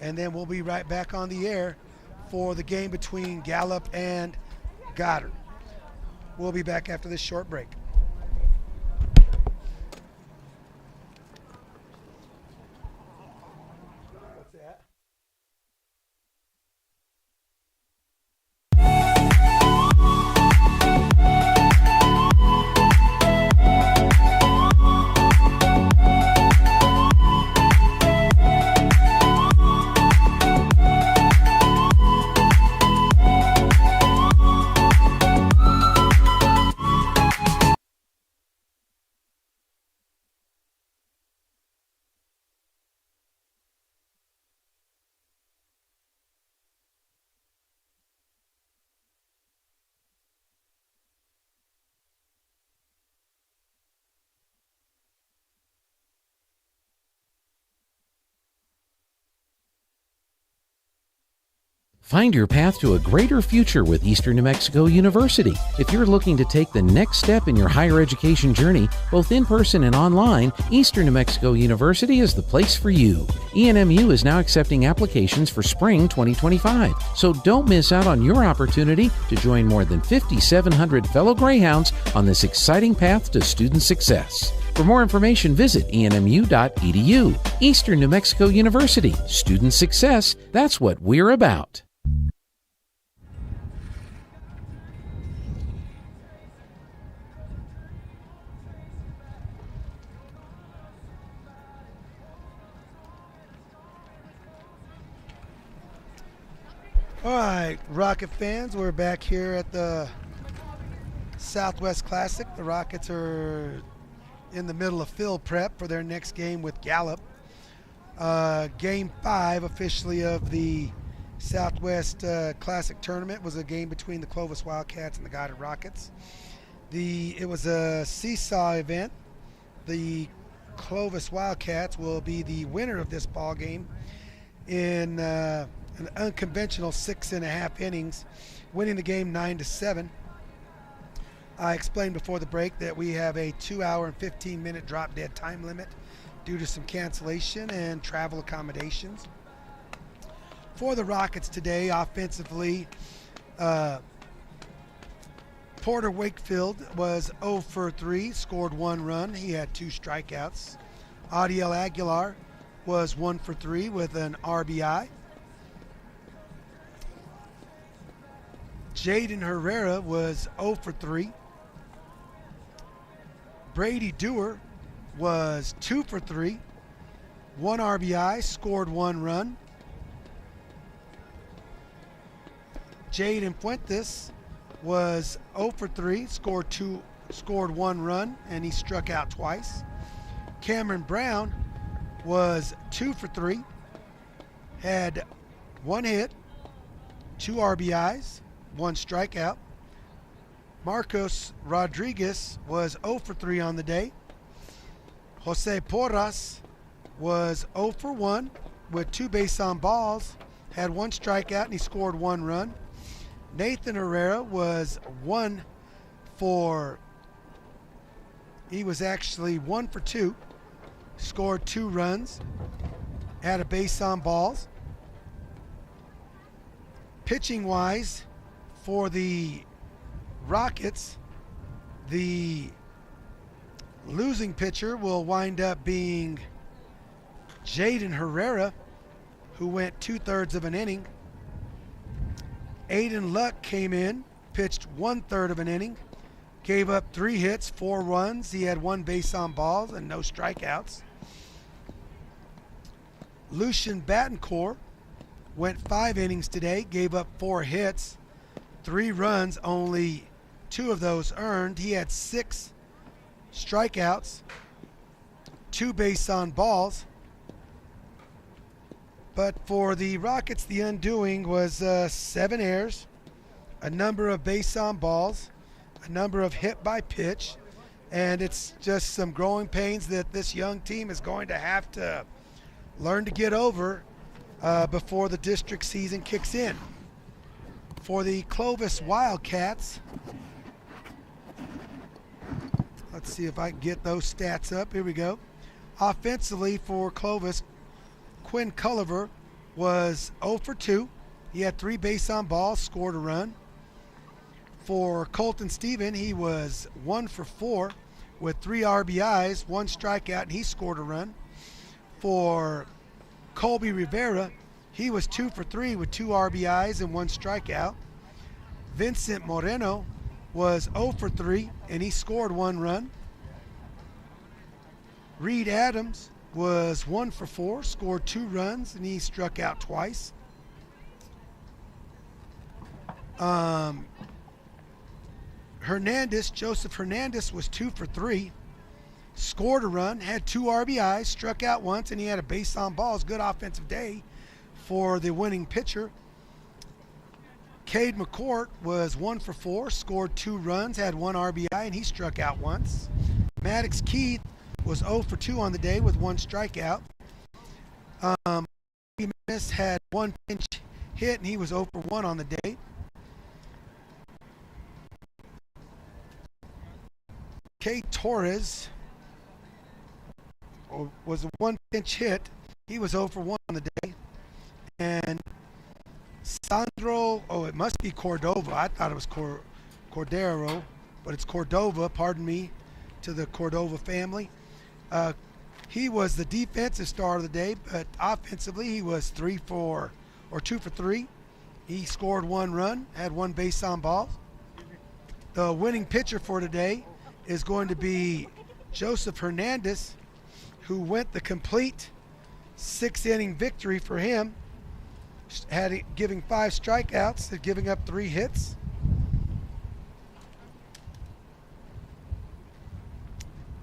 And then we'll be right back on the air for the game between Gallup and Goddard. We'll be back after this short break. Find your path to a greater future with Eastern New Mexico University. If you're looking to take the next step in your higher education journey, both in person and online, Eastern New Mexico University is the place for you. ENMU is now accepting applications for spring 2025, so don't miss out on your opportunity to join more than 5,700 fellow Greyhounds on this exciting path to student success. For more information, visit enmu.edu. Eastern New Mexico University. Student success, that's what we're about. All right, Rocket fans, we're back here at the Southwest Classic. The Rockets are in the middle of field prep for their next game with Gallup. Game 5 officially of the Southwest Classic tournament was a game between the Clovis Wildcats and the Goddard Rockets. It was a seesaw event. The Clovis Wildcats will be the winner of this ball game in an unconventional 6.5 innings, winning the game 9-7. I explained before the break that we have a 2-hour and 15-minute drop dead time limit due to some cancellation and travel accommodations. For the Rockets today, offensively, Porter Wakefield was 0 for 3, scored 1 run. He had 2 strikeouts. Adiel Aguilar was 1 for 3 with an RBI. Jaden Herrera was 0 for 3. Brady Dewar was 2 for 3, 1 RBI, scored 1 run. Jaden Fuentes was 0 for 3, scored 1 run, and he struck out twice. Cameron Brown was 2 for 3, had 1 hit, 2 RBIs, 1 strikeout. Marcos Rodriguez was 0 for 3 on the day. Jose Porras was 0 for 1 with 2 base on balls, had 1 strikeout, and he scored 1 run. Nathan Herrera was 1 for 2, scored 2 runs, had a base on balls. Pitching wise, for the Rockets, the losing pitcher will wind up being Jaden Herrera, who went 2/3 of an inning. Aiden Luck came in, pitched 1/3 of an inning, gave up 3 hits, 4 runs. He had 1 base on balls and no strikeouts. Lucian Battencourt went 5 innings today, gave up 4 hits, 3 runs, only 2 of those earned. He had 6 strikeouts, 2 base on balls. But for the Rockets, the undoing was 7 errors, a number of base on balls, a number of hit by pitch, and it's just some growing pains that this young team is going to have to learn to get over before the district season kicks in. For the Clovis Wildcats, let's see if I can get those stats up. Here we go. Offensively for Clovis, Quinn Culliver was 0 for 2. He had 3 base on balls, scored a run. For Colton Stephen, he was 1 for 4 with 3 RBIs, 1 strikeout, and he scored a run. For Colby Rivera, he was 2 for 3 with 2 RBIs and 1 strikeout. Vincent Moreno was 0 for 3, and he scored 1 run. Reed Adams was 1 for 4, scored 2 runs, and he struck out twice. Joseph Hernandez was 2 for 3, scored a run, had 2 RBIs, struck out once, and he had a base on balls. Good offensive day for the winning pitcher. Cade McCourt was 1 for 4, scored 2 runs, had 1 RBI, and he struck out once. Maddox Keith was 0 for 2 on the day with 1 strikeout. He had 1 pinch hit, and he was 0 for 1 on the day. K. Torres was a 1 pinch hit. He was 0 for 1 on the day. And Sandro, it must be Cordova. I thought it was Cordero, but it's Cordova, pardon me, to the Cordova family. He was the defensive star of the day, but offensively he was 2 for 3. He scored 1 run, had 1 base on balls. The winning pitcher for today is going to be Joseph Hernandez, who went the complete 6-inning victory for him, giving 5 strikeouts and giving up 3 hits.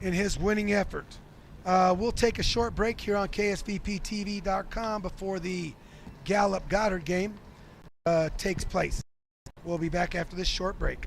In his winning effort. We'll take a short break here on KSVPTV.com before the Gallup Goddard game takes place. We'll be back after this short break.